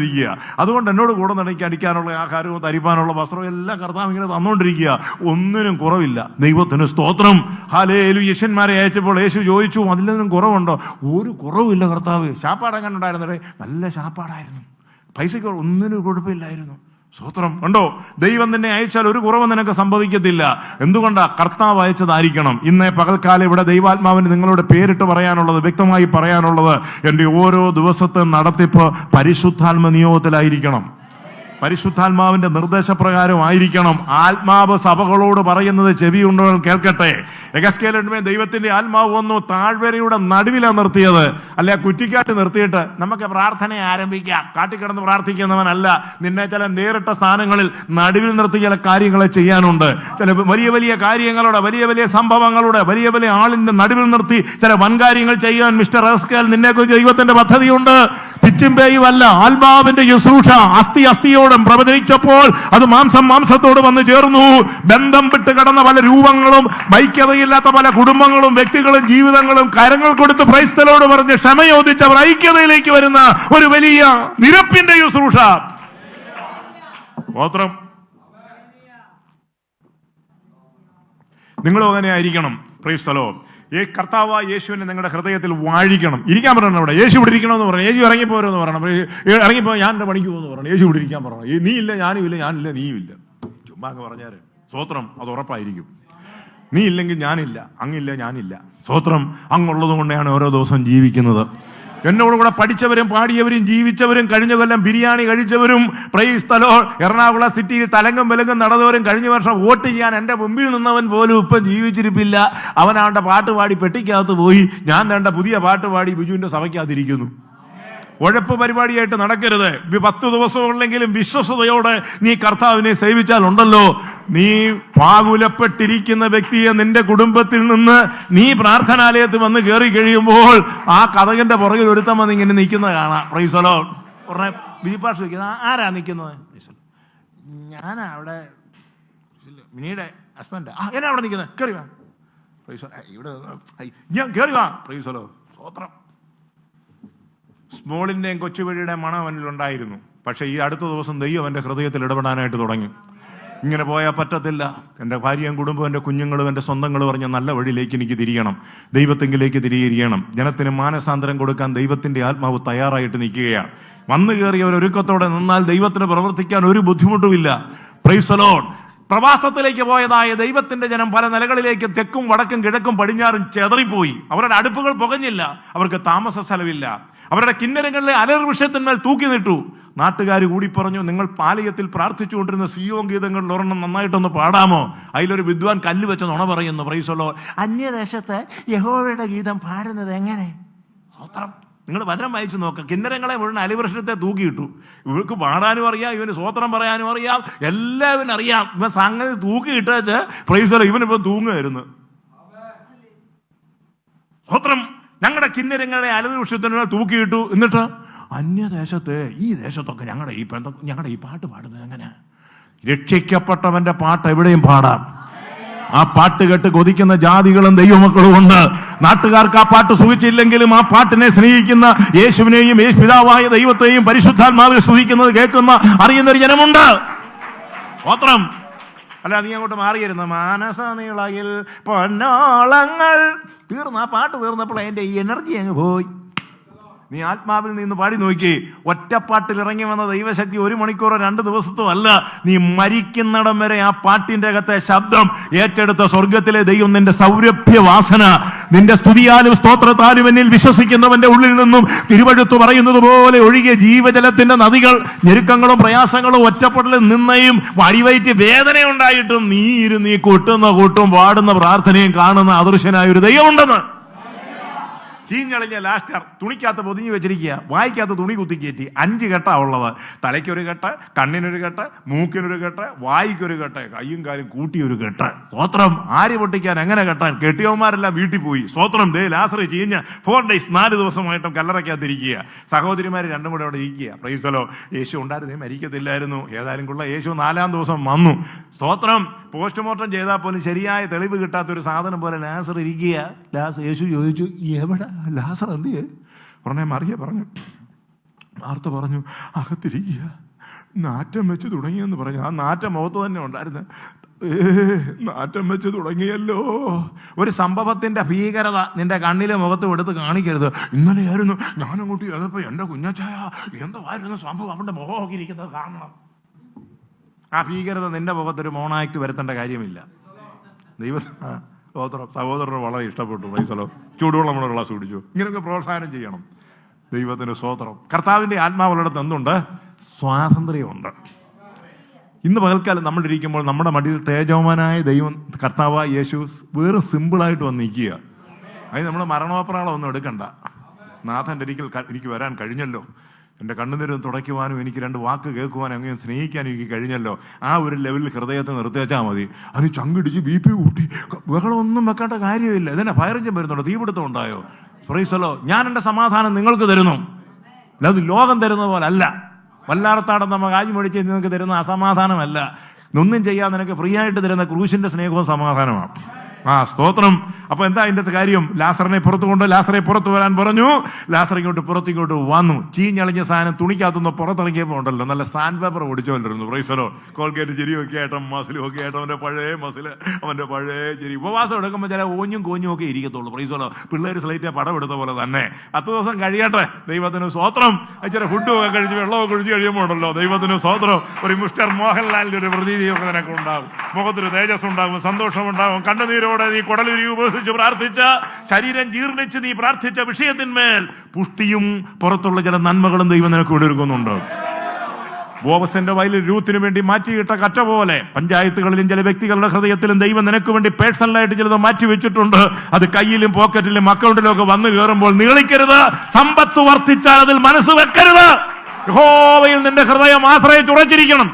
അതുകൊണ്ട് എന്നോട് കൂടെ അടിക്കാനുള്ള ആഹാരവും തരിപ്പാനുള്ള വസ്ത്രവും എല്ലാം കർത്താവ് ഇങ്ങനെ തന്നുകൊണ്ടിരിക്കുക. ഒന്നിനും കുറവില്ല. ദൈവത്തിന് സ്തോത്രം. ഹല്ലേലൂയ. ശിഷ്യന്മാരെ അയച്ചപ്പോൾ യേശു ചോദിച്ചു, അതിലൊന്നും കുറവുണ്ടോ? ഒരു കുറവില്ല കർത്താവ്. ശാപ്പാട് എങ്ങനെ ഉണ്ടായിരുന്നേ? നല്ല ശാപ്പാടായിരുന്നു. പൈസയ്ക്ക് ഒന്നിനും കുഴപ്പമില്ലായിരുന്നു. സ്തോത്രം. കണ്ടോ? ദൈവം തന്നെ അയച്ചാൽ ഒരു കുറവ് നിനക്ക് സംഭവിക്കത്തില്ല. എന്തുകൊണ്ടാ? കർത്താവ് അയച്ചതായിരിക്കണം. ഇന്നേ പകൽക്കാലം ഇവിടെ ദൈവാത്മാവിന് നിങ്ങളോട് പേരിട്ട് പറയാനുള്ളത്, വ്യക്തമായി പറയാനുള്ളത്, എൻ്റെ ഓരോ ദിവസത്തെ നടത്തിപ്പ് പരിശുദ്ധാത്മ നിയോഗത്തിലായിരിക്കണം. പരിശുദ്ധാത്മാവിന്റെ നിർദ്ദേശപ്രകാരം ആയിരിക്കണം. ആത്മാവ് സഭകളോട് പറയുന്നത് ചെവിയുണ്ടവർ കേൾക്കട്ടെ. യെഹെസ്കേലിന്മേൽ ദൈവത്തിന്റെ ആത്മാവ് വന്നു. താഴ്വരയുടെ നടുവിലാണ് നിർത്തിയത്. അല്ലെ കുറ്റിക്കാട്ട് നിർത്തിയിട്ട് നമുക്ക് പ്രാർത്ഥന ആരംഭിക്കാം. കാട്ടിക്കിടന്ന് പ്രാർത്ഥിക്കുന്നവനല്ല. നിന്നെ ചില നേരിട്ട സ്ഥാനങ്ങളിൽ നടുവിൽ നിർത്തി ചില കാര്യങ്ങളെ ചെയ്യാനുണ്ട്. ചില വലിയ വലിയ കാര്യങ്ങളുടെ, വലിയ വലിയ സംഭവങ്ങളുടെ, വലിയ വലിയ ആളിന്റെ നടുവിൽ നിർത്തി ചില വൻകാര്യങ്ങൾ ചെയ്യാൻ മിസ്റ്റർ യെഹെസ്കേൽ നിന്നെക്കുറിച്ച് ദൈവത്തിന്റെ പദ്ധതിയുണ്ട്. പിച്ചും പേയുമല്ല, ആത്മാവിന്റെ ശുശ്രൂഷ. അസ്ഥി അസ്ഥിയോടും പ്രവചിച്ചപ്പോൾ അത് മാംസം മാംസത്തോട് വന്ന് ചേർന്നു. ബന്ധം വിട്ട് കിടന്ന പല രൂപങ്ങളും, ഐക്യതയില്ലാത്ത പല കുടുംബങ്ങളും, വ്യക്തികളും, ജീവിതങ്ങളും കരങ്ങൾ കൊടുത്ത് ക്രൈസ്തലോട് പറഞ്ഞ് ക്ഷമയോദിച്ചവർ ഐക്യതയിലേക്ക് വരുന്ന ഒരു വലിയ നിരപ്പിന്റെ ശുശ്രൂഷ. സ്തോത്രം. നിങ്ങളും അങ്ങനെ ആയിരിക്കണം. Price the lord. ഈ കർത്താവായ യേശുവിനെ നിങ്ങളുടെ ഹൃദയത്തിൽ വാഴിക്കണം. ഇരിക്കാൻ പറയണം. അവിടെ യേശു ഇവിടെ ഇരിക്കണമെന്ന് പറഞ്ഞു. യേശു ഇറങ്ങിപ്പോരെന്ന് പറയണം. ഇറങ്ങിപ്പോ ഞാൻ എൻ്റെ പണിക്ക് പോകുന്നു പറയണം. യേശു ഇവിടെ ഇരിക്കാൻ പറയണം. നീ ഇല്ല ഞാനും ഇല്ല, ഞാനില്ല നീയും ഇല്ല. ചുമ്മാ അങ്ങ് പറഞ്ഞാല് സ്തോത്രം. അത് ഉറപ്പായിരിക്കും. നീ ഇല്ലെങ്കിൽ ഞാനില്ല, അങ്ങില്ല ഞാനില്ല. സ്തോത്രം. അങ്ങുള്ളത് കൊണ്ടാണ് ഓരോ ദിവസം ജീവിക്കുന്നത്. എന്നോട് കൂടെ പഠിച്ചവരും പാടിയവരും ജീവിച്ചവരും കഴിഞ്ഞ കൊല്ലം ബിരിയാണി കഴിച്ചവരും, പ്രൈസ് ദി ലോർഡ്, എറണാകുളം സിറ്റിയിൽ തലങ്കം വിലങ്കം നടന്നവരും, കഴിഞ്ഞ വർഷം വോട്ട് ചെയ്യാൻ എൻ്റെ മുമ്പിൽ നിന്നവൻ പോലും ഇപ്പം ജീവിച്ചിരിപ്പില്ല. അവനാണ്ട പാട്ട് പാടി പെട്ടിക്കകത്ത് പോയി. ഞാൻ വേണ്ട പുതിയ പാട്ട് പാടി ബിജുവിന്റെ സഭയ്ക്കകത്തിരിക്കുന്നു. ഉഴപ്പ് പരിപാടിയായിട്ട് നടക്കരുത്. 10 ദിവസമുള്ളെങ്കിലും വിശ്വസതയോടെ നീ കർത്താവിനെ സേവിച്ചാൽ ഉണ്ടല്ലോ, നീ പാകുലപ്പെട്ടിരിക്കുന്ന വ്യക്തിയെ നിന്റെ കുടുംബത്തിൽ നിന്ന് നീ പ്രാർത്ഥനാലയത്തിൽ വന്ന് കയറി കഴിയുമ്പോൾ ആ കഥകന്റെ പുറകിൽ ഒരുത്തം വന്ന് ഇങ്ങനെ നിൽക്കുന്നത് കാണാം. Price the Lord. ഉടനെ വിജിപ്പാസ് ചോദിക്കുന്നത്, ആരാ നിൽക്കുന്നത്? ഞാനാ അവിടെ മിനിയുടെ ഹസ്ബൻഡ്. എന്നാ അവിടെ നിൽക്കുന്നത്? കയറി വാ. പ്രൈസ് ഇവിടെ ഞാൻ കയറി വാ. Price the Lord. സ്തോത്രം. സ്മോളിന്റെയും കൊച്ചുവഴിയുടെയും മണം അവനിലുണ്ടായിരുന്നു. പക്ഷെ ഈ അടുത്ത ദിവസം ദൈവം എൻ്റെ ഹൃദയത്തിൽ ഇടപെടാനായിട്ട് തുടങ്ങി. ഇങ്ങനെ പോയാൽ പറ്റത്തില്ല, എൻ്റെ ഭാര്യയും കുടുംബവും എൻ്റെ കുഞ്ഞുങ്ങളും എൻ്റെ സ്വന്തങ്ങളും പറഞ്ഞ നല്ല വഴിയിലേക്ക് എനിക്ക് തിരിയണം, ദൈവത്തെങ്കിലേക്ക് തിരികെയണം. ജനത്തിന് മാനസാന്തരം കൊടുക്കാൻ ദൈവത്തിൻ്റെ ആത്മാവ് തയ്യാറായിട്ട് നിൽക്കുകയാണ്. വന്നു കയറിയവർ ഒരുക്കത്തോടെ നിന്നാൽ ദൈവത്തിന് പ്രവർത്തിക്കാൻ ഒരു ബുദ്ധിമുട്ടുമില്ല. Praise the lord. പ്രവാസത്തിലേക്ക് പോയതായ ദൈവത്തിന്റെ ജനം പല നിലകളിലേക്ക് തെക്കും വടക്കും കിഴക്കും പടിഞ്ഞാറും ചെതറിപ്പോയി. അവരുടെ അടുപ്പുകൾ പുകഞ്ഞില്ല, അവർക്ക് താമസ സ്ഥലമില്ല. അവരുടെ കിന്നരങ്ങളിലെ അലർ വൃക്ഷത്തിന്മേൽ തൂക്കി നിട്ടു. നാട്ടുകാർ കൂടി പറഞ്ഞു, നിങ്ങൾ പാലയത്തിൽ പ്രാർത്ഥിച്ചുകൊണ്ടിരുന്ന സിയോൻ ഗീതങ്ങളിൽ ഒരെണ്ണം നന്നായിട്ടൊന്ന് പാടാമോ? അതിലൊരു വിദ്വാൻ കല്ല് വെച്ച് നുണ പറയുന്നു. Praise the Lord. അന്യദേശത്ത് യഹോവയുടെ ഗീതം പാടുന്നത് എങ്ങനെ? സ്തോത്രം. നിങ്ങൾ വചനം വായിച്ചു നോക്കുക. കിന്നരങ്ങളെ മുഴുവൻ അലിവൃക്ഷത്തെ തൂക്കിയിട്ടു. ഇവർക്ക് പാടാനും അറിയാം, ഇവന് സ്വോത്രം പറയാനും അറിയാം, എല്ലാവരും അറിയാം. ഇവൻ സംഗതി തൂക്കിയിട്ടേച്ച് പ്രൈസ് ദി ലോർഡ് ഇവനിപ്പോ തൂങ്ങുമായിരുന്നു. സ്വോത്രം. ഞങ്ങളുടെ കിന്നരങ്ങളെ അലിവൃക്ഷത്തിന് തൂക്കിയിട്ടു. എന്നിട്ട് അന്യദേശത്ത്, ഈ ദേശത്തൊക്കെ ഞങ്ങളുടെ ഈ പാട്ട് പാടുന്നത് എങ്ങനെ? രക്ഷിക്കപ്പെട്ടവന്റെ പാട്ട് എവിടെയും പാടാം. ആ പാട്ട് കേട്ട് കൊതിക്കുന്ന ജാതികളും ദൈവമക്കളും ഉണ്ട്. നാട്ടുകാർക്ക് ആ പാട്ട് സുഖിച്ചില്ലെങ്കിലും ആ പാട്ടിനെ സ്നേഹിക്കുന്ന യേശുവിനെയും യേശു പിതാവായ ദൈവത്തെയും പരിശുദ്ധാത്മാവിൽ സ്തുതിക്കുന്നത് കേൾക്കുന്ന അറിയുന്നൊരു ജനമുണ്ട്. സ്തോത്രം. അല്ല, നീ അങ്ങോട്ട് മാറിയിരുന്നു. മാനസ നീളയിൽ പൊന്നോളങ്ങൾ തീർന്നു. ആ പാട്ട് തീർന്നപ്പോൾ എൻ്റെ ഈ എനർജി അങ്ങ് പോയി. നീ ആത്മാവിൽ നിന്ന് പാടി നോക്കി. ഒറ്റപ്പാട്ടിൽ ഇറങ്ങി വന്ന ദൈവശക്തി 1 മണിക്കൂറോ 2 ദിവസത്തോ അല്ല, നീ മരിക്കുന്നിടം വരെ ആ പാട്ടിന്റെ അകത്തെ ശബ്ദം ഏറ്റെടുത്ത സ്വർഗത്തിലെ ദൈവം നിന്റെ സൗരഭ്യവാസന, നിന്റെ സ്തുതിയാലും സ്തോത്രത്താലും എന്നിൽ വിശ്വസിക്കുന്നവന്റെ ഉള്ളിൽ നിന്നും തിരുവഴുത്ത് പറയുന്നത് പോലെ ഒഴുകിയ ജീവജലത്തിന്റെ നദികൾ, ഞെരുക്കങ്ങളും പ്രയാസങ്ങളും ഒറ്റപ്പെടലും നിന്നയും വഴിവയറ്റ് വേദന ഉണ്ടായിട്ടും നീ ഇരുന്ന് നീ കൊട്ടുന്ന കൂട്ടും പാടുന്ന പ്രാർത്ഥനയും കാണുന്ന അദൃശ്യനായ ഒരു ദൈവമുണ്ടെന്ന്. ചീഞ്ഞളിഞ്ഞ ലാസ്റ്റർ തുണിക്കകത്ത് പൊതിഞ്ഞു വെച്ചിരിക്കുക, വായിക്കകത്ത് തുണി കുത്തിക്കയറ്റി. 5 കെട്ടാ ഉള്ളത്. തലയ്ക്കൊരു കെട്ട്, കണ്ണിനൊരു കെട്ട്, മൂക്കിനൊരു കെട്ട്, വായിക്കൊരു കെട്ട്, കയ്യും കാലും കൂട്ടിയൊരു കെട്ട്. സ്തോത്രം. ആര് പൊട്ടിക്കാൻ, എങ്ങനെ കെട്ടാൻ? കെട്ടിയവന്മാരെല്ലാം വീട്ടിൽ പോയി. സ്തോത്രം. ദേ ലാസർ ചീഞ്ഞ 4 days 4 ദിവസമായിട്ടും കല്ലറയ്ക്കകത്തിരിക്കുക. സഹോദരിമാർ 2 കൂടെ അവിടെ ഇരിക്കുക. Price the Lord. യേശു ഉണ്ടായിരുന്നേ മരിക്കത്തില്ലായിരുന്നു. ഏതായാലും കൊള്ള യേശു 4-ാം ദിവസം വന്നു. സ്തോത്രം. പോസ്റ്റ്മോർട്ടം ചെയ്താൽ പോലും ശരിയായ തെളിവ് കിട്ടാത്തൊരു സാധനം പോലെ ലാസർ ഇരിക്കുക. യേശു ചോദിച്ചു, എവിടെ ലാസർ? എന്ത് ചെയ്യേ? ഉടനെ മറിയ പറഞ്ഞു, മാർത്ത പറഞ്ഞു, അകത്തിരിക്കുക, നാറ്റം വെച്ച് തുടങ്ങിയെന്ന് പറഞ്ഞു. ആ നാറ്റം മുഖത്ത് തന്നെ ഉണ്ടായിരുന്നു. നാറ്റം വെച്ച് തുടങ്ങിയല്ലോ. ഒരു സംഭവത്തിന്റെ ഭീകരത നിന്റെ കണ്ണിലെ മുഖത്തും എടുത്ത് കാണിക്കരുത്. ഇന്നലെയായിരുന്നു ഞാനങ്ങോട്ട് ചെയ്തപ്പോ എന്റെ കുഞ്ഞച്ചായ എന്തായിരുന്നു സംഭവം, അവന്റെ മുഖമൊക്കെ ഇരിക്കുന്നത് കാണണം. ആ ഭീകരത നിന്റെ മുഖത്തൊരു മോണാക്ട് വരുത്തേണ്ട കാര്യമില്ല. സഹോദരന് വളരെ ഇഷ്ടപ്പെട്ടു. പൈസലോ ചൂടുവെള്ളം ഉള്ള ഗ്ലാസ് കുടിച്ചു. ഇങ്ങനെയൊക്കെ പ്രോത്സാഹനം ചെയ്യണം. ദൈവത്തിന് സ്തോത്രം. കർത്താവിന്റെ ആത്മാവുള്ളിടത്ത് എന്തുണ്ട്? സ്വാതന്ത്ര്യമുണ്ട്. ഇന്ന് പകൽക്കാലം നമ്മളിരിക്കുമ്പോൾ നമ്മുടെ മടിയിൽ തേജോമാനായ ദൈവം കർത്താവായ യേശു വേറെ സിമ്പിളായിട്ട് വന്ന് നിൽക്കുക. അതിന് നമ്മൾ മരണോപ്രാളം ഒന്നും എടുക്കണ്ട. നാഥൻ്റെ ഒരിക്കൽ എനിക്ക് വരാൻ കഴിഞ്ഞല്ലോ, എൻ്റെ കണ്ണുനീരും തുടയ്ക്കുവാനും എനിക്ക് 2 വാക്ക് കേൾക്കുവാനും അങ്ങനെ സ്നേഹിക്കാനും എനിക്ക് കഴിഞ്ഞല്ലോ. ആ ഒരു ലെവലിൽ ഹൃദയത്തെ നിർത്തിവെച്ചാൽ മതി. അത് ചങ്കിടിച്ച് BP കൂട്ടി ബഹളമൊന്നും വെക്കേണ്ട കാര്യമില്ല. ഇതിനെ ഫയറിഞ്ചും വരുന്നുണ്ടോ? തീപിടുത്തം ഉണ്ടായോ? Price the Lord. ഞാൻ എൻ്റെ സമാധാനം നിങ്ങൾക്ക് തരുന്നു. അത് ലോകം തരുന്ന പോലെ അല്ല. വല്ലാർത്താടം നമ്മൾ കാര്യം മേടിച്ച് നിങ്ങൾക്ക് തരുന്ന അസമാധാനമല്ല. ഒന്നും ചെയ്യാൻ നിനക്ക് ഫ്രീ ആയിട്ട് തരുന്ന ക്രൂശിന്റെ സ്നേഹവും സമാധാനമാണ്. സ്തോത്രം. അപ്പൊ എന്താ അതിൻ്റെ കാര്യം? ലാസറിനെ പുറത്തു കൊണ്ട് ലാസറെ പുറത്തു വരാൻ പറഞ്ഞു. ലാസർ ഇങ്ങോട്ട് വന്നു. ചീഞ്ഞളിഞ്ഞ സാധനം തുണിക്കകത്തുനിന്ന് പുറത്തിറങ്ങിയപ്പോൾ ഉണ്ടല്ലോ, നല്ല സാൻഡ് പേപ്പർ ഓടിച്ചുകൊണ്ടിരുന്നു. പ്രൈസലോ. കോൾഗേറ്റ് ചിരിയൊക്കെ ആയിട്ടും മസിലും ഒക്കെ ആയിട്ടും അവന്റെ പഴയ മസില്, അവന്റെ പഴയ ചിരി. ഉപവാസം എടുക്കുമ്പോൾ ചില ഓഞ്ഞും കോഞ്ഞും ഒക്കെ ഇരിക്കത്തുള്ളൂ. പ്രൈസലോ. പിള്ളേർ സ്ലൈറ്റ് പടം എടുത്ത പോലെ തന്നെ 10 ദിവസം കഴിയട്ടെ. ദൈവത്തിന് സ്തോത്രം. ഇച്ചിരി ഫുഡൊക്കെ കഴിച്ച് വെള്ളമൊക്കെ കഴിച്ച് കഴിയുമ്പോൾ ഉണ്ടല്ലോ, ദൈവത്തിന് സ്തോത്രം. ഒരു മിസ്റ്റർ മോഹൻലാലിന്റെ ഒരു പ്രതീതിയൊക്കെ നിനക്ക് ഉണ്ടാകും. മുഖത്തൊരു തേജസ് ഉണ്ടാകും, സന്തോഷമുണ്ടാകും. കണ്ണുനീരോടെ നീ കുടലുരി ഉപസിച്ച് പ്രാർത്ഥിച്ച, ശരീരം ജീർണിച്ച് നീ പ്രാർത്ഥിച്ച വിഷയത്തിന്മേൽ പുഷ്ടിയും പുറത്തുള്ള ചില നന്മകളും ദൈവം നിനക്ക് കൊടുക്കുന്നുണ്ട്. ബോവസിന്റെ വയലിൽ രൂത്തിന് വേണ്ടി മാറ്റിയിട്ട കറ്റ പോലെ പഞ്ചായത്തുകളിലും ചില വ്യക്തികളുടെ ഹൃദയത്തിലും ദൈവം നിനക്ക് വേണ്ടി പേഴ്സണലായിട്ട് ചിലത് മാറ്റി വെച്ചിട്ടുണ്ട്. അത് കയ്യിലും പോക്കറ്റിലും അക്കൗണ്ടിലും ഒക്കെ വന്നു കയറുമ്പോൾ നീളിക്കരുത്. സമ്പത്ത് വർദ്ധിച്ചാൽ അതിൽ മനസ്സ് വെക്കരുത്. യഹോവയിൽ നിന്റെ ഹൃദയം ആശ്രയിച്ചുറച്ചിരിക്കണം.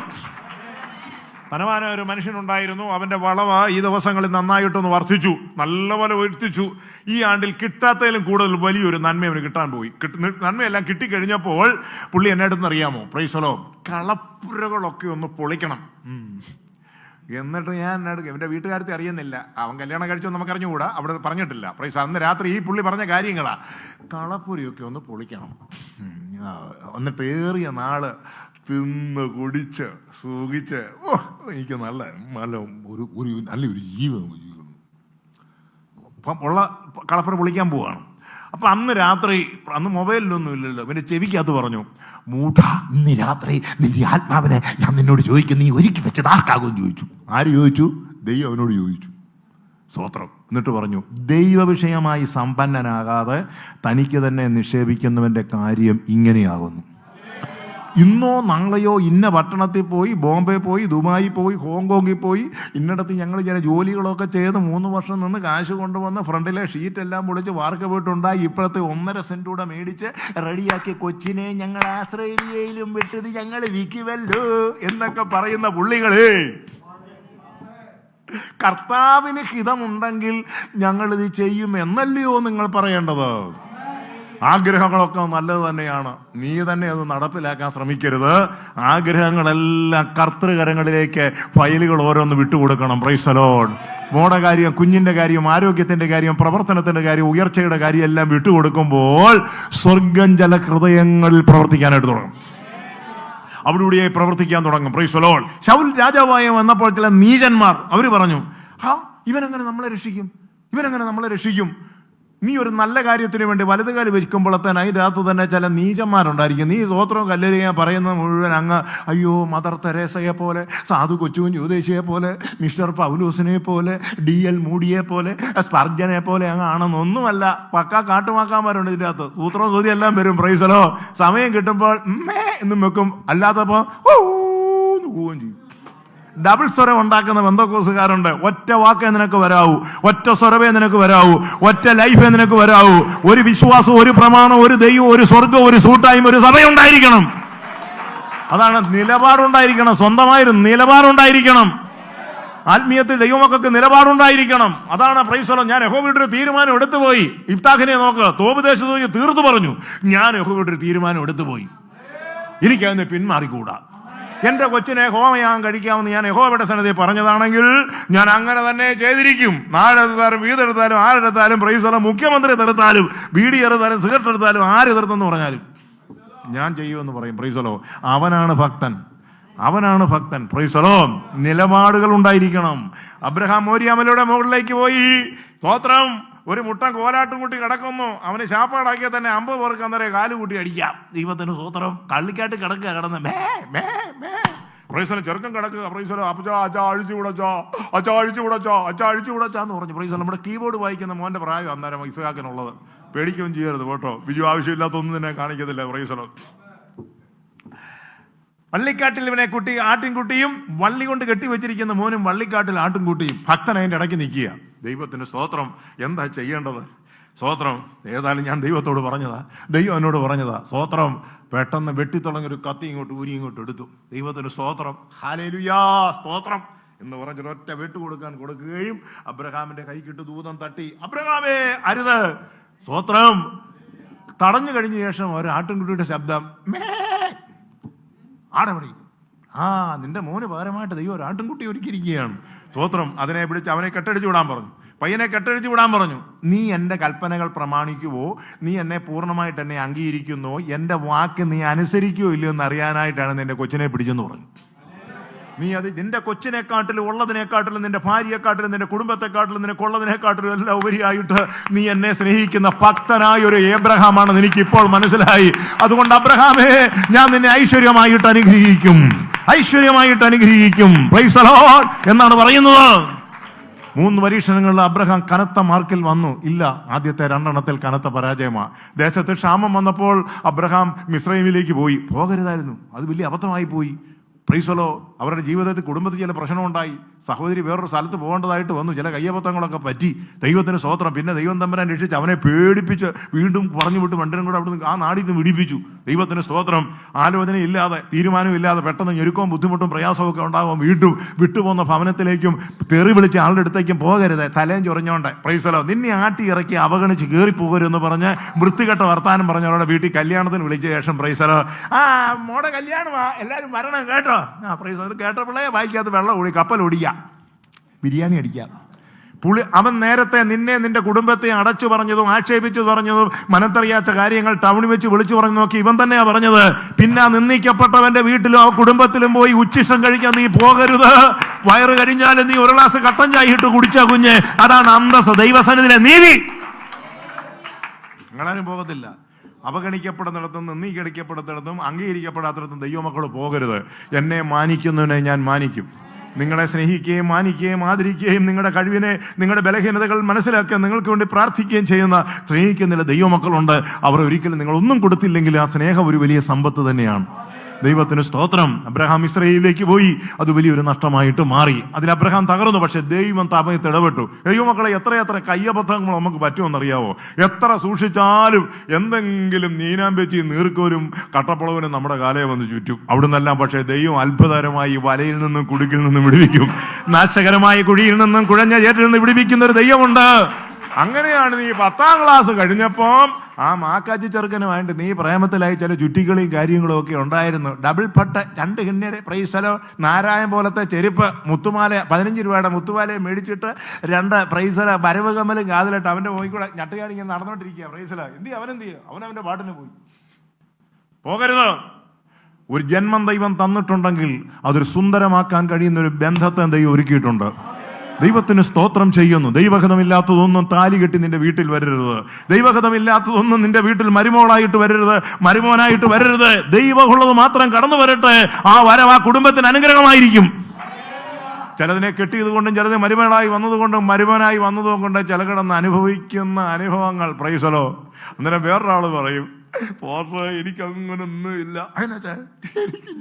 ധനവാനായ ഒരു മനുഷ്യനുണ്ടായിരുന്നു. അവന്റെ വളവ് ഈ ദിവസങ്ങളിൽ നന്നായിട്ടൊന്ന് വർദ്ധിച്ചു, നല്ലപോലെ ഉയർത്തിച്ചു. ഈ ആണ്ടിൽ കിട്ടാത്തതിലും കൂടുതൽ വലിയൊരു നന്മ അവന് കിട്ടാൻ പോയി. നന്മയെല്ലാം കിട്ടിക്കഴിഞ്ഞപ്പോൾ പുള്ളി എന്നടുത്തെന്നറിയാമോ? പ്രൈസ് ദി ലോർഡ്, കളപ്പുരകളൊക്കെ ഒന്ന് പൊളിക്കണം. എന്നിട്ട് ഞാൻ എന്റെ വീട്ടുകാരത്തെ അറിയുന്നില്ല, അവൻ കല്യാണം കഴിച്ചോ നമുക്ക് അറിഞ്ഞുകൂടാ, അവിടെ പറഞ്ഞിട്ടില്ല. പ്രൈസ്, അന്ന് രാത്രി ഈ പുള്ളി പറഞ്ഞ കാര്യങ്ങളാ. കളപ്പുരയൊക്കെ ഒന്ന് പൊളിക്കണം, എന്നിട്ട് ഏറിയ നാള് തിന്ന് കുടിച്ച് സുഖിച്ച് എനിക്ക് നല്ലൊരു ജീവിതം ഉള്ള കളപ്പുര പൊളിക്കാൻ പോവാണ്. അപ്പൊ അന്ന് രാത്രി, അന്ന് മൊബൈലിലൊന്നും ഇല്ലല്ലോ, പിന്നെ ചെവിക്കകത്ത് പറഞ്ഞു, മൂഢ, ഇന്ന് രാത്രി നിന്റെ ആത്മാവിനെ ഞാൻ നിന്നോട് ചോദിക്കും, നീ ഒരുക്കി വെച്ചത് ആർക്കാകുമെന്ന് ചോദിച്ചു. ആര് ചോദിച്ചു? ദൈവം അവനോട് ചോദിച്ചു. സ്തോത്രം. എന്നിട്ട് പറഞ്ഞു, ദൈവ വിഷയമായി സമ്പന്നനാകാതെ തനിക്ക് തന്നെ നിക്ഷേപിക്കുന്നവന്റെ കാര്യം ഇങ്ങനെയാകുന്നു. ഇന്നോ നാളെയോ ഇന്ന പട്ടണത്തിൽ പോയി, ബോംബെ പോയി, ദുബായി പോയി, ഹോങ്കോങ്ങിൽ പോയി, ഇന്നിടത്ത് ഞങ്ങൾ ചില ജോലികളൊക്കെ ചെയ്ത് 3 വർഷം നിന്ന് കാശ് കൊണ്ടുവന്ന് ഫ്രണ്ടിലെ ഷീറ്റെല്ലാം പൊളിച്ച് വാർക്ക വീട്ടുണ്ടായി ഇപ്പോഴത്തെ 1.5 സെന്റ് കൂടെ മേടിച്ച് റെഡിയാക്കി കൊച്ചിനെ ഞങ്ങൾ ആസ്ട്രേലിയയിലും വിട്ടത് ഞങ്ങൾ വിൽക്കുമല്ലോ എന്നൊക്കെ പറയുന്ന പുള്ളികളെ, കർത്താവിന് ഹിതമുണ്ടെങ്കിൽ ഞങ്ങളിത് ചെയ്യും എന്നല്ലയോ നിങ്ങൾ പറയേണ്ടത്? ആഗ്രഹങ്ങളൊക്കെ നല്ലത് തന്നെയാണ്, നീ തന്നെ അത് നടപ്പിലാക്കാൻ ശ്രമിക്കരുത്. ആഗ്രഹങ്ങളെല്ലാം കർത്തൃകരങ്ങളിലേക്ക് ഫയലുകൾ ഓരോന്ന് വിട്ടുകൊടുക്കണം. Price the Lord. മോടെ കാര്യം, കുഞ്ഞിന്റെ കാര്യം, ആരോഗ്യത്തിന്റെ കാര്യം, പ്രവർത്തനത്തിന്റെ കാര്യം, ഉയർച്ചയുടെ കാര്യം എല്ലാം വിട്ടുകൊടുക്കുമ്പോൾ സ്വർഗം ചില ഹൃദയങ്ങളിൽ പ്രവർത്തിക്കാനായിട്ട് തുടങ്ങും, അവിടെ പ്രവർത്തിക്കാൻ തുടങ്ങും. Price the Lord. ശൗൽ രാജാവായി വന്നപ്പോൾ ചില നീചന്മാർ അവർ പറഞ്ഞു, ഇവനെങ്ങനെ നമ്മളെ രക്ഷിക്കും, ഇവനെങ്ങനെ നമ്മളെ രക്ഷിക്കും? നീ ഒരു നല്ല കാര്യത്തിന് വേണ്ടി വലതുകാലി വെക്കുമ്പോഴത്തേന് അതിനകത്ത് തന്നെ ചില നീചന്മാരുണ്ടായിരിക്കും. നീ സ്വോത്രവും കല്ലെറിയാൻ പറയുന്നത് മുഴുവൻ അങ്ങ് അയ്യോ മദർ തെരേസയെ പോലെ, സാധു കൊച്ചുകുഞ്ഞ് ഉപദേശിയെ പോലെ, മിസ്റ്റർ പൗലൂസിനെ പോലെ, DL മൂഡിയെ പോലെ, സ്പർജനെ പോലെ അങ്ങ് ആണെന്നൊന്നുമല്ല. പക്ക കാട്ടുമാക്കാന്മാരുണ്ട് ഇതിൻ്റെ അകത്ത്. സൂത്രവും സ്തുതി എല്ലാം വരും. പ്രൈസലോ. സമയം കിട്ടുമ്പോൾ എന്നും വെക്കും, അല്ലാത്തപ്പോ പോവുകയും ചെയ്യും. ഡബിൾ സ്വരം ഉണ്ടാക്കുന്ന ബന്ധക്കോസുകാരുണ്ട്. ഒറ്റ വാക്കേ നിനക്ക് വരാവൂ, ഒറ്റ സ്വരമേ നിനക്ക് വരാവൂ, ഒറ്റ ലൈഫേ നിനക്ക് വരാവൂ. ഒരു വിശ്വാസം, ഒരു പ്രമാണം, ഒരു ദൈവം, ഒരു സ്വർഗം, ഒരു സൂട്ടായ്മ, ഒരു സഭയുണ്ടായിരിക്കണം. അതാണ് നിലപാടുണ്ടായിരിക്കണം. സ്വന്തമായൊരു നിലപാടുണ്ടായിരിക്കണം. ആത്മീയത്തിൽ ദൈവമക്കൾക്ക് നിലപാടുണ്ടായിരിക്കണം. അതാണ് പ്രൈസ് ദി ലോർഡ്. ഞാൻ യഹോവയുടെ ഒരു തീരുമാനം എടുത്തുപോയി. ഇബ്താഖിനെ നോക്ക്, തോപദേശത്ത് തീർത്തു പറഞ്ഞു, ഞാൻ യഹോവയുടെ ഒരു തീരുമാനം എടുത്തുപോയി, എനിക്കതിന് പിന്മാറിക്കൂടാ. എന്റെ കൊച്ചിനെ ഹോമയാഗം കഴിക്കാമെന്ന് ഞാൻ യഹോവയുടെ സന്നിധിയിൽ പറഞ്ഞതാണെങ്കിൽ ഞാൻ അങ്ങനെ തന്നെ ചെയ്തിരിക്കും. നാടെടുത്താലും വീടെടുത്താലും ആരെടുത്താലും പ്രൈസ് ദി ലോർഡ്, മുഖ്യമന്ത്രി എടുത്താലും ബീഡി എടുത്താലും സിഗരറ്റ് എടുത്താലും ആരെതിർത്തെന്ന് പറഞ്ഞാലും ഞാൻ ചെയ്യുമെന്ന് പറയും. Price the Lord. അവനാണ് ഭക്തൻ, അവനാണ് ഭക്തൻ. Price the Lord. നിലപാടുകൾ ഉണ്ടായിരിക്കണം. അബ്രഹാം മോരിയാമലയുടെ മുകളിലേക്ക് പോയി, സ്തോത്രം, ഒരു മുട്ടൻ കോലാട്ടും കൂട്ടി കിടക്കുന്നു. അവന് ശാപ്പാടാക്കിയാൽ തന്നെ 50 പേർക്ക് അന്നേരം കാലുകൂട്ടി അടിക്കാം. ദൈവത്തിന് സ്തോത്രം. കള്ളിക്കാട്ട് കിടക്കുക, കിടന്ന് പ്രൈസലോ, ചെറുക്കം കിടക്കുക. പ്രൈസലോ, അപ്പച്ചാ അച്ഛാ അഴിച്ചു വിടച്ചോ, അച്ഛാ അഴിച്ചു വിടച്ചോ, അച്ഛാ അഴിച്ചു വിടച്ചാന്ന് പറഞ്ഞു. പ്രൈസലോ. നമ്മുടെ കീബോർഡ് വായിക്കുന്ന മോന്റെ പ്രായം അന്നേരം ഇസ്ഹാക്കിനുള്ളത്. പേടിക്കുകയും ചെയ്യരുത് കേട്ടോ. ബിജു ആവശ്യമില്ലാത്തൊന്നും തന്നെ കാണിക്കത്തില്ല. പ്രൈസലോ. വള്ളിക്കാട്ടിൽ ഇവനെ കുട്ടി ആട്ടിൻകുട്ടിയും വള്ളി കൊണ്ട് കെട്ടിവെച്ചിരിക്കുന്ന മോനും വള്ളിക്കാട്ടിൽ ആട്ടിൻകുട്ടിയും. ഭക്തൻ അതിൻ്റെ ഇടയ്ക്ക് നിൽക്കുക. ദൈവത്തിന് സ്തോത്രം. എന്താ ചെയ്യേണ്ടത്? സ്തോത്രം. ഏതായാലും ഞാൻ ദൈവത്തോട് പറഞ്ഞതാ, ദൈവം എന്നോട് പറഞ്ഞതാ. സ്തോത്രം. പെട്ടെന്ന് വെട്ടിത്തുടങ്ങി ഒരു കത്തി ഇങ്ങോട്ട് ഊരി ഇങ്ങോട്ട് എടുത്തു. ദൈവത്തിന് സ്തോത്രം. ഹല്ലേലൂയാ, സ്തോത്രം എന്ന് പറഞ്ഞൊരു ഒറ്റ വെട്ട് കൊടുക്കുകയും അബ്രഹാമിന്റെ കൈക്കിട്ട് ദൂതം തട്ടി, അബ്രഹാമേ അരുത്. സ്തോത്രം. തടഞ്ഞു കഴിഞ്ഞ ശേഷം ഒരു ആട്ടിൻകുട്ടിയുടെ ശബ്ദം, ആടപടി, നിന്റെ മോന് പകരമായിട്ട് ദൈവം ഒരു ആട്ടിൻകുട്ടി ഒരുക്കിയിരിക്കുകയാണ്. സ്തോത്രം. അതിനെ പിടിച്ച് അവനെ കെട്ടടിച്ചു വിടാൻ പറഞ്ഞു. പയ്യനെ കെട്ടടിച്ചു വിടാൻ പറഞ്ഞു. നീ എൻ്റെ കൽപ്പനകൾ പ്രമാണിക്കുവോ, നീ എന്നെ പൂർണ്ണമായിട്ട് എന്നെ അംഗീകരിക്കുന്നോ, എൻ്റെ വാക്ക് നീ അനുസരിക്കുകയോ ഇല്ലയോ എന്ന് അറിയാനായിട്ടാണ് നിന്റെ കൊച്ചിനെ പിടിച്ചെന്ന് പറഞ്ഞു. നീ അത് നിന്റെ കൊച്ചിനെക്കാട്ടിലും ഉള്ളതിനെക്കാട്ടിലും നിന്റെ ഭാര്യയെക്കാട്ടിലും നിന്റെ കുടുംബത്തെക്കാട്ടിലും നിനക്കുള്ളതിനെക്കാട്ടിലും എല്ലാം ഉപരിയായിട്ട് നീ എന്നെ സ്നേഹിക്കുന്ന ഭക്തനായ ഒരു ഏബ്രഹാമാണെന്ന് എനിക്ക് ഇപ്പോൾ മനസ്സിലായി. അതുകൊണ്ട് അബ്രഹാമേ, ഞാൻ നിന്നെ ഐശ്വര്യമായിട്ട് അനുഗ്രഹിക്കും, ഐശ്വര്യമായിട്ട് അനുഗ്രഹിക്കും. പ്രൈസ് ദി ലോർഡ് എന്നാണ് പറയുന്നത്. 3 പരീക്ഷണങ്ങളിൽ അബ്രഹാം കനത്ത മാർക്കിൽ വന്നു ഇല്ല. ആദ്യത്തെ 2 എണ്ണത്തിൽ കനത്ത പരാജയമാണ്. ദേശത്ത് ക്ഷാമം വന്നപ്പോൾ അബ്രഹാം മിസ്രൈമിലേക്ക് പോകരുതായിരുന്നു. അത് വലിയ അബദ്ധമായി പോയി. പ്രൈസലോ, അവരുടെ ജീവിതത്തിൽ കുടുംബത്തിൽ ചില പ്രശ്നമുണ്ടായി. സഹോദരി വേറൊരു സ്ഥലത്ത് പോകേണ്ടതായിട്ട് വന്നു. ചില കയ്യബദ്ധങ്ങളൊക്കെ പറ്റി. ദൈവത്തിന് സ്തോത്രം. പിന്നെ ദൈവം തമ്പുരാൻ രക്ഷിച്ച് അവനെ പേടിപ്പിച്ച് വീണ്ടും പറഞ്ഞു വിട്ട് മണ്ടനും കൂടെ അവിടുന്ന് ആ നാടിൽ നിന്ന് വിടിപ്പിച്ചു. ദൈവത്തിന് സ്തോത്രം. ആലോചനയില്ലാതെ, തീരുമാനമില്ലാതെ പെട്ടെന്ന് ഞെരുക്കവും ബുദ്ധിമുട്ടും പ്രയാസവും ഒക്കെ ഉണ്ടാകും. വീണ്ടും വിട്ടുപോകുന്ന ഭവനത്തിലേക്കും തെറി വിളിച്ച് ആളുടെ അടുത്തേക്കും പോകരുത്. തലയും ചൊറിഞ്ഞോണ്ട് പ്രൈസലോ, നിന്നെ ആട്ടി ഇറക്കി അവഗണിച്ച് കയറിപ്പോകരുതെന്ന് പറഞ്ഞ് വൃത്തികെട്ട വർത്താനം പറഞ്ഞവരുടെ വീട്ടിൽ കല്യാണത്തിന് വിളിച്ച ശേഷം പ്രൈസലോ, മോടെ കല്യാണമാ, എല്ലാവരും വരണം കേട്ടോ. പ്രൈസലോ, അത് കേട്ടപ്പോഴേ വായിക്കാത്ത വെള്ളം ഓടി കപ്പൽ ഓടിക്കുക, ബിരിയാണി അടിക്കുക. അവൻ നേരത്തെ നിന്നെ നിന്റെ കുടുംബത്തെ അടച്ചു പറഞ്ഞതും ആക്ഷേപിച്ചു പറഞ്ഞതും മനത്തറിയാത്ത കാര്യങ്ങൾ ടൗണിൽ വെച്ച് വിളിച്ചു പറഞ്ഞു നോക്കി. ഇവൻ തന്നെയാ പറഞ്ഞത്. പിന്നെ നിന്ദിക്കപ്പെട്ടവന്റെ വീട്ടിലും ആ കുടുംബത്തിലും പോയി ഉച്ചിഷ്ടം കഴിക്കാൻ നീ പോകരുത്. വയറ് കഴിഞ്ഞാലും നീ ഒരു ഗ്ലാസ് കട്ടൻ ചായ ഇട്ട് കുടിച്ച കുഞ്ഞ്. അതാണ് അന്തസ്, ദൈവസന്നിധിയിലെ നീതി. നിങ്ങളാരും പോകത്തില്ല. അവഗണിക്കപ്പെടുന്നിടത്തും നിന്ദിക്കപ്പെടുന്നിടത്തും അംഗീകരിക്കപ്പെടാത്തിടത്തും ദൈവമക്കൾ പോകരുത്. എന്നെ മാനിക്കുന്നവനെ ഞാൻ മാനിക്കും. നിങ്ങളെ സ്നേഹിക്കുകയും മാനിക്കുകയും ആദരിക്കുകയും നിങ്ങളുടെ കഴിവിനെ, നിങ്ങളുടെ ബലഹീനതകൾ മനസ്സിലാക്കുക, നിങ്ങൾക്ക് വേണ്ടി പ്രാർത്ഥിക്കുകയും ചെയ്യുന്ന സ്നേഹിക്കുന്നില്ല ദൈവമക്കളുണ്ട്. അവർ ഒരിക്കലും നിങ്ങൾ ഒന്നും കൊടുത്തില്ലെങ്കിൽ ആ സ്നേഹം ഒരു വലിയ സമ്പത്ത് തന്നെയാണ്. ദൈവത്തിന് സ്തോത്രം. അബ്രഹാം ഇസ്രായേലിലേക്ക് പോയി. അത് വലിയൊരു നഷ്ടമായിട്ട് മാറി. അതിൽ അബ്രഹാം തകർന്നു. പക്ഷെ ദൈവം സമയത്ത് ഇടപെട്ടു. ദൈവമക്കളെ എത്രയെത്ര കയ്യബദ്ധങ്ങൾ നമുക്ക് പറ്റുമെന്നറിയാവോ? എത്ര സൂക്ഷിച്ചാലും എന്തെങ്കിലും നീനാമ്പെച്ചി നീർക്കോരും കട്ടപ്പളവനും നമ്മുടെ കാലയെ വന്ന് ചുറ്റും. അവിടുന്നെല്ലാം പക്ഷേ ദൈവം അത്ഭുതകരമായി വലയിൽ നിന്നും കുടുക്കിൽ നിന്നും വിടുവിക്കും. നാശകരമായ കുഴിയിൽ നിന്നും കുഴഞ്ഞ ചേറ്റിൽ നിന്ന് വിടുവിക്കുന്ന ഒരു ദൈവമുണ്ട്. അങ്ങനെയാണ് നീ 10ാം ക്ലാസ് കഴിഞ്ഞപ്പം ആ മാക്കാച്ചി ചെറുക്കനുമായിട്ട് നീ പ്രേമത്തിലായി ചില ചുറ്റിക്കളിയും കാര്യങ്ങളും ഒക്കെ ഉണ്ടായിരുന്നു. ഡബിൾ പട്ട് 2 കിണ്ണരെ പ്രൈസലോ, നാരായം പോലത്തെ ചെരുപ്പ്, മുത്തുമാല 15 രൂപയുടെ മുത്തുമാലയെ മേടിച്ചിട്ട് 2 പ്രൈസല വരവ് കമ്മലും കാതിലിട്ട് അവന്റെ പോയി കൂടെ ഞട്ടുകാരിങ്ങനെ നടന്നോണ്ടിരിക്കുക. പ്രൈസല എന്ത് ചെയ്യും? അവനവന്റെ പാട്ടിന് പോയി. പോകരുത്. ഒരു ജന്മം ദൈവം തന്നിട്ടുണ്ടെങ്കിൽ അതൊരു സുന്ദരമാക്കാൻ കഴിയുന്ന ഒരു ബന്ധത്തെ ദൈവം ഒരുക്കിയിട്ടുണ്ട്. ദൈവത്തിന് സ്തോത്രം ചെയ്യുന്നു. ദൈവഹിതമില്ലാത്തതൊന്നും താലി കെട്ടി നിന്റെ വീട്ടിൽ വരരുത്. ദൈവഹിതമില്ലാത്തതൊന്നും നിന്റെ വീട്ടിൽ മരുമോളായിട്ട് വരരുത്, മരുമോനായിട്ട് വരരുത്. ദൈവമുള്ളത് മാത്രം കടന്നു വരട്ടെ. ആ വരവ് ആ കുടുംബത്തിന് അനുഗ്രഹമായിരിക്കും. ചിലതിനെ കെട്ടിയത് കൊണ്ടും ചിലത് മരുമകളായി വന്നതുകൊണ്ടും മരുമനായി വന്നതുകൊണ്ട് ചില കിടന്ന് അനുഭവിക്കുന്ന അനുഭവങ്ങൾ. പ്രൈസലോ. അന്നേരം വേറൊരാൾ പറയും, എനിക്കങ്ങനൊന്നും ഇല്ല,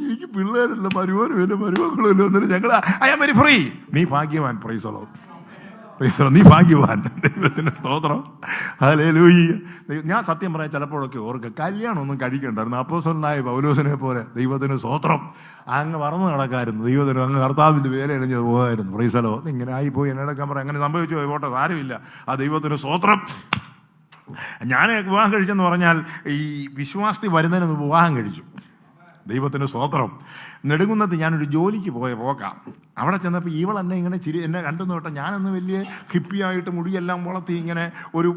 എനിക്ക് പിള്ളേരല്ല, മരുമോനുമില്ല, മരുമക്കളുമില്ല. എന്നിട്ട് ഞങ്ങൾ ഐ ആം വെരി ഫ്രീ. നീ ഭാഗ്യവാൻ. പ്രൈസലോ, പ്രൈസലോ, നീ ഭാഗ്യവാൻ. ദൈവത്തിന്റെ സ്തോത്രം. ഹല്ലേലൂയ. ഞാൻ സത്യം പറയാൻ ചിലപ്പോഴൊക്കെ ഓർക്കുക, കല്യാണമൊന്നും കഴിക്കണ്ടായിരുന്നു. അപ്പോസ്തലനായ പൗലോസിനെ പോലെ. ദൈവത്തിന് സ്തോത്രം. അങ്ങ് മറന്നു നടക്കായിരുന്നു. ദൈവത്തിന് അങ്ങ് കർത്താവിന്റെ വേല എണിഞ്ഞത് പോകായിരുന്നു. പ്രൈസലോ. ഇങ്ങനെ ആയിപ്പോയി എന്നടക്കാൻ പറയാം. അങ്ങനെ സംഭവിച്ചു പോയി, പോട്ടെ, സാരമില്ല. ആ ദൈവത്തിന് സ്തോത്രം. ഞാൻ വിവാഹം കഴിച്ചെന്ന് പറഞ്ഞാൽ ഈ വിശ്വാസത്തിൽ വരുന്നതിന് വിവാഹം കഴിച്ചു. ദൈവത്തിന് സ്തോത്രം. നെടുങ്കുന്നത്ത് ഞാനൊരു ജോലിക്ക് പോക്കാം. അവിടെ ചെന്നപ്പോൾ ഇവളെന്നെ ഇങ്ങനെ എന്നെ കണ്ടെന്ന് കേട്ടോ. ഞാനൊന്ന് വലിയ ഹിപ്പിയായിട്ട് മുടിയെല്ലാം വളർത്തി ഇങ്ങനെ ഒരു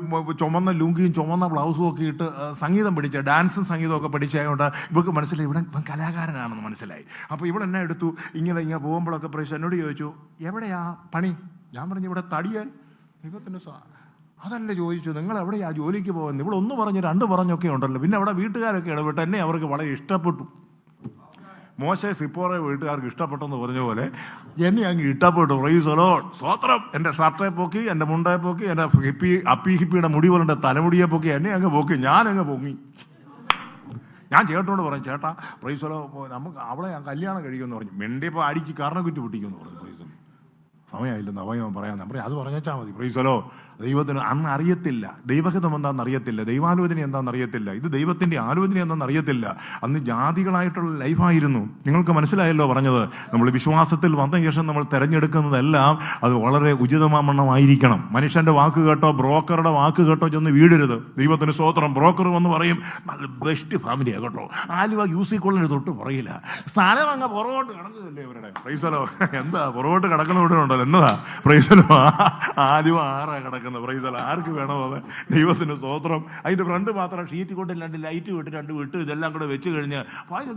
ചുമന്ന ലുങ്കിയും ചുമന്ന ബ്ലൗസും ഒക്കെ ഇട്ട് സംഗീതം പഠിച്ച, ഡാൻസും സംഗീതവും ഒക്കെ പഠിച്ചതുകൊണ്ട് ഇവർക്ക് മനസ്സിലായി ഇവൻ കലാകാരനാണെന്ന് മനസ്സിലായി. അപ്പോൾ ഇവളെന്നെ എടുത്തു. ഇങ്ങനെ പോകുമ്പോഴൊക്കെ പ്രശ്നം എന്നോട് ചോദിച്ചു, എവിടെയാ പണി? ഞാൻ പറഞ്ഞു, ഇവിടെ തടിയാൻ. ദൈവത്തിന് അതല്ല ചോദിച്ചു, നിങ്ങൾ എവിടെയാ ജോലിക്ക് പോകുന്നത്? ഇവിടെ 1 പറഞ്ഞു 2 പറഞ്ഞൊക്കെ ഉണ്ടല്ലോ. പിന്നെ അവിടെ വീട്ടുകാരൊക്കെ ഇടപെട്ട് എന്നെ അവർക്ക് വളരെ ഇഷ്ടപ്പെട്ടു. മോശെ സിപ്പോറെ വീട്ടുകാർക്ക് ഇഷ്ടപ്പെട്ടെന്ന് പറഞ്ഞ പോലെ എന്നെ അങ്ങ് ഇഷ്ടപ്പെട്ടു. Price the Lord. സ്തോത്രം. എൻ്റെ ഷർട്ടെ പൊക്കി, എൻ്റെ മുണ്ടയെ പൊക്കി, എൻ്റെ ഹിപ്പിയുടെ മുടി പോലെ എൻ്റെ തലമുടിയെ പൊക്കി എന്നെ അങ്ങ് പൊക്കി. ഞാനങ്ങ് പൊങ്ങി. ഞാൻ ചേട്ടനോട് പറഞ്ഞു, ചേട്ടാ പ്രൈസ് ദി ലോർഡ്, നമുക്ക് അവളെ കല്യാണം കഴിക്കുമെന്ന് പറഞ്ഞു. മെണ്ടിയപ്പോൾ അടിക്ക് കാരണക്കുറ്റി പൊട്ടിക്കുമെന്ന് പറഞ്ഞു. പ്രൈസ് സമയമില്ലെന്ന് അവയവൻ പറയാൻ പറയാം, അത് പറഞ്ഞാൽ മതി. Price the Lord. ദൈവത്തിന് അന്ന് അറിയത്തില്ല ദൈവഹിതം എന്താണെന്ന് അറിയത്തില്ല, ദൈവാലോചന എന്താണെന്ന് അറിയത്തില്ല, ഇത് ദൈവത്തിന്റെ ആലോചന എന്താണെന്ന് അറിയത്തില്ല. അന്ന് ജാതികളായിട്ടുള്ള ലൈഫായിരുന്നു. നിങ്ങൾക്ക് മനസ്സിലായല്ലോ പറഞ്ഞത്. നമ്മൾ വിശ്വാസത്തിൽ വന്ന ശേഷം നമ്മൾ തിരഞ്ഞെടുക്കുന്നതെല്ലാം അത് വളരെ ഉചിതമാവണ്ണമായിരിക്കണം. മനുഷ്യന്റെ വാക്ക് കേട്ടോ, ബ്രോക്കറുടെ വാക്ക് കേട്ടോ ചെന്ന് വീഴരുത്. ദൈവത്തിന് സ്തോത്രം. ബ്രോക്കർ വന്ന് പറയും, നല്ല ബെസ്റ്റ് ഫാമിലിയാ കേട്ടോ, ആലുവ യൂസി കോളേജിന് തൊട്ട് പറയില്ല, സ്ഥലം അങ്ങ് പുറകോട്ട് കിടക്കുന്നതല്ലേ ഇവരുടെ. പ്രൈസലോ. എന്താ പുറകോട്ട് കിടക്കുന്ന ഇവിടെ ഉണ്ടല്ലോ, എന്നതാ പ്രൈസലോ, ആലുവ 6 കിടക്കുന്നത്. പ്രൈസലോ. ആർക്ക് വേണോ അത്? ദൈവത്തിന് സ്തോത്രം. അതിന്റെ ഫ്രണ്ട് മാത്രം ഷീറ്റ് കൊണ്ട് 2 ലൈറ്റ് വിട്ട് 2 വിട്ട് ഇതെല്ലാം കൂടെ വെച്ച് കഴിഞ്ഞ്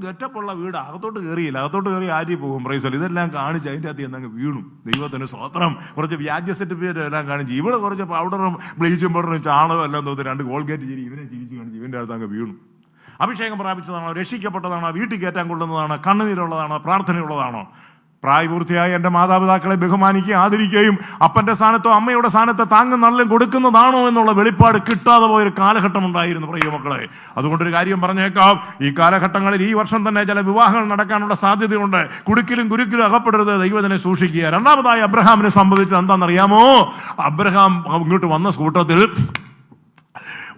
ഗെറ്റപ്പുള്ള വീട്. അകത്തോട്ട് കയറിയില്ല, അകത്തോട്ട് കയറി ആറ്റി പോകും. പ്രൈസലോ. ഇതെല്ലാം കാണിച്ച് അതിൻ്റെ അകത്ത് എന്നങ്ങ് വീണു. ദൈവത്തിന് സ്തോത്രം. കുറച്ച് വ്യാജ സർട്ടിഫിക്കറ്റ് എല്ലാം കാണിച്ച് ഇവിടെ കുറച്ച് പൗഡറും ബ്ലീച്ചും പൗഡറും ചാണകം എല്ലാം തോന്നി 2 കോൾഗേറ്റ് ചിരി ഇവനെ ചിരിച്ചു കാണിച്ച് ഇവൻ്റെ അടുത്ത് അങ്ങ് വീണു. അഭിഷേകം പ്രാപിച്ചതാണോ, രക്ഷിക്കപ്പെട്ടതാണോ, വീട്ടിൽ കയറ്റാൻ കൊള്ളുന്നതാണോ, കണ്ണുനീരുള്ളതാണോ, പ്രാർത്ഥനയുള്ളതാണോ? പ്രായപൂർത്തിയായ എൻ്റെ മാതാപിതാക്കളെ ബഹുമാനിക്കുകയും ആദരിക്കുകയും അപ്പൻ്റെ സ്ഥാനത്തോ അമ്മയുടെ സ്ഥാനത്തോ താങ്ങും നള്ളും കൊടുക്കുന്നതാണോ എന്നുള്ള വെളിപ്പാട് കിട്ടാതെ പോയൊരു കാലഘട്ടം ഉണ്ടായിരുന്നു പ്രിയമക്കളെ. അതുകൊണ്ടൊരു കാര്യം പറഞ്ഞേക്കാം, ഈ കാലഘട്ടങ്ങളിൽ ഈ വർഷം തന്നെ ചില വിവാഹങ്ങൾ നടക്കാനുള്ള സാധ്യതയുണ്ട്. കുടുക്കിലും കുരുക്കിലും അകപ്പെടരുത്, ദൈവത്തിനെ സൂക്ഷിക്കുക. രണ്ടാമതായി അബ്രഹാമിനെ സംബന്ധിച്ചത് എന്താണെന്നറിയാമോ? അബ്രഹാം ഇങ്ങോട്ട് വന്ന കൂട്ടത്തിൽ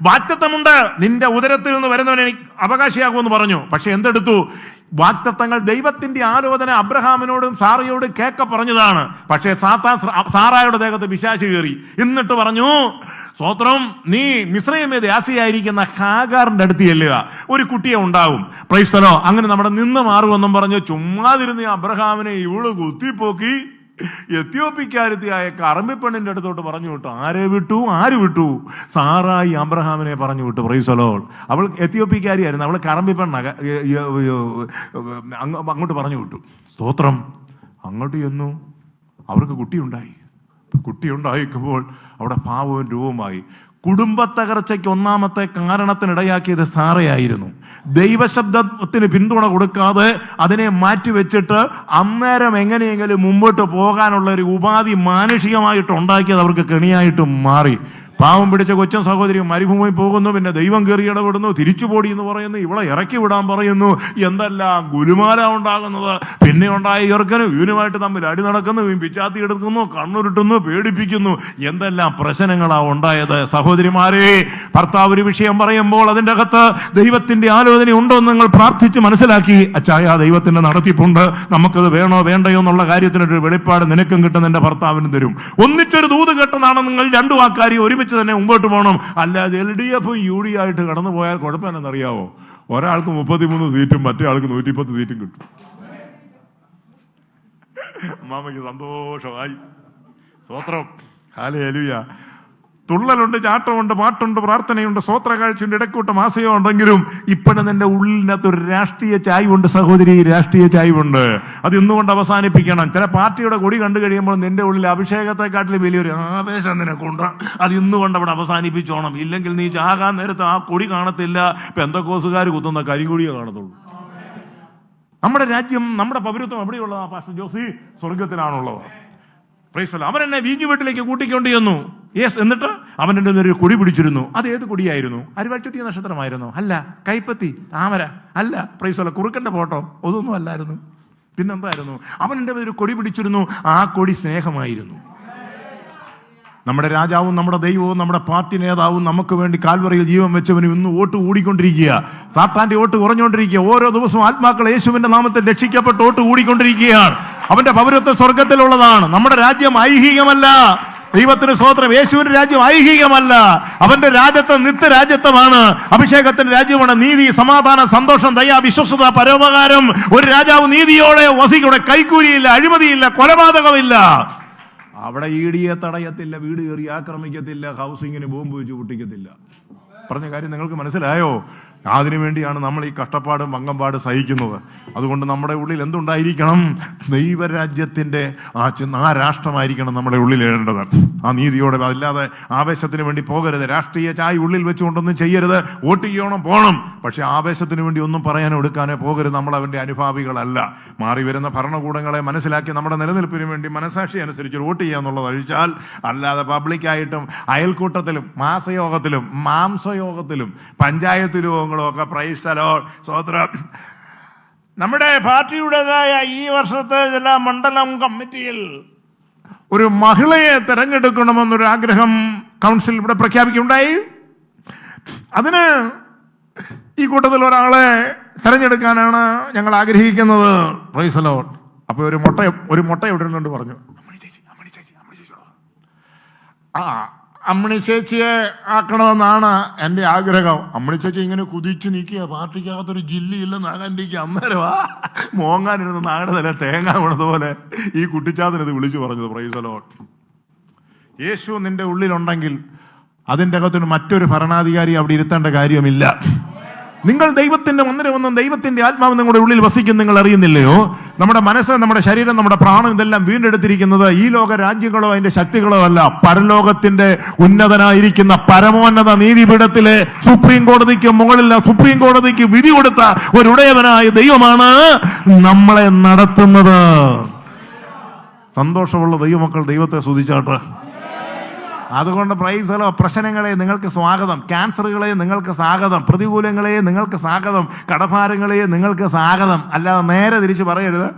വാഗ്ദത്തമുണ്ട്, നിന്റെ ഉദരത്തിൽ നിന്ന് വരുന്നവൻ എനിക്ക് അവകാശിയാകുമെന്ന് പറഞ്ഞു. പക്ഷെ എന്തെടുത്തു? വാഗ്ദത്തങ്ങൾ, ദൈവത്തിന്റെ ആലോചന അബ്രഹാമിനോടും സാറയോടും കേക്ക പറഞ്ഞതാണ്. പക്ഷേ സാത്താൻ സാറായുടെ ദേഹത്ത് പിശാച് കയറി. എന്നിട്ട് പറഞ്ഞു, സ്തോത്രം, നീ മിസ്രയീമിലെ ദാസിയായിരിക്കുന്ന ഹാഗാറിന്റെ അടുത്ത് ചെല്ലുക, ഒരു കുട്ടിയെ ഉണ്ടാവും. Price the Lord. അങ്ങനെ നമ്മുടെ നിന്ന് മാറുമെന്നും പറഞ്ഞു ചുമ്മാതിരുന്ന അബ്രഹാമിനെ ഇവള് കുത്തിപ്പോക്കി എത്യോപ്യക്കാരത്തിയായ കറമ്പിപ്പെണ്ണിന്റെ അടുത്തോട്ട് പറഞ്ഞു വിട്ടു. ആരെ വിട്ടു? ആര് വിട്ടു? സാറായി അബ്രഹാമിനെ പറഞ്ഞു വിട്ടു. Price the Lord. അവൾ എത്യോപ്യക്കാരിയായിരുന്നു, അവൾ കറമ്പിപ്പെണ്ണ അങ്ങോട്ട് പറഞ്ഞു വിട്ടു. സ്തോത്രം. അങ്ങോട്ട് ചെന്നു, അവർക്ക് കുട്ടിയുണ്ടായി. കുട്ടിയുണ്ടായിക്കുമ്പോൾ അവിടെ ഭാവവും രൂപമായി. കുടുംബത്തകർച്ചയ്ക്ക് ഒന്നാമത്തെ കാരണത്തിനിടയാക്കിയത് സാറയായിരുന്നു. ദൈവശബ്ദത്തിന് പിന്തുണ കൊടുക്കാതെ അതിനെ മാറ്റിവെച്ചിട്ട് അന്നേരം എങ്ങനെയെങ്കിലും മുമ്പോട്ട് പോകാനുള്ള ഒരു ഉപാധി മാനുഷികമായിട്ട് ഉണ്ടാക്കിയത് അവർക്ക് കെണിയായിട്ട് മാറി. പാവം പിടിച്ച കൊച്ചൻ സഹോദരി മരുഭൂമി പോകുന്നു, പിന്നെ ദൈവം കയറി ഇടപെടുന്നു, തിരിച്ചുപോടി എന്ന് പറയുന്നു, ഇവളെ ഇറക്കി വിടാൻ പറയുന്നു. എന്തെല്ലാം ഗുലുമാല ഉണ്ടാകുന്നത്. പിന്നെ ഉണ്ടായ ഇവർക്കനും ഇവനുമായിട്ട് തമ്മിൽ അടി നടക്കുന്നു, പിച്ചാത്തി എടുക്കുന്നു, കണ്ണുരുട്ടുന്നു, പേടിപ്പിക്കുന്നു. എന്തെല്ലാം പ്രശ്നങ്ങളാ ഉണ്ടായത്. സഹോദരിമാരെ, ഭർത്താവ് ഒരു വിഷയം പറയുമ്പോൾ അതിൻ്റെ അകത്ത് ദൈവത്തിന്റെ ആലോചന ഉണ്ടോ എന്ന് നിങ്ങൾ പ്രാർത്ഥിച്ച് മനസ്സിലാക്കി, അച്ചായ ദൈവത്തിന്റെ നടത്തിപ്പുണ്ട്, നമുക്കത് വേണോ വേണ്ടയോ എന്നുള്ള കാര്യത്തിനൊരു വെളിപ്പാട് നിനക്കും കിട്ടും, നിന്റെ ഭർത്താവിനും തരും. ഒന്നിച്ചൊരു ദൂത് കേട്ടതാണ് നിങ്ങൾ രണ്ടു വാക്കാരി ഒരുമിച്ച് തന്നെ മുമ്പോട്ട് പോകണം. അല്ലാതെ LDF UD ആയിട്ട് കടന്നു പോയാൽ കുഴപ്പമെന്നറിയാവോ? ഒരാൾക്ക് 33 സീറ്റും മറ്റേ ആൾക്ക് 110 സീറ്റും കിട്ടും. മാമയ്ക്ക് സന്തോഷമായി. സ്തോത്രം. ഹല്ലേലൂയ. തുള്ളലുണ്ട്, ചാട്ടമുണ്ട്, പാട്ടുണ്ട്, പ്രാർത്ഥനയുണ്ട്, സ്തോത്ര കാഴ്ചയുണ്ട്, ഇടക്കൂട്ടം ആശയം ഉണ്ടെങ്കിലും ഇപ്പോഴും നിന്റെ ഉള്ളിനകത്ത് ഒരു രാഷ്ട്രീയ ചായ്വുണ്ട് സഹോദരി, രാഷ്ട്രീയ ചായ്വുണ്ട്. അത് ഇന്നുകൊണ്ട് അവസാനിപ്പിക്കണം. ചില പാർട്ടിയുടെ കൊടി കണ്ടു കഴിയുമ്പോൾ നിന്റെ ഉള്ളിൽ അഭിഷേകത്തെക്കാട്ടിലും വലിയൊരു ആവേശം നിനക്കുണ്ട്. അത് ഇന്നുകൊണ്ട് അവിടെ അവസാനിപ്പിച്ചോണം. ഇല്ലെങ്കിൽ നീ ചാകാൻ നേരത്ത് ആ കൊടി കാണത്തില്ല, പെന്തക്കോസുകാർ കുത്തുന്ന കരികൊടിയെ കാണത്തുള്ളൂ. നമ്മുടെ രാജ്യം, നമ്മുടെ പൗരത്വം എവിടെയുള്ളതാ പാസ്റ്റർ ജോസി? സ്വർഗത്തിലാണുള്ളത്. അവൻ എന്നെ വീഞ്ഞു വീട്ടിലേക്ക് കൂട്ടിക്കൊണ്ട് ചെന്നു. യെസ്. എന്നിട്ട് അവൻ എൻ്റെ ഒരു കൊടി പിടിച്ചിരുന്നു. അത് ഏത് കൊടിയായിരുന്നു? അരിവാൾചുറ്റിയ നക്ഷത്രമായിരുന്നു? അല്ല. കൈപ്പത്തി, താമര? അല്ല. പ്രൈസ് കുറുക്കന്റെ ഫോട്ടോ? അതൊന്നും അല്ലായിരുന്നു. പിന്നെന്തായിരുന്നു? അവൻ എൻ്റെ ഒരു കൊടി പിടിച്ചിരുന്നു. ആ കൊടി സ്നേഹമായിരുന്നു. നമ്മുടെ രാജാവും നമ്മുടെ ദൈവവും നമ്മുടെ പാർട്ടി നേതാവും നമുക്ക് വേണ്ടി കാൽവറിയിൽ ജീവൻ വെച്ചവനും ഇന്ന് വോട്ട് കൂടിക്കൊണ്ടിരിക്കുക. സാത്താന്റെ വോട്ട് കുറഞ്ഞുകൊണ്ടിരിക്കുക. ഓരോ ദിവസവും ആത്മാക്കൾ യേശുവിന്റെ നാമത്തിൽ രക്ഷിക്കപ്പെട്ട് വോട്ട് കൂടിക്കൊണ്ടിരിക്കുകയാണ്. അവന്റെ പൗരത്വം സ്വർഗത്തിലുള്ളതാണ്. നമ്മുടെ രാജ്യം ഐഹികമല്ല. ദൈവത്തിന് സ്തോത്രം. യേശുവിന്റെ രാജ്യം ഐഹികമല്ല. അവന്റെ രാജ്യത്വം നിത്യരാജ്യത്വമാണ്. അഭിഷേകത്തിന്റെ രാജ്യമാണ്. നീതി, സമാധാനം, സന്തോഷം, ദയ, വിശ്വസ്തത, പരോപകാരം. ഒരു രാജാവ് നീതിയോടെ വസിക്കൂടെ. കൈക്കൂലിയില്ല, അഴിമതിയില്ല, കൊലപാതകമില്ല. അവിടെ ഈടിയെ തടയത്തില്ല, വീട് കയറി ആക്രമിക്കത്തില്ല, ഹൗസിങ്ങിന് ബോംബ് വെച്ച് പൊട്ടിക്കത്തില്ല. പറഞ്ഞ കാര്യം നിങ്ങൾക്ക് മനസ്സിലായോ? അതിനുവേണ്ടിയാണ് നമ്മൾ ഈ കഷ്ടപ്പാടും വങ്കമ്പാട് സഹിക്കുന്നത്. അതുകൊണ്ട് നമ്മുടെ ഉള്ളിൽ എന്തുണ്ടായിരിക്കണം? ദൈവരാജ്യത്തിന്റെ ആ രാഷ്ട്രമായിരിക്കണം നമ്മുടെ ഉള്ളിൽ എഴേണ്ടത്. ആ നീതിയോടെ, അല്ലാതെ ആവേശത്തിന് വേണ്ടി പോകരുത്. രാഷ്ട്രീയ ചായ ഉള്ളിൽ വെച്ചുകൊണ്ടൊന്നും ചെയ്യരുത്. വോട്ട് ചെയ്യണം, പോകണം. പക്ഷെ ആവേശത്തിന് വേണ്ടി ഒന്നും പറയാനോ എടുക്കാനോ പോകരുത്. നമ്മൾ അവന്റെ അനുഭാവികളല്ല. മാറി വരുന്ന ഭരണകൂടങ്ങളെ മനസ്സിലാക്കി നമ്മുടെ നിലനിൽപ്പിന് വേണ്ടി മനസാക്ഷി അനുസരിച്ച് വോട്ട് ചെയ്യാന്നുള്ളത് ഒഴിച്ചാൽ, അല്ലാതെ പബ്ലിക്കായിട്ടും അയൽക്കൂട്ടത്തിലും മാസയോഗത്തിലും മാംസയോഗത്തിലും പഞ്ചായത്തിലും ഒക്കെ പ്രൈസ് ദി ലോർഡ്. സ്തോത്രം. നമ്മുടെ പാർട്ടിയുടേതായ ഈ വർഷത്തെ ജില്ലാ മണ്ഡലം കമ്മിറ്റിയിൽ ഒരു മഹിളയെ തെരഞ്ഞെടുക്കണമെന്നൊരു ആഗ്രഹം കൗൺസിൽ ഇവിടെ പ്രഖ്യാപിക്കുകയുണ്ടായി. അതിന് ഈ കൂട്ടത്തിൽ ഒരാളെ തെരഞ്ഞെടുക്കാനാണ് ഞങ്ങൾ ആഗ്രഹിക്കുന്നത്. Price the Lord. അപ്പൊ ഒരു മുട്ട ഇടുന്നുണ്ട് പറഞ്ഞു, അമ്മണി ചേച്ചിയെ ആക്കണമെന്നാണ് എൻ്റെ ആഗ്രഹം. അമ്മണി ചേച്ചി ഇങ്ങനെ കുതിച്ചു നിൽക്കുക. പാർട്ടിക്കകത്തൊരു ജില്ലയില്ലെന്നാണ് എൻ്റെ അന്നേരമാ മോങ്ങാനിരുന്ന നാട് തന്നെ തേങ്ങ വീണതുപോലെ ഈ കുട്ടിച്ചാതിനത് വിളിച്ചു പറഞ്ഞത്. Price the Lord. യേശു നിന്റെ ഉള്ളിലുണ്ടെങ്കിൽ അതിൻ്റെ അകത്തൊരു മറ്റൊരു ഭരണാധികാരി അവിടെ ഇരുത്തേണ്ട കാര്യമില്ല. നിങ്ങൾ ദൈവത്തിന്റെ മന്ദിരമെന്നും ദൈവത്തിന്റെ ആത്മാവ് നിങ്ങളുടെ ഉള്ളിൽ വസിക്കും നിങ്ങൾ അറിയുന്നില്ലയോ? നമ്മുടെ മനസ്സ്, നമ്മുടെ ശരീരം, നമ്മുടെ പ്രാണം ഇതെല്ലാം വീണ്ടെടുത്തിരിക്കുന്നത് ഈ ലോക രാജ്യങ്ങളോ അതിന്റെ ശക്തികളോ അല്ല. പരലോകത്തിന്റെ ഉന്നതനായിരിക്കുന്ന പരമോന്നത നീതിപീഠത്തിലെ സുപ്രീം കോടതിക്ക് മുകളിൽ സുപ്രീം കോടതിക്ക് വിധി കൊടുത്ത ഒരു ഉടയവനായ ദൈവമാണ് നമ്മളെ നടത്തുന്നത്. സന്തോഷമുള്ള ദൈവമക്കൾ ദൈവത്തെ സ്തുതിച്ചാട്ട്. അതുകൊണ്ട് പ്രൈസലോ, പ്രശ്നങ്ങളെ നിങ്ങൾക്ക് സ്വാഗതം, ക്യാൻസറുകളെ നിങ്ങൾക്ക് സ്വാഗതം, പ്രതികൂലങ്ങളെ നിങ്ങൾക്ക് സ്വാഗതം, കടഭാരങ്ങളെ നിങ്ങൾക്ക് സ്വാഗതം. അല്ലാതെ നേരെ തിരിച്ച് പറയരുത്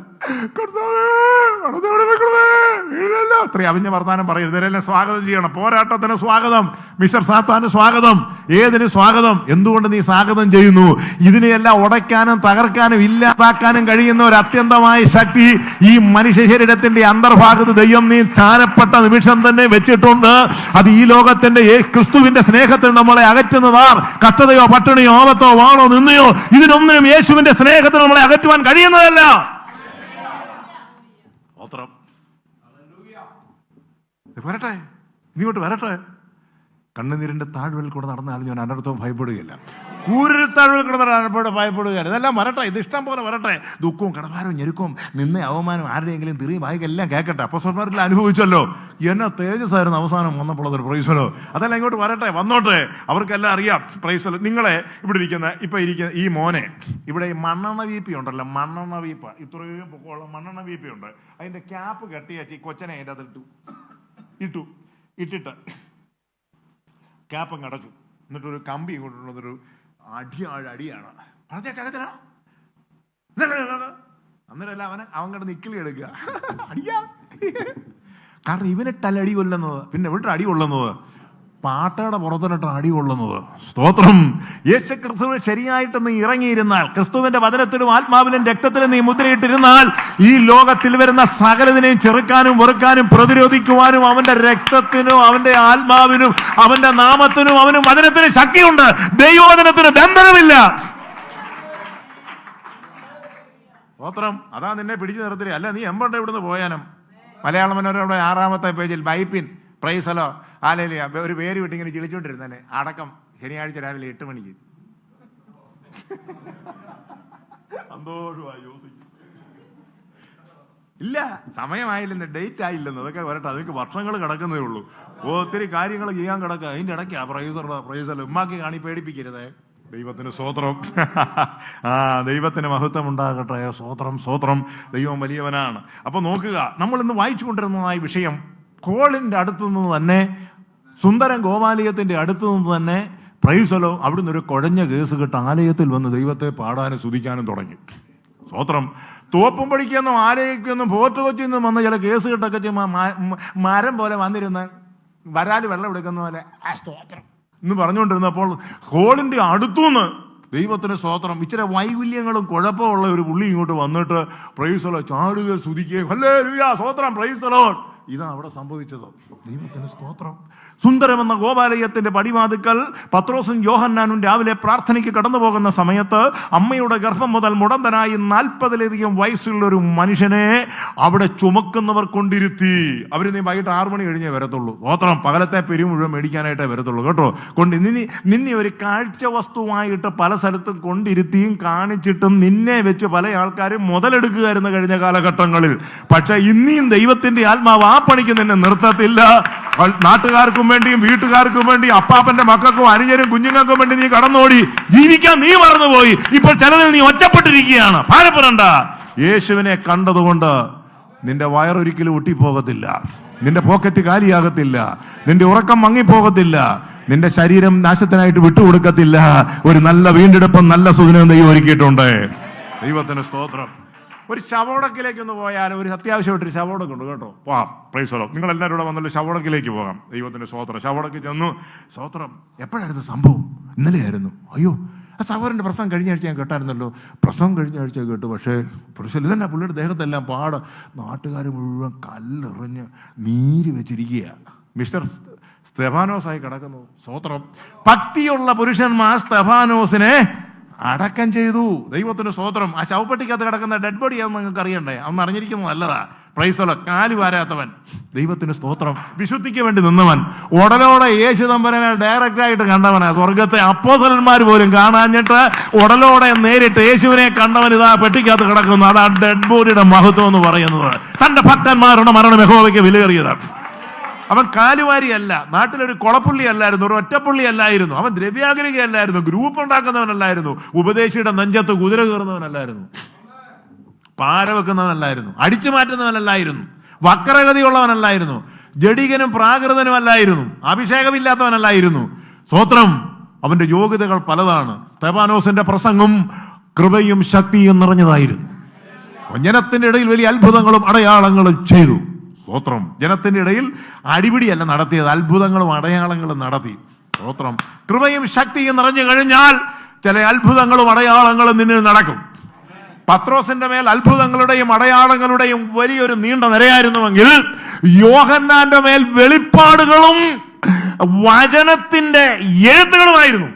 അത്രയും അവിഞ്ഞ വർത്താനം പറയരുത്. ഇവരെല്ലാം സ്വാഗതം ചെയ്യണം. പോരാട്ടത്തിന് സ്വാഗതം, മിസ്റ്റർ സാത്താന് സ്വാഗതം, ഏതിന് സ്വാഗതം. എന്തുകൊണ്ട് നീ സ്വാഗതം ചെയ്യുന്നു? ഇതിനെയെല്ലാം ഉടയ്ക്കാനും തകർക്കാനും ഇല്ലാതാക്കാനും കഴിയുന്ന ഒരു അത്യന്തമായ ശക്തി ഈ മനുഷ്യ ശരീരത്തിന്റെ അന്തർഭാഗത്ത് ദൈവം നീ സ്ഥാനപ്പെട്ട നിമിഷം തന്നെ വെച്ചിട്ടുണ്ട്. അത് ഈ ലോകത്തിന്റെ ക്രിസ്തുവിന്റെ സ്നേഹത്തിൽ നമ്മളെ അകറ്റുന്നതാർ. കഷ്ടതയോ പട്ടിണിയോ ആപത്തോ വാളോ നിന്നയോ ഇതിനൊന്നിനും യേശുവിന്റെ സ്നേഹത്തിൽ നമ്മളെ അകറ്റുവാൻ കഴിയുന്നതല്ല. വരട്ടെ, ഇങ്ങോട്ട് വരട്ടെ. കണ്ണുനീരിന്റെ താഴ്വൽ കൂടെ നടന്നാലും ഞാൻ അനർത്ഥവും ഭയപ്പെടുകയില്ല. കൂരിൽ താഴ്വൽ കൂടെ ഭയപ്പെടുകയില്ല. ഇതെല്ലാം വരട്ടെ, ഇത് ഇഷ്ടം പോലെ വരട്ടെ. ദുഃഖവും കടഭാരവും ഞെരുക്കവും നിന്നെ അവമാനവും ആരുടെയെങ്കിലും തിരിയും വായിക്കെല്ലാം കേൾക്കട്ടെ. അപ്പോസ്തലന്മാരെല്ലാം അനുഭവിച്ചല്ലോ. എന്നെ തേജസ്സായിരുന്നു അവസാനം വന്നപ്പോൾ അതൊരു പ്രൈസലോ. അതെല്ലാം ഇങ്ങോട്ട് വരട്ടെ, വന്നോട്ടെ. അവർക്കെല്ലാം അറിയാം പ്രൈസലോ. നിങ്ങളെ ഇവിടെ ഇരിക്കുന്ന ഈ മോനെ, ഇവിടെ ഈ മണ്ണെണ്ണ വീപ്പി ഉണ്ടല്ലോ, മണ്ണെണ്ണ വീപ്പ, ഇത്രയും പൊക്കമുള്ള മണ്ണെണ്ണ വീപ്പി ഉണ്ട്. അതിന്റെ ക്യാപ്പ് കെട്ടിയാച്ചി കൊച്ചനെ അതിൻ്റെ അതിൽ ഇട്ടിട്ട് ക്യാപ്പങ്ങ് അടച്ചു. എന്നിട്ടൊരു കമ്പി കൊണ്ടുള്ളതൊരു അടിയാണ്. പറഞ്ഞേക്കകത്തിനാ അന്നേരമല്ല അവൻ കിടന്ന് നിക്കിളി എടുക്കുക. അടിയാ. കാരണം ഇവനിട്ടല്ല അടി കൊല്ലുന്നത്, പിന്നെ എവിടെ അടി കൊള്ളുന്നത്? പാട്ടയുടെ പുറത്തിനിട്ട് അടി കൊള്ളുന്നത്. സ്തോത്രം. യേശു ക്രിസ്തുവിന് ശരിയായിട്ട് നീ ഇറങ്ങിയിരുന്നാൽ, ക്രിസ്തുവിന്റെ വചനത്തിലും ആത്മാവിലും രക്തത്തിലും നീ മുദ്രയിട്ടിരുന്നാൽ, ഈ ലോകത്തിൽ വരുന്ന സകലതിനെയും ചെറുക്കാനും വെറുക്കാനും പ്രതിരോധിക്കുവാനും അവന്റെ രക്തത്തിനും അവന്റെ ആത്മാവിനും അവന്റെ നാമത്തിനും അവനും വചനത്തിന് ശക്തിയുണ്ട്. ദൈവവചനത്തിന് ബന്ധനമില്ല. സ്തോത്രം. അതാ നിന്നെ പിടിച്ചു നിർത്തില്ല. അല്ല നീ എമ്പണ്ട ഇവിടുന്ന് പോയാനും. മലയാള മനോരമയുടെ 6-ാമത്തെ പേജിൽ ബൈപ്പിൻ പ്രൈസലോ ആലയില ഒരു പേര് വിട്ടിങ്ങനെ ചിളിച്ചോണ്ടിരുന്നല്ലേ. അടക്കം ശനിയാഴ്ച രാവിലെ 8 മണിക്ക്. സന്തോഷമായി ഇല്ല, സമയമായില്ലെന്ന്, ഡേറ്റ് ആയില്ലെന്ന്. അതൊക്കെ വരട്ടെ, അതൊക്കെ വർഷങ്ങൾ കിടക്കുന്നേ ഉള്ളൂ. ഒത്തിരി കാര്യങ്ങൾ ചെയ്യാൻ കിടക്കുക. അതിൻ്റെ ഇടയ്ക്കാ പ്രൈസലോ. ഉമ്മാക്കി കാണി പേടിപ്പിക്കരുതേ. ദൈവത്തിന് സ്തോത്രം. ദൈവത്തിന് മഹത്വം ഉണ്ടാകട്ടെ. സ്തോത്രം, സ്തോത്രം. ദൈവം വലിയവനാണ്. അപ്പൊ നോക്കുക, നമ്മൾ ഇന്ന് വായിച്ചു കൊണ്ടിരുന്നതായ വിഷയം കോളിന്റെ അടുത്തു നിന്ന് തന്നെ, സുന്ദരം ഗോപാലയത്തിന്റെ അടുത്തു നിന്ന് തന്നെ പ്രൈസലോ അവിടുന്ന് ഒരു കുഴഞ്ഞ കേസ് കെട്ട് ആലയത്തിൽ വന്ന് ദൈവത്തെ പാടാനും സ്തുതിക്കാനും തുടങ്ങി. സ്തോത്രം. തോപ്പും പഠിക്കൊന്നും ആലയിക്കൊന്നും പോർട്ട് കൊച്ചിൽ നിന്നും വന്ന ചില കേസ് കെട്ടൊക്കെ മരം പോലെ വന്നിരുന്ന് വരാല് വെള്ളം എടുക്കുന്ന പോലെ സ്തോത്രം എന്ന് പറഞ്ഞുകൊണ്ടിരുന്നപ്പോൾ ഹോളിന്റെ അടുത്തുനിന്ന് ദൈവത്തിന് സ്തോത്രം ഇച്ചിരി വൈകല്യങ്ങളും കുഴപ്പമുള്ള ഒരു പുള്ളി ഇങ്ങോട്ട് വന്നിട്ട് പ്രൈസലോ ചാടുക സ്തുതിക്കുക, ഹല്ലേലൂയ, സ്തോത്രം, പ്രൈസലോ. ഇതാ അവിടെ സംഭവിച്ചത്. ദൈവത്തിന് സ്തോത്രം. സുന്ദരമെന്ന ഗോപാലയത്തിന്റെ പടിവാതുക്കൽ പത്രോസും യോഹന്നാനും രാവിലെ പ്രാർത്ഥനയ്ക്ക് കടന്നു പോകുന്ന സമയത്ത് അമ്മയുടെ ഗർഭം മുതൽ മുടന്തനായി 40-ലധികം വയസ്സുള്ള ഒരു മനുഷ്യനെ അവിടെ ചുമക്കുന്നവർ കൊണ്ടിരുത്തി. അവർ നീ വൈകിട്ട് 6 മണി കഴിഞ്ഞേ വരത്തുള്ളൂ. സ്തോത്രം. പകലത്തെ പെരു മുഴുവൻ മേടിക്കാനായിട്ടേ വരത്തുള്ളൂ കേട്ടോ. നിന്നെ ഒരു കാഴ്ച വസ്തുവായിട്ട് പല സ്ഥലത്തും കൊണ്ടിരുത്തിയും കാണിച്ചിട്ടും നിന്നെ വെച്ച് പല ആൾക്കാരും മുതലെടുക്കുകയായിരുന്നു കഴിഞ്ഞ കാലഘട്ടങ്ങളിൽ. പക്ഷെ ഇനിയും ദൈവത്തിന്റെ ആത്മാവ് ആ പണിക്ക് നിന്നെ നിർത്തത്തില്ല. നാട്ടുകാർക്കും വേണ്ടിയും വീട്ടുകാർക്കും വേണ്ടിയും അപ്പാപ്പന്റെ മക്കൾക്കും അനുജനും കുഞ്ഞുങ്ങൾക്കും വേണ്ടി നീ കടന്നോടി ജീവിക്കാൻ നീ മറന്നുപോയി. ഇപ്പോൾ ചിലതിൽ നീ ഒറ്റപ്പെട്ടിരിക്കുകയാണ്. ഭാരപ്പെടണ്ട. യേശുവിനെ കണ്ടതുകൊണ്ട് നിന്റെ വയറൊരിക്കലും ഒട്ടിപ്പോകത്തില്ല, നിന്റെ പോക്കറ്റ് കാലിയാകത്തില്ല, നിന്റെ ഉറക്കം മങ്ങിപ്പോകത്തില്ല, നിന്റെ ശരീരം നാശത്തിനായിട്ട് വിട്ടുകൊടുക്കത്തില്ല. ഒരു നല്ല വീണ്ടെടുപ്പും നല്ല സുദിനം ദൈവം ഒരുക്കിയിട്ടുണ്ട്. ദൈവത്തിന് സ്തോത്രം. ഒരു ശവോടക്കിലേക്കൊന്ന് പോയാൽ, ഒരു അത്യാവശ്യമായിട്ടൊരു ശവോടക്കുണ്ട് കേട്ടോ. പോവാം. Praise the. നിങ്ങൾ എല്ലാവരും കൂടെ വന്നല്ലോ ശവോടക്കിലേക്ക് പോകാം. ദൈവത്തിന്റെ സ്തോത്രം. ശവോടക്ക് ചെന്നു. സ്തോത്രം. എപ്പോഴായിരുന്നു സംഭവം? ഇന്നലെയായിരുന്നു. അയ്യോ, ആ സഹോദരന്റെ പ്രസംഗം കഴിഞ്ഞ ആഴ്ച ഞാൻ കേട്ടായിരുന്നല്ലോ. പ്രസംഗം കഴിഞ്ഞ ആഴ്ച കേട്ടു. പക്ഷേ ഇതന്നെ പുള്ളിയുടെ ദേഹത്തെല്ലാം പാട്, നാട്ടുകാർ മുഴുവൻ കല്ലെറിഞ്ഞ് നീര് വെച്ചിരിക്കുക. മിസ്റ്റർ സ്തെഫാനോസായി കിടക്കുന്നു. സ്തോത്രം. ഭക്തിയുള്ള പുരുഷന്മാർ സ്തെഫാനോസിനെ അടക്കം ചെയ്തു. ദൈവത്തിന് സ്തോത്രം. ആ ശവപ്പെട്ടിക്കകത്ത് കിടക്കുന്ന ഡെഡ് ബോഡി ആണെന്ന് നിങ്ങൾക്ക് അറിയണ്ടേ? അന്ന് അറിഞ്ഞിരിക്കുന്നത് നല്ലതാ. പ്രൈസലോ. കാല് വാരാത്തവൻ. ദൈവത്തിന് സ്തോത്രം. വിശുദ്ധിക്ക് വേണ്ടി നിന്നവൻ. ഉടലോടെ യേശു തമ്പുരാനെ ഡയറക്റ്റ് ആയിട്ട് കണ്ടവനാ. സ്വർഗത്തെ അപ്പോസ്തലന്മാർ പോലും കാണാഞ്ഞിട്ട് ഉടലോടെ നേരിട്ട് യേശുവിനെ കണ്ടവൻ ഇതാ പെട്ടിക്കകത്ത് കിടക്കുന്നു. അതാ ഡെഡ് ബോഡിയുടെ മഹത്വം എന്ന് പറയുന്നത്. തന്റെ ഭക്തന്മാരുടെ മരണം യഹോവയ്ക്ക് വിലയേറിയതാണ്. അവൻ കാലുവാരിയല്ല, നാട്ടിലൊരു കൊളപ്പുള്ളി അല്ലായിരുന്നു, ഒരു ഒറ്റപ്പുള്ളി അല്ലായിരുന്നു, അവൻ ദ്രവ്യാഗ്രഹിയല്ലായിരുന്നു, ഗ്രൂപ്പ് ഉണ്ടാക്കുന്നവനല്ലായിരുന്നു, ഉപദേശിയുടെ നെഞ്ചത്ത് കുതിര കയറുന്നവനല്ലായിരുന്നു, പാര വെക്കുന്നവനല്ലായിരുന്നു, അടിച്ചു മാറ്റുന്നവനല്ലായിരുന്നു. വക്രഗതിയുള്ളവനല്ലായിരുന്നു, ജഡികനും പ്രാകൃതനുമല്ലായിരുന്നു, അഭിഷേകമില്ലാത്തവനല്ലായിരുന്നു. സ്തോത്രം. അവന്റെ യോഗ്യതകൾ പലതാണ്. സ്തെഫാനോസിന്റെ പ്രസംഗം കൃപയും ശക്തിയും നിറഞ്ഞതായിരുന്നു. ജനത്തിന്റെ ഇടയിൽ വലിയ അത്ഭുതങ്ങളും അടയാളങ്ങളും ചെയ്തു. സ്തോത്രം. ജനത്തിന്റെ ഇടയിൽ അടിപിടിയല്ല നടത്തിയത്, അത്ഭുതങ്ങളും അടയാളങ്ങളും നടത്തി. സ്തോത്രം. കൃപയും ശക്തിയും നിറഞ്ഞു കഴിഞ്ഞാൽ ചില അത്ഭുതങ്ങളും അടയാളങ്ങളും നിന്നിൽ നടക്കും. പത്രോസിന്റെ മേൽ അത്ഭുതങ്ങളുടെയും അടയാളങ്ങളുടെയും വലിയൊരു നീണ്ട നിരയായിരുന്നുവെങ്കിൽ യോഹന്നാന്റെ മേൽ വെളിപ്പാടുകളും വചനത്തിന്റെ എഴുത്തുകളുമായിരുന്നു.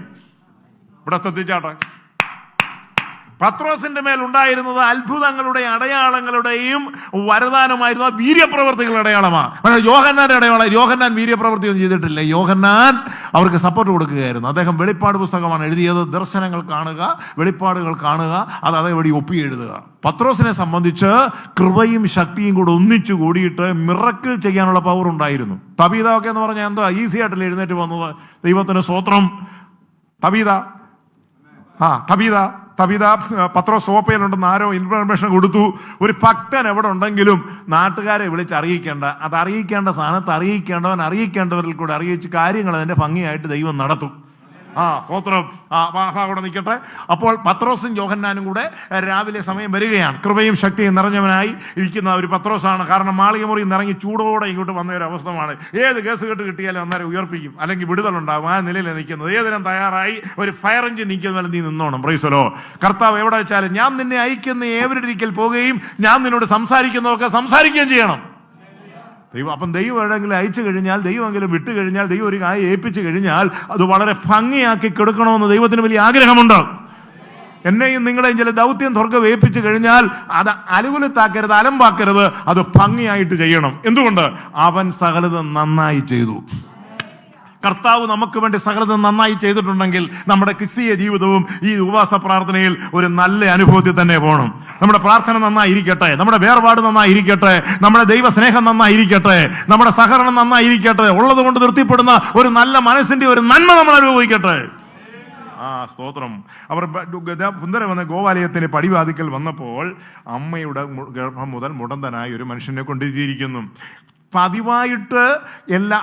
ഇവിടെ ശ്രദ്ധിച്ചാട്ടെ, പത്രോസിന്റെ മേൽ ഉണ്ടായിരുന്നത് അത്ഭുതങ്ങളുടെയും അടയാളങ്ങളുടെയും വരദാനമായിരുന്നു. വീര്യപ്രവർത്തികളുടെ അടയാളമാണ്. പക്ഷേ യോഹന്നാന്റെ അടയാളം, യോഹന്നാൻ വീര്യപ്രവൃത്തി ഒന്നും ചെയ്തിട്ടില്ല. യോഹന്നാൻ അവർക്ക് സപ്പോർട്ട് കൊടുക്കുകയായിരുന്നു. അദ്ദേഹം വെളിപ്പാട് പുസ്തകമാണ് എഴുതിയത്. ദർശനങ്ങൾ കാണുക, വെളിപ്പാടുകൾ കാണുക, അത് അതേപടി ഒപ്പി എഴുതുക. പത്രോസിനെ സംബന്ധിച്ച് കൃപയും ശക്തിയും കൂടെ ഒന്നിച്ചു കൂടിയിട്ട് മിറക്കിൾ ചെയ്യാനുള്ള പവർ ഉണ്ടായിരുന്നു. തബീത ഒക്കെ എന്ന് പറഞ്ഞാൽ എന്താ, ഈസി ആയിട്ടല്ലേ എഴുന്നേറ്റ് വന്നത്. ദൈവത്തിന് സ്തോത്രം. തബീത പത്രോസ് സോപ്പയിലുണ്ടെന്ന് ആരോ ഇൻഫർമേഷൻ കൊടുത്തു. ഒരു ഭക്തൻ എവിടെ ഉണ്ടെങ്കിലും നാട്ടുകാരെ വിളിച്ച് അറിയിക്കേണ്ട, അത് അറിയിക്കേണ്ട സ്ഥാനത്ത് അറിയിക്കേണ്ടവൻ അറിയിക്കേണ്ടവരിൽ കൂടെ അറിയിച്ച് കാര്യങ്ങൾ അതിന്റെ ഭംഗിയായിട്ട് ദൈവം നടത്തും. സ്തോത്രം. അവിടെ നിൽക്കട്ടെ. അപ്പോൾ പത്രോസും യോഹന്നാനും കൂടെ രാവിലെ സമയം വരികയാണ്. കൃപയും ശക്തിയും നിറഞ്ഞവനായി ഇരിക്കുന്ന ഒരു പത്രോസാണ്. കാരണം മാളികമുറി നിറങ്ങി ചൂടോടെ ഇങ്ങോട്ട് വന്ന ഒരു അവസ്ഥമാണ്. ഏത് കേസ് കെട്ട് കിട്ടിയാലും അന്നേരം ഉയർപ്പിക്കും, അല്ലെങ്കിൽ വിടുതലുണ്ടാകും. ആ നിലയിൽ നിൽക്കുന്നത്. ഏതിനും തയ്യാറായി ഒരു ഫയർ എഞ്ചിൻ നിൽക്കുന്ന നീ നിന്നോണം. പ്രൈസലോ. കർത്താവ് എവിടെ വെച്ചാലും ഞാൻ നിന്നെ അയക്കുന്ന ഏവരുടെ ഒരിക്കൽ പോവുകയും ഞാൻ നിന്നോട് സംസാരിക്കുന്നതൊക്കെ സംസാരിക്കുകയും ചെയ്യണം. അപ്പം ദൈവം എവിടെയെങ്കിലും അയച്ചു കഴിഞ്ഞാൽ, ദൈവമെങ്കിലും വിട്ടു കഴിഞ്ഞാൽ, ദൈവം ഒരു കാര്യം ഏൽപ്പിച്ചു കഴിഞ്ഞാൽ അത് വളരെ ഭംഗിയാക്കി കൊടുക്കണമെന്ന് ദൈവത്തിന് വലിയ ആഗ്രഹമുണ്ട്. എന്നെയും നിങ്ങളെയും ചില ദൗത്യം തുറക്കം ഏൽപ്പിച്ചു കഴിഞ്ഞാൽ അത് അനുകൂലത്താക്കരുത്, അലമ്പാക്കരുത്, അത് ഭംഗിയായിട്ട് ചെയ്യണം. എന്തുകൊണ്ട്? അവൻ സകലതും നന്നായി ചെയ്തു. കർത്താവ് നമുക്ക് വേണ്ടി സകലതും നന്നായി ചെയ്തിട്ടുണ്ടെങ്കിൽ നമ്മുടെ ക്രിസ്തീയ ജീവിതവും ഈ ഉപവാസ പ്രാർത്ഥനയിൽ ഒരു നല്ല അനുഭവത്തിൽ തന്നെ പോകണം. നമ്മുടെ പ്രാർത്ഥന നന്നായിരിക്കട്ടെ, നമ്മുടെ വേർപാട് നന്നായിരിക്കട്ടെ, നമ്മുടെ ദൈവസ്നേഹം നന്നായിരിക്കട്ടെ, നമ്മുടെ സഹകരണം നന്നായിരിക്കട്ടെ, ഉള്ളത് കൊണ്ട് തൃപ്തിപ്പെടുന്ന ഒരു നല്ല മനസ്സിന്റെ ഒരു നന്മ നമ്മൾ അനുഭവിക്കട്ടെ. സ്തോത്രം. അവർ പുന്തരം വന്ന ഗോവാലയത്തിന് പടിവാതിക്കൽ വന്നപ്പോൾ അമ്മയുടെ ഗർഭം മുതൽ മുടന്തനായ ഒരു മനുഷ്യനെ കൊണ്ടിരിക്കുന്നു. പതിവായിട്ട്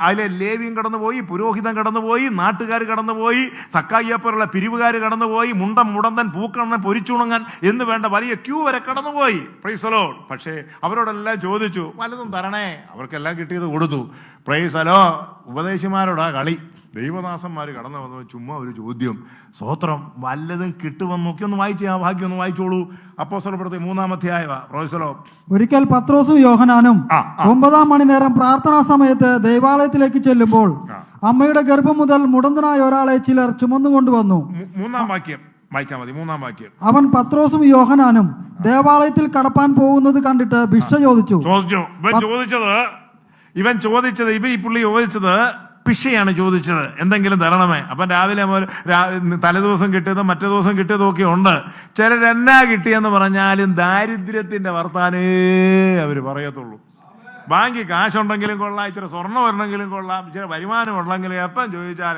അതിലെ ലേവ്യം കടന്നുപോയി, പുരോഹിതൻ കടന്നുപോയി, നാട്ടുകാർ കടന്നുപോയി, സക്കായിയപ്പോലുള്ള പിരിവുകാർ കടന്നുപോയി, മുടന്തൻ, പൂക്കണ്ണൻ, പൊരിച്ചുണങ്ങൻ എന്ന് വേണ്ട വലിയ ക്യൂ വരെ കടന്നുപോയി. Price the Lord. പക്ഷേ അവരോടെല്ലാം ചോദിച്ചു, വല്ലതും തരണേ. അവർക്കെല്ലാം കിട്ടിയത് കൊടുത്തു. Praise the Lord. ഉപദേശിമാരോടാ കളി. ദൈവദാസന്മാർ കടന്നു വന്നു. ചുമ്മാ ഒരു ചോദ്യം. സ്തോത്രം. വല്ലതും കിട്ടുമെന്ന് നോക്കി ഒന്ന് വായിച്ചു. ആ ഭാഗ്യം ഒന്ന് വായിച്ചോളൂ. അപ്പോസ്തലപ്രവൃത്തി 3-ാം അധ്യായം. Price the Lord. ഒരിക്കൽ പത്രോസും യോഹന്നാനും 9-ാം മണി നേരം പ്രാർത്ഥനാ സമയത്ത് ദൈവാലയത്തിലേക്ക് ചെല്ലുമ്പോൾ അമ്മയുടെ ഗർഭം മുതൽ മുടന്തനായ ഒരാളെ ചിലർ ചുമന്നുകൊണ്ടുവന്നു. 3-ാം വാക്യം വായിച്ചാൽ മതി. 3-ാം വാക്യം. അവൻ പത്രോസും യോഹന്നാനും ദേവാലയത്തിൽ കടപ്പാൻ പോകുന്നത് കണ്ടിട്ട് ഭിക്ഷ ചോദിച്ചു. ഇവൻ ഈ പുള്ളി ചോദിച്ചത് ഭിക്ഷയാണ് ചോദിച്ചത്. എന്തെങ്കിലും തരണമേ. അപ്പം രാവിലെ മുതൽ തലേദിവസം കിട്ടിയതും മറ്റേ ദിവസം കിട്ടിയതും ഒക്കെ ഉണ്ട്. ചിലരെന്നാ കിട്ടിയെന്ന് പറഞ്ഞാലും ദാരിദ്ര്യത്തിന്റെ വർത്താനേ അവർ പറയത്തുള്ളൂ. ബാങ്കിൽ കാശുണ്ടെങ്കിലും കൊള്ളാം, ഇച്ചിരി സ്വർണ്ണം വരണമെങ്കിലും കൊള്ളാം, ഇച്ചിരി വരുമാനം ഉള്ളെങ്കിലും എപ്പം ചോദിച്ചാൽ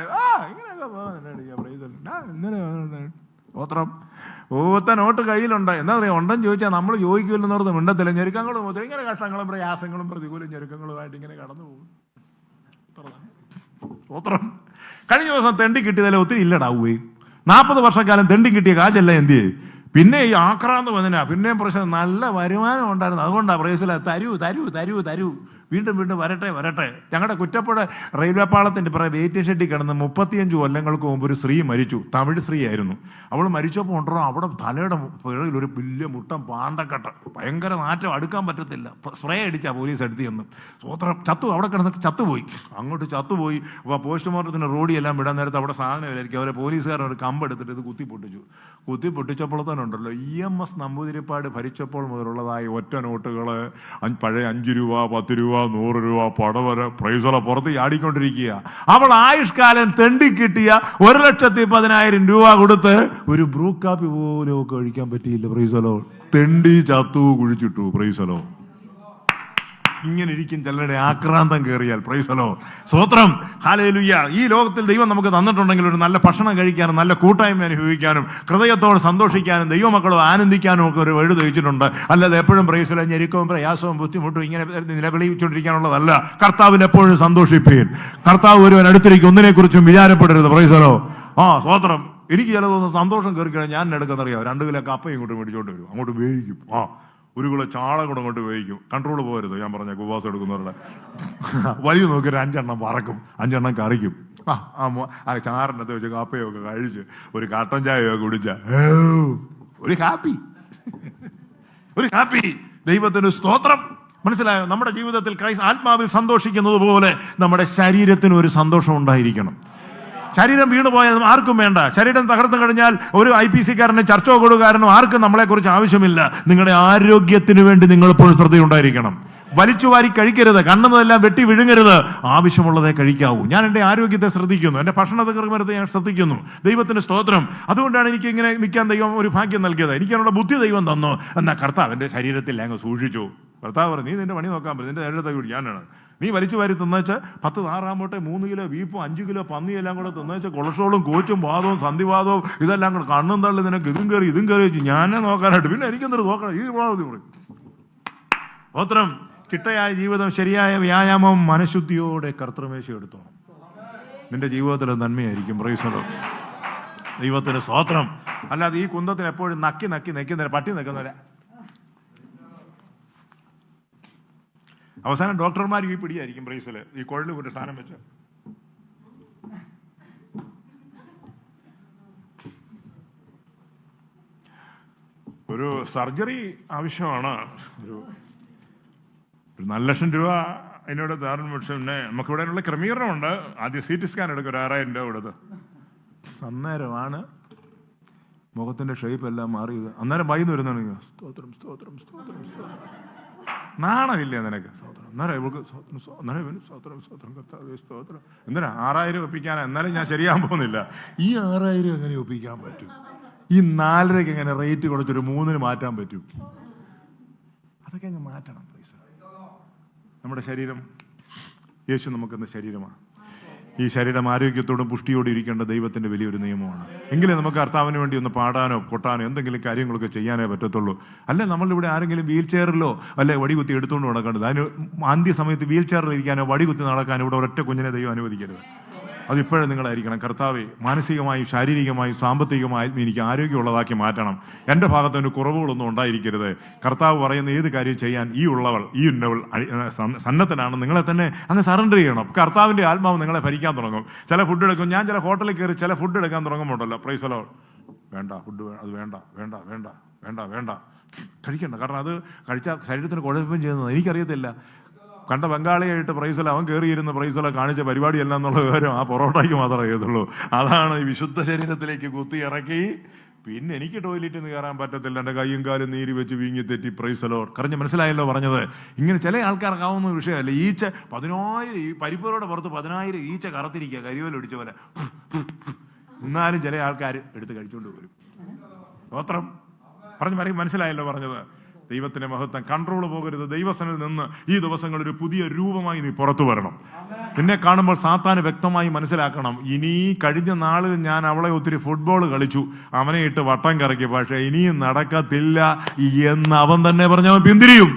ഗോത്രം ഓത്ത നോട്ട് കയ്യിലുണ്ട്. എന്താ പറയുക, ഉണ്ടെന്ന് ചോദിച്ചാൽ നമ്മൾ ചോദിക്കില്ലെന്ന് പറഞ്ഞ് മിണ്ടത്തില്ല. ഞെരുക്കങ്ങളും ഇങ്ങനെ കഷ്ടങ്ങളും പ്രയാസങ്ങളും പ്രതികൂല ഞെരുക്കങ്ങളുമായിട്ട് ഇങ്ങനെ കടന്നു പോകും. സ്തോത്രം. കഴിഞ്ഞ ദിവസം തെണ്ടി കിട്ടിയതല്ലേ ഒത്തിരി ഇല്ലടാവേ. 40 വർഷക്കാലം തെണ്ടി കിട്ടിയ കാശല്ല എന്ത്. പിന്നെ ഈ ആക്രാന്ത് വന്നിനാ പിന്നെയും പ്രശ്നം. നല്ല വരുമാനം ഉണ്ടായിരുന്നു, അതുകൊണ്ടാണ് പ്രൈസില തരൂ തരൂ തരൂ തരൂ, വീണ്ടും വരട്ടെ. ഞങ്ങളുടെ കുറ്റപ്പുഴ റെയിൽവേ പാളത്തിന്റെ വെയിറ്റ് ഷെഡിൽ കിടന്ന് 35 കൊല്ലങ്ങൾക്ക് മുമ്പ് ഒരു സ്ത്രീ മരിച്ചു. തമിഴ് സ്ത്രീ ആയിരുന്നു. അവൾ മരിച്ചപ്പോൾ ഉണ്ടോ അവിടെ തലയുടെ പിഴയിൽ ഒരു വലിയ മുട്ടം പാണ്ടക്കെട്ട്, ഭയങ്കര നാറ്റം, അടുക്കാൻ പറ്റത്തില്ല. സ്പ്രേ അടിച്ചാ പോലീസ് എടുത്തി എന്ന്. സ്വോത്രം. അവിടെ കിടന്ന് ചത്തുപോയി. അങ്ങോട്ട് ചത്തുപോയി. അപ്പോൾ പോസ്റ്റ്മോർട്ടത്തിന് റോഡിയെല്ലാം വിടാൻ നേരത്തെ അവിടെ സാധനം ഇല്ലായിരിക്കും. അവരെ പോലീസുകാരൻ ഒരു കമ്പെടുത്തിട്ട് ഇത് കുത്തിപ്പൊട്ടിച്ചപ്പോൾ തന്നെ ഉണ്ടല്ലോ EMS നമ്പൂതിരിപ്പാട് ഭരിച്ചപ്പോൾ മുതലുള്ളതായ ഒറ്റ നോട്ടുകൾ, പഴയ 5 രൂപ 10 രൂപ 100 രൂപ പടവര പ്രൈസോള പുറത്ത് ചാടിക്കൊണ്ടിരിക്കുക. അവൾ ആയുഷ്കാലം തെണ്ടി കിട്ടിയ 1,10,000 രൂപ കൊടുത്ത് ഒരു ബ്രൂ കാപ്പി പോലും ഒക്കെ കഴിക്കാൻ പറ്റിയില്ല. പ്രൈസോലോ. തെണ്ടി ചത്തു കുഴിച്ചിട്ടു. പ്രൈസോലോ. ഇങ്ങനെ ഇരിക്കും ചിലരുടെ ആക്രാന്തം കയറിയാൽ. Price the Lord. സ്തോത്രം. ഹല്ലേലൂയ. ഈ ലോകത്തിൽ ദൈവം നമുക്ക് തന്നിട്ടുണ്ടെങ്കിൽ ഒരു നല്ല ഭക്ഷണം കഴിക്കാനും നല്ല കൂട്ടായ്മ അനുഭവിക്കാനും ഹൃദയത്തോട് സന്തോഷിക്കാനും ദൈവമക്കളും ആനന്ദിക്കാനും ഒക്കെ ഒരു വഴി തെളിച്ചിട്ടുണ്ട്. അല്ലാതെ എപ്പോഴും പ്രൈസ് ദി ലോർഡ് ഞെരുക്കവും പ്രയാസവും ബുദ്ധിമുട്ടും ഇങ്ങനെ നിലവിളിച്ചുകൊണ്ടിരിക്കാനുള്ളതല്ല. കർത്താവിൽ എപ്പോഴും സന്തോഷിപ്പീൻ. കർത്താവ് ഒരുവൻ അടുത്തിരിക്കും, ഒന്നിനെക്കുറിച്ചും വിചാരപ്പെടരുത്. Praise the Lord. സ്തോത്രം. എനിക്ക് ചില ദിവസം സന്തോഷം കയറിക്കഴിഞ്ഞാൽ ഞാൻ എടുക്കുന്നറിയാം, 2 കിലോ കപ്പ ഇങ്ങോട്ട് മേടിച്ചോണ്ട് വരും, അങ്ങോട്ട് വേവിക്കും. 1 കിലോ ചാള കൂടെ അങ്ങോട്ട് വേവിക്കും. കൺട്രോൾ പോകരുത്. ഞാൻ പറഞ്ഞ ഉപവാസം എടുക്കുന്നവരുടെ വലിയ നോക്കി ഒരു 5 എണ്ണം പറക്കും, 5 എണ്ണം കറിക്കും. ആ ചാറിനകത്ത് വെച്ച് കാപ്പയൊക്കെ കഴിച്ച് ഒരു കട്ടൻ ചായയൊക്കെ കുടിച്ച ഒരു ഹാപ്പി, ഒരു ഹാപ്പി. ദൈവത്തിന് സ്തോത്രം. മനസ്സിലായോ? നമ്മുടെ ജീവിതത്തിൽ ക്രൈസ്റ്റ് ആത്മാവിൽ സന്തോഷിക്കുന്നത് പോലെ നമ്മുടെ ശരീരത്തിന് ഒരു സന്തോഷം ഉണ്ടായിരിക്കണം. ശരീരം വീണു പോയാൽ ആർക്കും വേണ്ട. ശരീരം തകർന്നു കഴിഞ്ഞാൽ ഒരു IPC-കാരനോ ചർച്ചോ കൊടുക്കാരനോ ആർക്കും നമ്മളെക്കുറിച്ച് ആവശ്യമില്ല. നിങ്ങളുടെ ആരോഗ്യത്തിന് വേണ്ടി നിങ്ങൾ എപ്പോഴും ശ്രദ്ധയുണ്ടായിരിക്കണം. വലിച്ചുവാരി കഴിക്കരുത്, കണ്ണുന്നതെല്ലാം വെട്ടി വിഴുങ്ങരുത്. ആവശ്യമുള്ളതേ കഴിക്കാവൂ. ഞാൻ എൻ്റെ ആരോഗ്യത്തെ ശ്രദ്ധിക്കുന്നു, എൻ്റെ ഭക്ഷണത്തെ ഞാൻ ശ്രദ്ധിക്കുന്നു. ദൈവത്തിന് സ്തോത്രം. അതുകൊണ്ടാണ് എനിക്ക് ഇങ്ങനെ നിൽക്കാൻ ദൈവം ഒരു ഭാഗ്യം നൽകിയത്. എനിക്കതിനുള്ള ബുദ്ധി ദൈവം തന്നു. എന്നാൽ കർത്താവ് എൻ്റെ ശരീരത്തിൽ അങ്ങ് സൂക്ഷിച്ചു. കർത്താവ് പറഞ്ഞു, നീ നിന്റെ പണി നോക്കാൻ പറ്റും, നിന്റെ ശരീരത്തെ കൂടി ഞാനാണ്. നീ വലിച്ചു വാരി തിന്നേച്ച് 10 താറാമ്പോട്ടെ 3 കിലോ ബീഫും 5 കിലോ പന്നിയെല്ലാം കൂടെ തിന്നേച്ച് കൊളസ്ട്രോളും കോച്ചും വാദവും സന്ധിവാദവും ഇതെല്ലാം കൂടെ കണ്ണും തള്ളി നിനക്ക് ഇതും കയറി വെച്ചു ഞാനെ നോക്കാനായിട്ട് പിന്നെ എനിക്കെന്തൊരു നോക്കണം. ഈ പറയും സ്തോത്രം. ചിട്ടയായ ജീവിതം, ശരിയായ വ്യായാമം, മനഃശുദ്ധിയോടെ കർത്തൃമേശ എടുത്തോ. നിന്റെ ജീവിതത്തിൽ നന്മയായിരിക്കും. Price the Lord. ദൈവത്തിന് സ്തോത്രം. അല്ലാതെ ഈ കുന്തത്തിന് എപ്പോഴും നക്കി പട്ടി നിൽക്കുന്നവരെ അവസാനം ഡോക്ടർമാർ ഈ പിടിയായിരിക്കും. പ്രൈസില് ഈ കൊഴല് കൊണ്ട് സാധനം വെച്ച് ഒരു സർജറി ആവശ്യമാണ്. ഒരു 4 ലക്ഷം രൂപ അതിനോട് ധാരണ. പക്ഷേ നമുക്കിവിടെ ഉള്ള ക്രമീകരണമുണ്ട്. ആദ്യം CT സ്കാൻ എടുക്കും, ഒരു 6000 രൂപ കൊടുത്ത്. അന്നേരമാണ് മുഖത്തിന്റെ ഷേപ്പ് എല്ലാം മാറിയത്. അന്നേരം വൈകുന്നു വരുന്നതാണ്. സ്തോത്രം സ്തോത്രം സ്തോത്രം സ്തോത്രം. നാണമില്ല നിനക്ക്? സ്തോത്രം. അന്നേരം ഇവൾക്ക് സ്തോത്രം സ്തോത്രം കർത്താവേ സ്തോത്രം. എന്തിനാ 6000 ഒപ്പിക്കാനാ? എന്നാലും ഞാൻ ശരിയാൻ പോകുന്നില്ല. ഈ 6000 എങ്ങനെ ഒപ്പിക്കാൻ പറ്റും? ഈ 4.5 എങ്ങനെ റേറ്റ് കൊടുത്തൊരു 3 മാറ്റാൻ പറ്റും? അതൊക്കെ അങ്ങ് മാറ്റണം. നമ്മുടെ ശരീരം യേശു നമുക്കെന്ന ശരീരമാണ്. ഈ ശരീരം ആരോഗ്യത്തോടും പുഷ്ടിയോടും ഇരിക്കേണ്ട ദൈവത്തിന്റെ വലിയൊരു നിയമമാണ്. എങ്കിലേ നമുക്ക് കർത്താവിന് വേണ്ടി ഒന്ന് പാടാനോ കൊട്ടാനോ എന്തെങ്കിലും കാര്യങ്ങളൊക്കെ ചെയ്യാനേ പറ്റത്തുള്ളൂ. അല്ലെ നമ്മളിവിടെ ആരെങ്കിലും വീൽ ചെയറിലോ അല്ലെ വടികുത്തി എടുത്തുകൊണ്ട് നടക്കേണ്ടത്. അതിന് അന്ത്യസമയത്ത് വീൽ ചെയറിൽ ഇരിക്കാനോ വടികുത്തി നടക്കാനോ ഇവിടെ ഒരൊറ്റ കുഞ്ഞിനെ ദൈവം അനുവദിക്കരുത്. അതിപ്പോഴും നിങ്ങളായിരിക്കണം. കർത്താവെ, മാനസികമായും ശാരീരികമായും സാമ്പത്തികമായും എനിക്ക് ആരോഗ്യമുള്ളതാക്കി മാറ്റണം. എൻ്റെ ഭാഗത്തിന് കുറവുകളൊന്നും ഉണ്ടായിരിക്കരുത്. കർത്താവ് പറയുന്ന ഏത് കാര്യം ചെയ്യാൻ ഈ ഉന്നവൾ സന്നദ്ധനാണ്. നിങ്ങളെ തന്നെ അങ്ങ് സറണ്ടർ ചെയ്യണം. കർത്താവിൻ്റെ ആത്മാവ് നിങ്ങളെ ഭരിക്കാൻ തുടങ്ങും. ചില ഫുഡ് എടുക്കും. ഞാൻ ചില ഹോട്ടലിൽ കയറി ചില ഫുഡ് എടുക്കാൻ തുടങ്ങുമ്പോണ്ടല്ലോ, പ്രൈസ് ദി ലോർഡ്, വേണ്ട ഫുഡ്, അത് വേണ്ട വേണ്ട വേണ്ട വേണ്ട വേണ്ട കഴിക്കണ്ട. കാരണം അത് കഴിച്ചാൽ ശരീരത്തിന് കുഴപ്പം ചെയ്യുന്നത് എനിക്കറിയത്തില്ല. കണ്ട ബംഗാളിയായിട്ട് പ്രൈസല അവൻ കയറിയിരുന്ന പ്രൈസല കാണിച്ച പരിപാടിയല്ല എന്നുള്ള കാര്യം ആ പൊറോട്ടയ്ക്ക് മാത്രമേ അറിയത്തുള്ളൂ. അതാണ് ഈ വിശുദ്ധ ശരീരത്തിലേക്ക് കുത്തി ഇറക്കി. പിന്നെ എനിക്ക് ടോയ്ലറ്റിൽ നിന്ന് കയറാൻ പറ്റത്തില്ല, എൻ്റെ കൈയും കാലും നീരി വെച്ച് വീങ്ങി തെറ്റി. പ്രൈസലോ കറിഞ്ഞ് മനസ്സിലായല്ലോ പറഞ്ഞത്. ഇങ്ങനെ ചില ആൾക്കാർക്കാവുന്ന വിഷയമല്ല. ഈച്ച 10,000 ഈ പരിപ്പുകളുടെ പുറത്ത് 10,000 ഈച്ച കറത്തിരിക്കുക, കരിവേലൊടിച്ച പോലെ. എന്നാലും ചില ആൾക്കാർ എടുത്ത് കഴിച്ചുകൊണ്ട് വരും. സ്തോത്രം. പറയും മനസ്സിലായല്ലോ പറഞ്ഞത്. ദൈവത്തിന്റെ മഹത്വം. കൺട്രോൾ പോകരുത്. ദൈവസനിൽ നിന്ന് ഈ ദിവസങ്ങൾ ഒരു പുതിയ രൂപമായി നീ പുറത്തു വരണം. നിന്നെ കാണുമ്പോൾ സാത്താന് വ്യക്തമായി മനസ്സിലാക്കണം, ഇനി കഴിഞ്ഞ നാളിൽ ഞാൻ അവളെ ഒത്തിരി ഫുട്ബോൾ കളിച്ചു, അവനെ ഇട്ട് വട്ടം കറക്കി, പക്ഷെ ഇനിയും നടക്കത്തില്ല എന്ന് അവൻ തന്നെ പറഞ്ഞവൻ പിന്തിരിയും.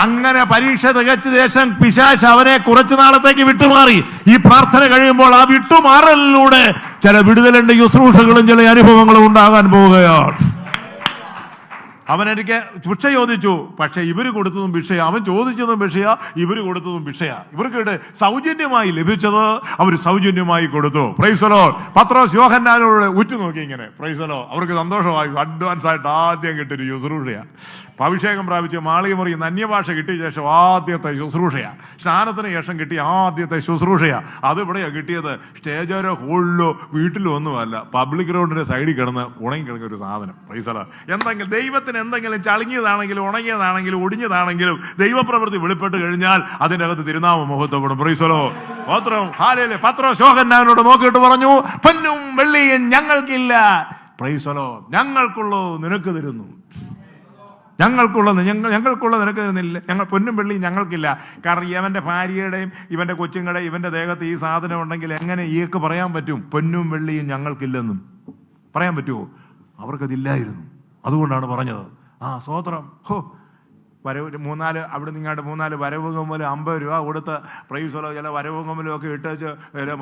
അങ്ങനെ പരീക്ഷ തികച്ച ശേഷം പിശാച് അവനെ കുറച്ചു നാളത്തേക്ക് വിട്ടുമാറി. ഈ പ്രാർത്ഥന കഴിയുമ്പോൾ ആ വിട്ടുമാറലിലൂടെ ചില വിടുതലിന്റെ ശുശ്രൂഷകളും ചില അനുഭവങ്ങളും ഉണ്ടാകാൻ പോവുകയാണ്. അവനെനിക്ക് ഭിക്ഷ ചോദിച്ചു, പക്ഷെ ഇവര് കൊടുത്തതും ഭിക്ഷയാ. അവൻ ചോദിച്ചതും ഭിക്ഷയാ, ഇവര് കൊടുത്തതും ഭിക്ഷയാ. ഇവർക്ക് സൗജന്യമായി ലഭിച്ചത് അവർ സൗജന്യമായി കൊടുത്തു. Praise the lord. പത്രോസ് യോഹന്നാനോട് ഉറ്റുനോക്കി ഇങ്ങനെ. Praise the lord. അവർക്ക് സന്തോഷമായി. അഡ്വാൻസ് ആയിട്ട് ആദ്യം കിട്ടിയൊരു ശുശ്രൂഷയാ. അഭിഷേകം പ്രാപിച്ച് മാളികമുറിയിൽ അന്യഭാഷ കിട്ടിയ ശേഷം ആദ്യത്തെ ശുശ്രൂഷയാ. സ്നാനത്തിന് ശേഷം കിട്ടിയ ആദ്യത്തെ ശുശ്രൂഷയാ. അതിവിടെയാണ് കിട്ടിയത്. സ്റ്റേജോ ഹോളിലോ വീട്ടിലോ ഒന്നുമല്ല, പബ്ലിക് ഗ്രൗണ്ടിന്റെ സൈഡിൽ കിടന്ന് ഉണങ്ങിക്കിടന്ന ഒരു സാധനം. Price the Lord. എന്തെങ്കിലും ദൈവത്തിന് എന്തെങ്കിലും ചളിങ്ങിയതാണെങ്കിലും ഉണങ്ങിയതാണെങ്കിലും ഒടിഞ്ഞതാണെങ്കിലും ദൈവപ്രവൃത്തി വെളിപ്പെട്ട് കഴിഞ്ഞാൽ അതിൻ്റെ അകത്ത് തിരുനാമം മഹത്വപ്പെടും. Praise the Lord. സ്തോത്രം. ഹല്ലേലൂയ. പത്രോസ് യോഹന്നാനോട് നോക്കിയിട്ട് പറഞ്ഞു, പൊന്നും വെള്ളിയും ഞങ്ങൾക്കില്ല, പ്രൈസ് ദി ലോർഡ്, ഞങ്ങൾക്കുള്ളൂ നിനക്ക് തരുന്നു. ഞങ്ങൾക്കുള്ളത് നിനക്ക് തരുന്നില്ല, ഞങ്ങൾ പൊന്നും വെള്ളിയും ഞങ്ങൾക്കില്ല. കാരണം ഇവൻ്റെ ഭാര്യയുടെയും ഇവൻ്റെ കൊച്ചുങ്ങളുടെയും ഇവൻ്റെ ദേഹത്ത് ഈ സാധനം ഉണ്ടെങ്കിൽ എങ്ങനെ ഈക്ക് പറയാൻ പറ്റും പൊന്നും വെള്ളിയും ഞങ്ങൾക്കില്ലെന്നും പറയാൻ പറ്റുമോ? അവർക്കതില്ലായിരുന്നു. അതുകൊണ്ടാണ് പറഞ്ഞത്. സ്വോത്രം. വരവ് 3-4 അവിടെ നിങ്ങാണ്ട് 3-4 വരവ് കമ്മൽ 50 രൂപ കൊടുത്ത് പ്രൈസ്തലോ ചില വരവ് കമ്മലും ഒക്കെ ഇട്ടേച്ച്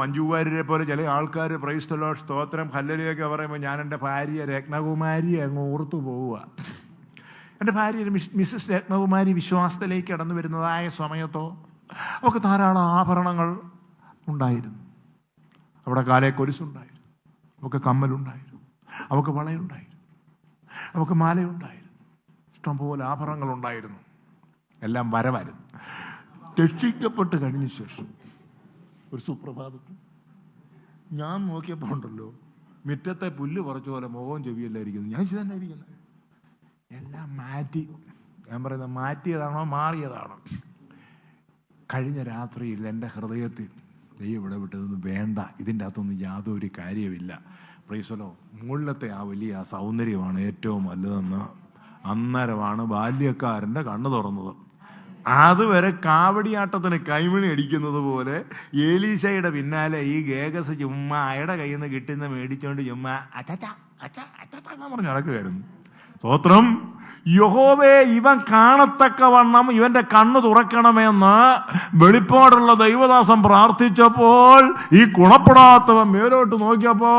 മഞ്ജുവാര്യരെ പോലെ ചില ആൾക്കാർ പ്രൈസ്തലോ സ്തോത്രം ഹല്ലേലൂയൊക്കെ പറയുമ്പോൾ ഞാൻ എൻ്റെ ഭാര്യ രത്നകുമാരിയെ അങ്ങ് ഓർത്തു പോവുക. എൻ്റെ ഭാര്യ മിസ്സസ് രത്നകുമാരി വിശ്വാസത്തിലേക്ക് കടന്നു വരുന്നതായ സമയത്തോ അവൾക്ക് ധാരാളം ആഭരണങ്ങൾ ഉണ്ടായിരുന്നു. അവിടെ കാലേ കൊലുസുണ്ടായിരുന്നു, അവൾക്ക് കമ്മലുണ്ടായിരുന്നു, അവൾക്ക് വളയുണ്ടായിരുന്നു, അവൾക്ക് മാലയുണ്ടായിരുന്നു, ഇഷ്ടംപോലെ ആഭരണങ്ങളുണ്ടായിരുന്നു. എല്ലാം വരവായിരുന്നു. രക്ഷിക്കപ്പെട്ട് കഴിഞ്ഞ ശേഷം ഒരു സുപ്രഭാതത്തിൽ ഞാൻ നോക്കിയപ്പോൾ ഉണ്ടല്ലോ, മുറ്റത്തെ പുല്ല് പറിച്ച പോലെ മുഖവും ചെവിയെല്ലാം ഇരിക്കുന്നു. ഞാൻ തന്നെ ഇരിക്കുന്നത് എല്ലാം മാറ്റി. ഞാൻ പറയുന്നത് മാറ്റിയതാണോ മാറിയതാണോ? കഴിഞ്ഞ രാത്രിയിൽ എൻ്റെ ഹൃദയത്തിൽ ദൈവം ഇവിടെ വിട്ടതൊന്നും വേണ്ട, ഇതിൻ്റെ അകത്തൊന്നും യാതൊരു കാര്യമില്ല. പ്രൈസലോ മുകളിലത്തെ ആ വലിയ സൗന്ദര്യമാണ് ഏറ്റവും വലുതെന്ന് അന്നേരമാണ് ബാല്യക്കാരൻ്റെ കണ്ണ് തുറന്നത്. അതുവരെ കാവടിയാട്ടത്തിന് കൈമണി അടിക്കുന്നത് പോലെ ഏലീശയുടെ പിന്നാലെ ഈ ഗേഗസ് ചുമ്മാ അയാളുടെ കയ്യിൽ നിന്ന് കിട്ടുന്ന മേടിച്ചോണ്ട് ചുമ്മാ അച്ചാ അച്ചാ അച്ചാ എന്ന് പറഞ്ഞ് നടക്കുകയായിരുന്നു. സ്തോത്രം. യഹോവേ, ഇവൻ കാണത്തക്കവണ്ണം ഇവന്റെ കണ്ണ് തുറക്കണമെന്ന് വെളിപ്പാടുള്ള ദൈവദാസൻ പ്രാർത്ഥിച്ചപ്പോൾ ഈ ഗുണപ്പെടാത്തവൻ മേലോട്ട് നോക്കിയപ്പോ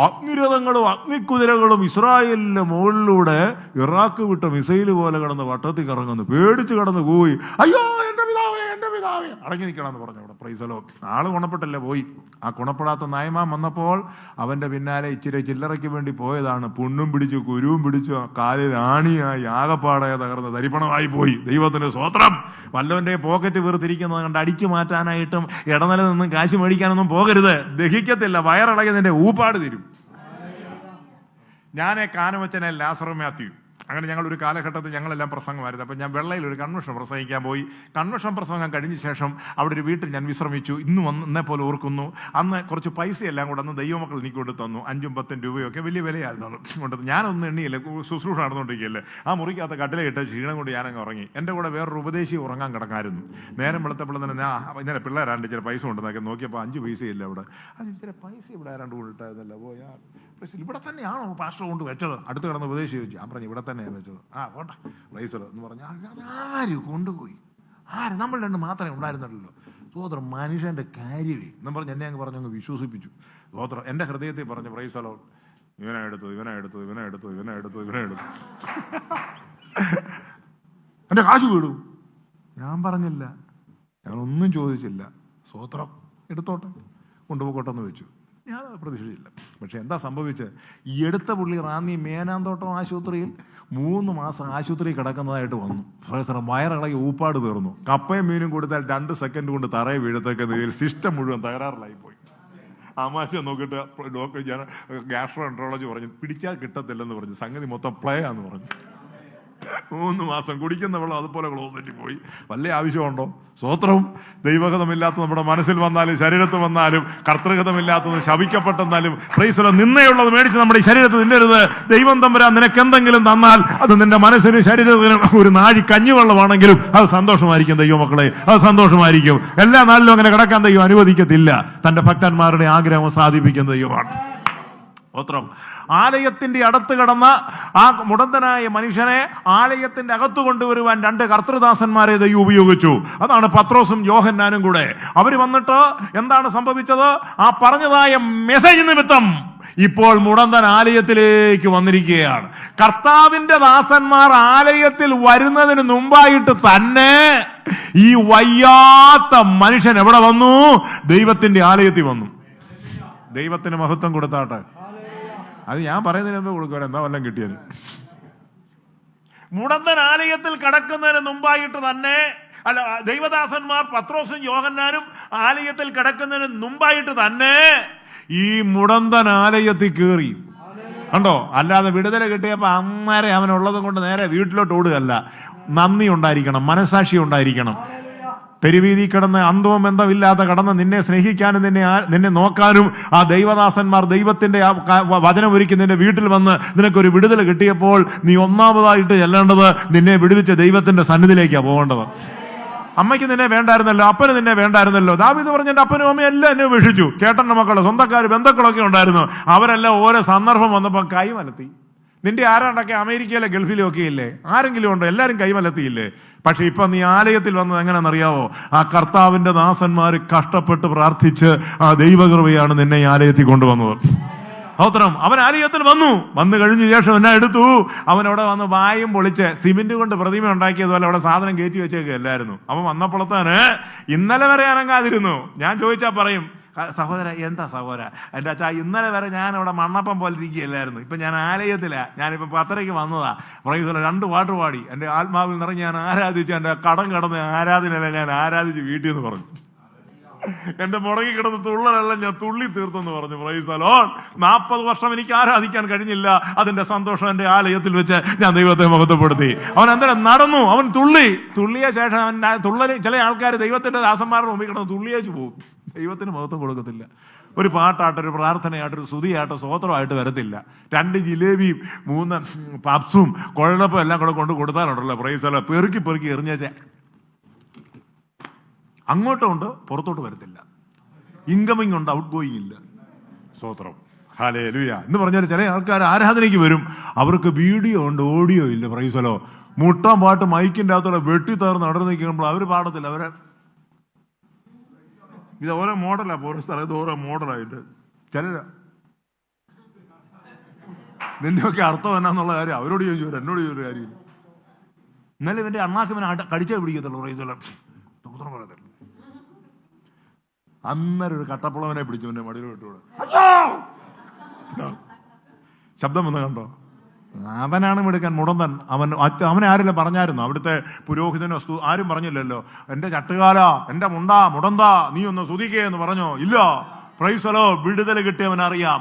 അഗ്നിരഥങ്ങളും അഗ്നിക്കുതിരകളും ഇസ്രായേലിന്റെ മുകളിലൂടെ ഇറാഖ് വിട്ട മിസൈല് പോലെ കിടന്ന് വട്ടത്തിൽ കറങ്ങുന്നു. പേടിച്ച് കിടന്ന് പോയി. അയ്യോ എന്റെ പിതാവേ, എന്റെ പിതാവേ, അടങ്ങി നിൽക്കണമെന്ന് പറഞ്ഞു. അവിടെ പ്രൈസലോ ആള് ഗുണപ്പെട്ടല്ലേ പോയി. ആ ഗുണപ്പെടാത്ത നയമാൻ വന്നപ്പോൾ അവന്റെ പിന്നാലെ ഇച്ചിരി ചില്ലറയ്ക്ക് വേണ്ടി പോയതാണ്. പുണ്ണും പിടിച്ചു കുരുവും പിടിച്ചു കാലിൽ ആണിയായി ആകപ്പാടെ തകർന്ന് തരിപ്പണമായി പോയി. ദൈവത്തിന് സ്തോത്രം. വല്ലവന്റെ പോക്കറ്റ് വീർത്തിരിക്കുന്നത് കണ്ട് അടിച്ചു മാറ്റാനായിട്ടും ഇടനില നിന്നും കാശ് മേടിക്കാനൊന്നും പോകരുത്. ദഹിക്കത്തില്ല, വയറിളകി നിന്റെ ഊപ്പാട് തീരും. ഞാനേ കാനമച്ചനെ ലാസർ മാത്യു, അങ്ങനെ ഞങ്ങളൊരു കാലഘട്ടത്തിൽ ഞങ്ങളെല്ലാം പ്രസംഗമായിരുന്നു. അപ്പം ഞാൻ വെള്ളയിൽ ഒരു കൺവെൻഷൻ പ്രസംഗിക്കാൻ പോയി. കൺവെൻഷൻ പ്രസംഗം കഴിഞ്ഞ ശേഷം അവിടെ ഒരു വീട്ടിൽ ഞാൻ വിശ്രമിച്ചു. ഇന്നേ പോലെ ഓർക്കുന്നു. അന്ന് കുറച്ച് പൈസയെല്ലാം കൂടെ അന്ന് ദൈവമക്കൾ എനിക്ക് കൊണ്ട് തന്നു. 5-10 രൂപയൊക്കെ വലിയ വിലയായിരുന്നു കൊണ്ടത്. ഞാനൊന്നും എണ്ണിയില്ല, ശുശ്രൂഷ നടന്നുകൊണ്ടിരിക്കുകയല്ലേ. ആ മുറിക്കകത്ത് കട്ടിലയിട്ട് ക്ഷീണം കൊണ്ട് ഞാനങ്ങ് ഉറങ്ങി. എൻ്റെ കൂടെ വേറൊരു ഉപദേശി ഉറങ്ങാൻ കിടക്കായിരുന്നു. നേരം വെളുത്തപ്പോൾ തന്നെ ഇന്നലെ പിള്ളേരാണ്ട് ചില പൈസ കൊണ്ടുവന്നൊക്കെ നോക്കിയപ്പോൾ 5 പൈസയില്ല അവിടെ. അത് ചില പൈസ ഇവിടെ ആരാണ്ട് കൊണ്ടിട്ടായിരുന്നല്ലോ. പോയാ ഇവിടെ തന്നെയാണോ പാസ്റ്റർ കൊണ്ട് വെച്ചത്? അടുത്ത് കിടന്ന് ഉപദേശിച്ച് ചോദിച്ചു. ഞാൻ പറഞ്ഞു ഇവിടെ തന്നെയാണ് വെച്ചത്. പോട്ടെ പ്രൈസലോ എന്ന് പറഞ്ഞു. അതാര് കൊണ്ടുപോയി? ആര്? നമ്മൾ രണ്ട് മാത്രമേ ഉണ്ടായിരുന്നുള്ളൂ. സോദരം മനുഷ്യന്റെ കാര്യമേ എന്നും പറഞ്ഞ് എന്നെ അങ്ങ് പറഞ്ഞങ്ങ് വിശ്വസിപ്പിച്ചു. സോദരം എൻ്റെ ഹൃദയത്തിൽ പറഞ്ഞു പ്രൈസലോ ഇവനെ എടുത്തു എൻ്റെ കാശ് വീടും. ഞാൻ പറഞ്ഞില്ല, ഞാനൊന്നും ചോദിച്ചില്ല. സോത്രം എടുത്തോട്ടെ, കൊണ്ടുപോകോട്ടെന്ന് വെച്ചു. ഞാൻ പ്രതീക്ഷിച്ചില്ല. പക്ഷെ എന്താ സംഭവിച്ചത്? ഈ എടുത്ത പുള്ളി റാന്നി മേനാന്തോട്ടം ആശുപത്രിയിൽ 3 മാസം ആശുപത്രി കിടക്കുന്നതായിട്ട് വന്നു. വയറിളകി ഊപ്പാട് തീർന്നു. കപ്പയും മീനും കൊടുത്താൽ 2 സെക്കൻഡ് കൊണ്ട് തറയെ വീഴത്തക്ക നിലയിൽ സിസ്റ്റം മുഴുവൻ തകരാറിലായി പോയി. ആമാശം നോക്കിയിട്ട് ഡോക്ടർ ഗ്യാസ്ട്രോ എൻട്രോളജി പറഞ്ഞു പിടിച്ചാൽ കിട്ടത്തില്ലെന്ന് പറഞ്ഞു. സംഗതി മൊത്തം പ്ലേ ആന്ന് പറഞ്ഞു. 3 മാസം കുടിക്കുന്ന വെള്ളം അതുപോലെ ക്ലോസറ്റിൽ പോയി. വല്ല ആവശ്യമുണ്ടോ? സ്വോത്രവും ദൈവഗതമില്ലാത്ത നമ്മുടെ മനസ്സിൽ വന്നാലും ശരീരത്ത് വന്നാലും കർത്തൃഗതമില്ലാത്തത് ശപിക്കപ്പെട്ടെന്നാലും പ്രൈസലോ നിന്നയുള്ളത് മേടിച്ച് നമ്മുടെ ഈ ശരീരത്തിൽ തിന്നരുത്. ദൈവം തമ്പുരാൻ നിനക്ക് എന്തെങ്കിലും തന്നാൽ അത് നിന്റെ മനസ്സിനും ശരീരത്തിനും ഒരു നാഴി കഞ്ഞിവെള്ളമാണെങ്കിലും അത് സന്തോഷമായിരിക്കും. ദൈവമക്കളെ, അത് സന്തോഷമായിരിക്കും. എല്ലാ നാളിലും അങ്ങനെ കിടക്കാൻ ദൈവം അനുവദിക്കത്തില്ല. തന്റെ ഭക്തന്മാരുടെ ആഗ്രഹം സാധിപ്പിക്കുന്ന ദൈവമാണ്. സ്തോത്രം. ആലയത്തിന്റെ അടുത്ത് കടന്ന ആ മുടന്തനായ മനുഷ്യനെ ആലയത്തിന്റെ അകത്ത് കൊണ്ടുവരുവാൻ 2 കർത്തൃദാസന്മാരെ ദൈവം ഉപയോഗിച്ചു. അതാണ് പത്രോസും യോഹന്നാനും കൂടെ. അവർ വന്നിട്ട് എന്താണ് സംഭവിച്ചത്? ആ പറഞ്ഞതായ മെസ്സേജ് നിമിത്തം ഇപ്പോൾ മുടന്തൻ ആലയത്തിലേക്ക് വന്നിരിക്കുകയാണ്. കർത്താവിന്റെ ദാസന്മാർ ആലയത്തിൽ വരുന്നതിന് മുമ്പായിട്ട് തന്നെ ഈ വയ്യാത്ത മനുഷ്യൻ എവിടെ വന്നു? ദൈവത്തിന്റെ ആലയത്തിൽ വന്നു. ദൈവത്തിന് മഹത്വം കൊടുത്താട്ടെ. അത് ഞാൻ പറയുന്നതിന് മുമ്പ് കൊടുക്കുവാൻ എന്താ വല്ലതും കിട്ടിയത്? മുടന്തൻ ആലയത്തിൽ കടക്കുന്നതിന് മുമ്പായിട്ട് തന്നെ ദൈവദാസന്മാർ പത്രോസും യോഹന്നാനും ആലയത്തിൽ കിടക്കുന്നതിന് മുമ്പായിട്ട് തന്നെ ഈ മുടന്തൻ ആലയത്തിൽ കയറി. കണ്ടോ? അല്ലാതെ വിടുതല കിട്ടിയപ്പോ അന്നേരം അവനുള്ളത് കൊണ്ട് നേരെ വീട്ടിലോട്ട് ഓടുകയല്ല. നന്ദി ഉണ്ടായിരിക്കണം, മനസാക്ഷി ഉണ്ടായിരിക്കണം. തെരുവീതി കിടന്ന് അന്തവും ബന്ധമില്ലാതെ കടന്ന് നിന്നെ സ്നേഹിക്കാനും നിന്നെ നോക്കാനും ആ ദൈവദാസന്മാർ ദൈവത്തിന്റെ വചനം ഒരുക്കി നിന്റെ വീട്ടിൽ വന്ന് നിനക്കൊരു വിടുതൽ കിട്ടിയപ്പോൾ നീ ഒന്നാമതായിട്ട് ചെല്ലേണ്ടത് നിന്നെ വിടുവിച്ച ദൈവത്തിന്റെ സന്നിധിയിലേക്കാണ് പോകേണ്ടത്. അമ്മയ്ക്ക് നിന്നെ വേണ്ടായിരുന്നല്ലോ, അപ്പന് നിന്നെ വേണ്ടായിരുന്നല്ലോ. ദാവീദ് പറഞ്ഞ എന്റെ അപ്പനും അമ്മയും എല്ലാം എന്നെ ഉപേക്ഷിച്ചു. ചേട്ടന്റെ മക്കള്, സ്വന്തക്കാർ, ബന്ധുക്കളൊക്കെ ഉണ്ടായിരുന്നു. അവരെല്ലാം ഓരോ സന്ദർഭം വന്നപ്പോൾ കൈമലത്തി. നിന്റെ ആരാണ്ടൊക്കെ അമേരിക്കയിലെ ഗൾഫിലും ഒക്കെ ഇല്ലേ, ആരെങ്കിലും ഉണ്ടോ? എല്ലാവരും കൈമലത്തിയില്ലേ? പക്ഷെ ഇപ്പൊ നീ ആലയത്തിൽ വന്നത് എങ്ങനെയാണെന്നറിയാവോ? ആ കർത്താവിന്റെ ദാസന്മാര് കഷ്ടപ്പെട്ട് പ്രാർത്ഥിച്ച് ആ ദൈവകൃപയാണ് നിന്നെ ഈ ആലയത്തിൽ കൊണ്ടുവന്നത്. സ്തോത്രം. അവൻ ആലയത്തിൽ വന്നു കഴിഞ്ഞ ശേഷം എന്നാ എടുത്തു? അവനവിടെ വന്ന് വായും പൊളിച്ച് സിമെന്റ് കൊണ്ട് പ്രതിമ ഉണ്ടാക്കിയതുപോലെ അവിടെ സാധനം കയറ്റി വെച്ചേക്കല്ലായിരുന്നു. അവൻ വന്നപ്പോഴത്തേന് ഇന്നലെ വരെ അനങ്ങാതിരുന്നു. ഞാൻ ചോദിച്ചാ പറയും, സഹോദര എന്താ സഹോദര, എൻ്റെ അച്ഛാ ഇന്നലെ വരെ ഞാൻ അവിടെ മണ്ണപ്പം പോലെ ഇരിക്കുകയല്ലായിരുന്നു, ഇപ്പൊ ഞാൻ ആലയത്തിലാ, ഞാനിപ്പോ 10:30 വന്നതാ. പറയുക 2 പാട്ട് പാടി എൻ്റെ ആത്മാവിൽ നിറഞ്ഞ് ഞാൻ ആരാധിച്ചു, എൻ്റെ കടം കടന്ന് ആരാധനയല്ല ഞാൻ ആരാധിച്ച് വീട്ടിൽ നിന്ന് പറഞ്ഞു. എന്റെ മുടങ്ങി കിടന്ന് തുള്ളലെല്ലാം ഞാൻ തുള്ളി തീർത്തെന്ന് പറഞ്ഞു. Price the Lord. 40 വർഷം എനിക്ക് ആരാധിക്കാൻ കഴിഞ്ഞില്ല. അതിന്റെ സന്തോഷം എന്റെ ആലയത്തിൽ വെച്ച് ഞാൻ ദൈവത്തെ മഹത്വപ്പെടുത്തി. അവൻ എന്തായാലും നടന്നു, അവൻ തുള്ളിയ ശേഷം അവൻ തുള്ളൽ. ചില ആൾക്കാർ ദൈവത്തിന്റെ ദാസന്മാരുടെ മുമ്പിൽ കിടന്ന് തുള്ളിയേച്ചു പോകും, ദൈവത്തിന് മഹത്വം കൊടുക്കത്തില്ല. ഒരു പാട്ടായിട്ട്, ഒരു പ്രാർത്ഥനയായിട്ട്, ഒരു സ്തുതിയായിട്ട്, സ്തോത്രമായിട്ട് വരത്തില്ല. 2 ജിലേബിയും 3 പപ്സും കുഴലപ്പം എല്ലാം കൂടെ കൊണ്ട് കൊടുത്താലുണ്ടല്ലോ, പ്രൈസ് ദി ലോർഡ്, പെറുക്കി എറിഞ്ഞേച്ചേ അങ്ങോട്ടും ഉണ്ട്, പുറത്തോട്ട് വരത്തില്ല. ഇൻകമിങ് ഉണ്ട്, ഔട്ട് ഗോയിങ് ഇല്ല. സ്തോത്രം. ഹല്ലേലൂയ. എന്ന് പറഞ്ഞാൽ ചില ആൾക്കാർ ആരാധനയ്ക്ക് വരും, അവർക്ക് വീഡിയോ ഉണ്ട്, ഓഡിയോ ഇല്ല. Price the Lord. മുട്ടാൻ പാട്ട് മൈക്കിൻ്റെ അകത്തോടെ വെട്ടിത്തേർന്ന് നടന്നു നിൽക്കുമ്പോൾ അവർ പാടത്തില്ല. അവരെ ഇത് ഓരോ മോഡലാ, ഓരോ സ്ഥലത്ത് ഓരോ മോഡലായിട്ട്. ചില നിന്റെയൊക്കെ അർത്ഥം എന്നാന്നുള്ള കാര്യം അവരോട് ചോദിച്ചു, എന്നോട് ചോദിച്ചൊരു കാര്യമില്ല. എന്നാലും ഇവന്റെ അണ്ണാക്കിവനെ കടിച്ചേ പിടിക്കത്തുള്ളൂ. Praise the Lord. സ്തോത്രം പറയത്തില്ല. അന്നേരം ഒരു കട്ടപ്പുളവനെ പിടിച്ചു എന്റെ മടിയിൽ വിട്ടുകൂടെ ശബ്ദം വന്ന് കണ്ടോ? അവനാണ് എടുക്കാൻ മുടന്തൻ. അവനെ ആരെല്ലാം പറഞ്ഞായിരുന്നു? അവിടുത്തെ പുരോഹിതനോ ആരും പറഞ്ഞില്ലല്ലോ, എന്റെ ചട്ടുകാല, എന്റെ മുടന്ത നീ ഒന്ന് സ്തുതിക്കേ എന്ന് പറഞ്ഞോ? ഇല്ല. Price the Lord. വിടുതൽ കിട്ടിയവൻ അറിയാം.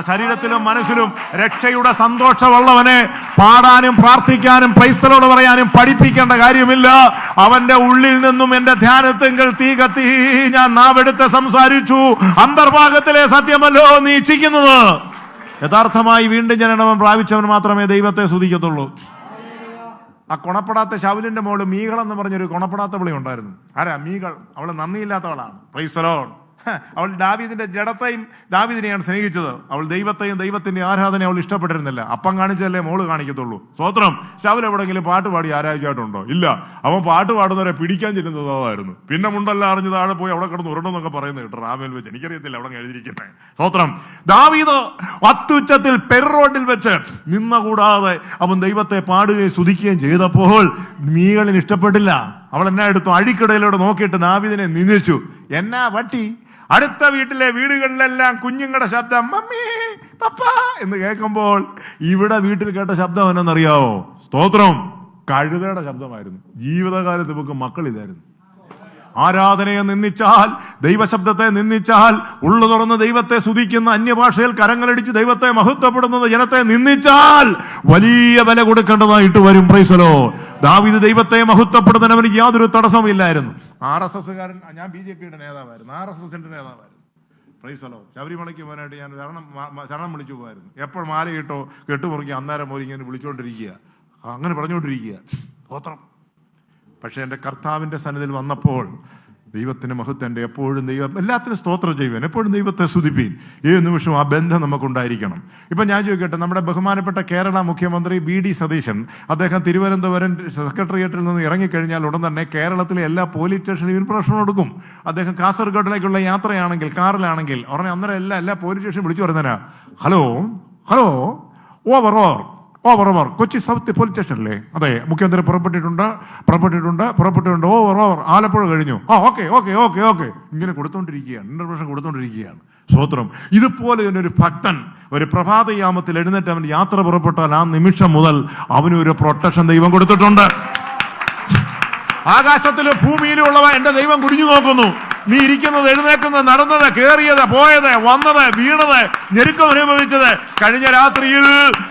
ശരീരത്തിലും മനസ്സിലും രക്ഷയുടെ സന്തോഷമുള്ളവനെ പാടാനും പ്രാർത്ഥിക്കാനും പ്രൈസ് ദി ലോർഡ് പറയാനും പഠിപ്പിക്കേണ്ട കാര്യമില്ല. അവന്റെ ഉള്ളിൽ നിന്നും എന്റെ ധ്യാനത്തെങ്കിൽ തീ കത്തി ഞാൻ നാവെടുത്ത് സംസാരിച്ചു. അന്തർഭാഗത്തിലെ സത്യമല്ലോ നീ ഇച്ഛിക്കുന്നത്. യഥാർത്ഥമായി വീണ്ടും ജനനം പ്രാപിച്ചവൻ മാത്രമേ ദൈവത്തെ സ്തുതിക്കത്തുള്ളൂ. ആ കൊണപ്പെടാത്ത ശൗലിന്റെ മോള് മീകൾ എന്ന് പറഞ്ഞൊരു കൊണപ്പെടാത്ത വിളി ഉണ്ടായിരുന്നു. ആരാ മീകൾ? അവള് നന്ദിയില്ലാത്തവളാണ്. Price the Lord. അവൾ ദാവീദിന്റെ ജഡത്തെയും ദാവീദിനെയാണ് സ്നേഹിച്ചത്. അവൾ ദൈവത്തെയും ദൈവത്തിന്റെ ആരാധന അവൾ ഇഷ്ടപ്പെട്ടിരുന്നില്ല. അപ്പം കാണിച്ചല്ലേ മോള് കാണിക്കത്തുള്ളൂ. സ്തോത്രം. ശൗൽ എവിടെങ്കിലും പാട്ട് പാടി ആരാധിച്ചായിട്ടുണ്ടോ? ഇല്ല. അവൻ പാട്ട് പാടുന്നവരെ പിടിക്കാൻ ചെല്ലുന്നതായിരുന്നു. പിന്നെ മുണ്ടെല്ലാം അറിഞ്ഞ് താഴെ പോയി അവിടെ കിടന്ന് ഉരുണ്ടെന്നൊക്കെ പറയുന്നത് കേട്ടോ റാമേൽ വെച്ച്. എനിക്കറിയത്തില്ല അവിടെ എഴുതിയിരിക്കുന്നത്. സ്തോത്രം. ദാവീദ് അത്യുച്ചത്തിൽ പെർറോഡിൽ വെച്ച് നിന്നുകൂടാതെ അവൻ ദൈവത്തെ പാടുകയും സ്തുതിക്കുകയും ചെയ്തപ്പോൾ മീകളിന് ഇഷ്ടപ്പെട്ടില്ല. അവൾ എന്നാ എടുത്തു? അഴിക്കിടയിലൂടെ നോക്കിയിട്ട് ദാവീദിനെ നിന്ദിച്ചു. എന്നാ പറ്റി? അടുത്ത വീടുകളിലെല്ലാം കുഞ്ഞുങ്ങളുടെ ശബ്ദം മമ്മി പപ്പ എന്ന് കേൾക്കുമ്പോൾ ഇവിടെ വീട്ടിൽ കേട്ട ശബ്ദം എന്നറിയാവോ? സ്തോത്രം. കഴുതയുടെ ശബ്ദമായിരുന്നു. ജീവിതകാലത്ത് ഇവർക്ക് മക്കളില്ലായിരുന്നു. ആരാധനയെ നിന്ദിച്ചാൽ, ദൈവശബ്ദത്തെ നിന്ദിച്ചാൽ, ഉള്ളു തുറന്ന് ദൈവത്തെ സ്തുതിക്കുന്ന, അന്യഭാഷയിൽ കരങ്ങളടിച്ച് ദൈവത്തെ മഹത്വപ്പെടുന്നത് ജനത്തെ നിന്ദിച്ചാൽ വലിയ വില കൊടുക്കേണ്ടതായിട്ട് വരും. Price the Lord. ദാവീദ് ദൈവത്തെ മഹത്വപ്പെടുന്നവന് യാതൊരു തടസ്സമില്ലായിരുന്നു. RSSകാരൻ, ഞാൻ BJPയുടെ നേതാവായിരുന്നു, RSSന്റെ നേതാവായിരുന്നു. Price the Lord. ശബരിമലയ്ക്ക് പോകാനായിട്ട് ഞാൻ ശരണം വിളിച്ചു പോകായിരുന്നു. എപ്പോൾ മാലയിട്ടോ കെട്ടുമുറുക്കി അന്നേരം പോയി ഇങ്ങനെ വിളിച്ചുകൊണ്ടിരിക്കുക, അങ്ങനെ പറഞ്ഞുകൊണ്ടിരിക്കുക. സ്തോത്രം. പക്ഷെ എൻ്റെ കർത്താവിൻ്റെ സന്നിധിയിൽ വന്നപ്പോൾ ദൈവത്തിന് മഹത്വം. എപ്പോഴും ദൈവം എല്ലാത്തിനും സ്തോത്രം ചെയ്യുവാൻ, എപ്പോഴും ദൈവത്തെ സ്തുതിപ്പീൻ. ഏത് നിമിഷവും ആ ബന്ധം നമുക്കുണ്ടായിരിക്കണം. ഇപ്പം ഞാൻ ചോദിക്കട്ടെ, നമ്മുടെ ബഹുമാനപ്പെട്ട കേരള മുഖ്യമന്ത്രി BD സതീശൻ, അദ്ദേഹം തിരുവനന്തപുരം സെക്രട്ടേറിയറ്റിൽ നിന്ന് ഇറങ്ങിക്കഴിഞ്ഞാൽ ഉടൻ തന്നെ കേരളത്തിലെ എല്ലാ പോലീസ് സ്റ്റേഷനിലും ഇൻഫർമേഷൻ കൊടുക്കും. അദ്ദേഹം കാസർഗോഡിലേക്കുള്ള യാത്രയാണെങ്കിൽ, കാറിലാണെങ്കിൽ ഉടനെ അന്നേരം എല്ലാ പോലീസ് സ്റ്റേഷനും വിളിച്ചു പറയുന്നതിനാ, hello over Kochi south police സ്റ്റേഷനല്ലേ? അതെ, മുഖ്യമന്ത്രി പുറപ്പെട്ടിട്ടുണ്ട്. ഓവർ ആലപ്പുഴ കഴിഞ്ഞു. ഓക്കെ ഇങ്ങനെ കൊടുത്തോണ്ടിരിക്കുകയാണ്, ഇൻഫർമേഷൻ കൊടുത്തോണ്ടിരിക്കുകയാണ്. സ്തോത്രം. ഇതുപോലെ തന്നെ ഒരു ഭക്തൻ ഒരു പ്രഭാതയാമത്തിൽ എഴുന്നേറ്റ് അവൻ യാത്ര പുറപ്പെട്ടാൽ ആ നിമിഷം മുതൽ അവനൊരു പ്രൊട്ടക്ഷൻ ദൈവം കൊടുത്തിട്ടുണ്ട്. ആകാശത്തിലും ഭൂമിയിലും ഉള്ളവ എന്റെ ദൈവം കുടിഞ്ഞു നോക്കുന്നു. നീ ഇരിക്കുന്നത്, എഴുന്നേക്കുന്നത്, നടന്നത്, കയറിയത്, പോയത്, വന്നത്, വീണത്, ഞെരുക്കം അനുഭവിച്ചത്, കഴിഞ്ഞ രാത്രിയിൽ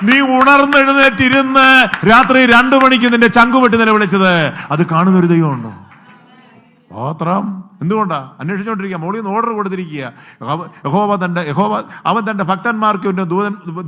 നീ ഉണർന്നെഴുന്നേറ്റിരുന്ന് രാത്രി 2 മണിക്ക് നിന്റെ ചങ്കുപെട്ടി നിലവിളിച്ചത്, അത് കാണുന്നൊരു ദൈവമുണ്ടോ? സ്തോത്രം. എന്തുകൊണ്ടാ അന്വേഷിച്ചുകൊണ്ടിരിക്കുക? മോളിൽ നിന്ന് ഓർഡർ കൊടുത്തിരിക്കുക. അവൻ തന്റെ ഭക്തന്മാർക്ക്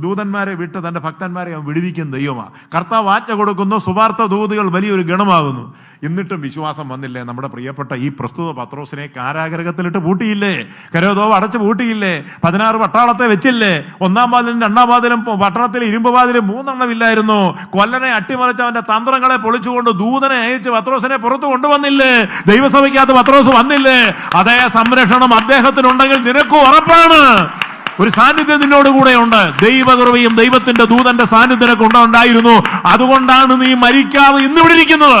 ദൂതന്മാരെ വിട്ട് തന്റെ ഭക്തന്മാരെ അവൻ വിടുവിക്കുന്ന ദൈവമാണ്. കർത്താവ് ആജ്ഞ കൊടുക്കുന്നു, സുവാർത്ത ദൂതുകൾ വലിയൊരു ഗണമാകുന്നു. എന്നിട്ടും വിശ്വാസം വന്നില്ലേ? നമ്മുടെ പ്രിയപ്പെട്ട ഈ പ്രസ്തുത പത്രോസിനെ കാരാഗ്രഹത്തിലിട്ട് പൂട്ടിയില്ലേ? കരോദോവ് അടച്ചു പൂട്ടിയില്ലേ? 16 പട്ടാളത്തെ വെച്ചില്ലേ? 1-ാം വാതിലും 2-ാം വാതിലും പട്ടണത്തിൽ ഇരുമ്പ് വാതിലും 3 എണ്ണമില്ലായിരുന്നു. കൊല്ലനെ അട്ടിമറിച്ച് അവന്റെ തന്ത്രങ്ങളെ പൊളിച്ചുകൊണ്ട് ദൂതനെ അയച്ച് പത്രോസിനെ പുറത്തു കൊണ്ടുവന്നില്ലേ? ദൈവസഭയ്ക്കകത്ത് പത്രോസ് വന്നില്ലേ? അതേ സംരക്ഷണം അദ്ദേഹത്തിനുണ്ടെങ്കിൽ നിനക്ക് ഉറപ്പാണ്. ഒരു സാന്നിധ്യം നിന്നോട് കൂടെ ഉണ്ട്. ദൈവകൃപയും ദൈവത്തിന്റെ ദൂതന്റെ സാന്നിധ്യം ഉണ്ടായിരുന്നു. അതുകൊണ്ടാണ് നീ മരിക്കാതെ ഇന്ന് ഇവിടെ ഇരിക്കുന്നത്.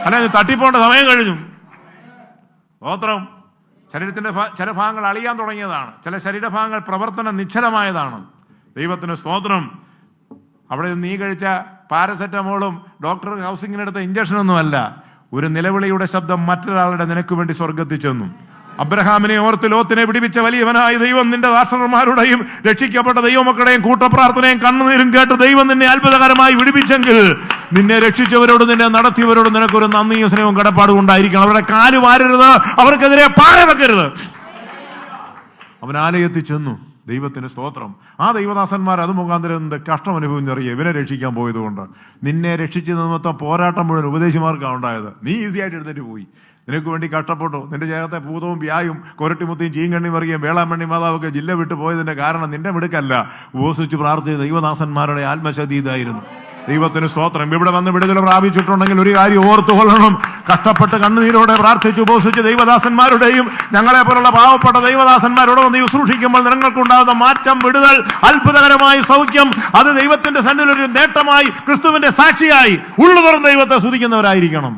അല്ല, നീ തട്ടിപ്പോണ്ട സമയം കഴിഞ്ഞു. സ്തോത്രം. ശരീരത്തിന്റെ ചില ഭാഗങ്ങൾ അളിയാൻ തുടങ്ങിയതാണ്. ചില ശരീരഭാഗങ്ങൾ പ്രവർത്തനം നിശ്ചലമായതാണ്. ദൈവത്തിന് സ്തോത്രം. അവിടെ നീ കഴിച്ച പാരസെറ്റമോളും ഡോക്ടർ ഹൗസിങ്ങിനെടുത്ത ഇഞ്ചക്ഷനൊന്നുമല്ല. ഒരു നിലവിളിയുടെ ശബ്ദം മറ്റൊരാളുടെ നിനക്ക് വേണ്ടി സ്വർഗത്തിൽ ചെന്നു. അബ്രഹാമിനെ ഓർത്ത് ലോത്തിനെ വിടിവിച്ച വലിയവനായ ദൈവം നിന്റെ ദാസന്മാരുടെയും രക്ഷിക്കപ്പെട്ട ദൈവമക്കളുടെയും കൂട്ടപ്രാർത്ഥനയും കണ്ണുനീരും കേട്ട് ദൈവം നിന്നെ അത്ഭുതകരമായി വിടിവിച്ചെങ്കിൽ നിന്നെ രക്ഷിച്ചവരോട് നിന്നെ നടത്തിയവരോട് നിനക്കൊരു നന്ദിയും സ്നേഹവും കടപ്പാടും ഉണ്ടായിരിക്കണം. അവരുടെ കാല് വാരരുത്, അവർക്കെതിരെ പാറ വെക്കരുത്. അവൻ ആലയത്തിൽ ചെന്നു. ദൈവത്തിന് സ്തോത്രം. ആ ദൈവദാസന്മാർ അത് മുഖാന്തരം എന്ത് കഷ്ടം അനുഭവിച്ചറിയ ഇവനെ രക്ഷിക്കാൻ പോയതുകൊണ്ട്. നിന്നെ രക്ഷിച്ചത് നിമിത്തം പോരാട്ടം മുഴുവൻ ഉപദേശിമാർക്കാണ് ഉണ്ടായത്. നീ ഈസി ആയിട്ട് എടുത്തിട്ട് പോയി. നിനക്ക് വേണ്ടി കഷ്ടപ്പെട്ടു. നിന്റെ ചേർത്തെ ഭൂതവും വ്യായും കൊരട്ടിമുത്തിയും ചീങ്കണ്ണി മറിയും വേളാമണ്ണി മാതാവൊക്കെ ജില്ല വിട്ടു പോയതിന്റെ കാരണം നിന്റെ മിടുക്കല്ല. ഉപസിച്ച് പ്രാർത്ഥിച്ച ദൈവദാസന്മാരുടെ ആത്മശക്തി ഇതായിരുന്നു. ദൈവത്തിന് സ്തോത്രം. ഇവിടെ വന്ന് വിടുതൽ പ്രാപിച്ചിട്ടുണ്ടെങ്കിൽ ഒരു കാര്യം ഓർത്തുകൊള്ളണം. കഷ്ടപ്പെട്ട് കണ്ണുനീരോടെ പ്രാർത്ഥിച്ച് ഉപസിച്ച് ദൈവദാസന്മാരുടെയും ഞങ്ങളെ പോലുള്ള പാവപ്പെട്ട ദൈവദാസന്മാരോട് വന്ന് ശുശ്രൂഷിക്കുമ്പോൾ നിങ്ങൾക്കുണ്ടാകുന്ന മാറ്റം, വിടുതൽ, അത്ഭുതകരമായ സൗഖ്യം, അത് ദൈവത്തിന്റെ സന്നിധിയിൽ ഒരു നേട്ടമായി, ക്രിസ്തുവിന്റെ സാക്ഷിയായി ഉള്ളുതുറന്ന് ദൈവത്തെ സ്തുതിക്കുന്നവരായിരിക്കണം.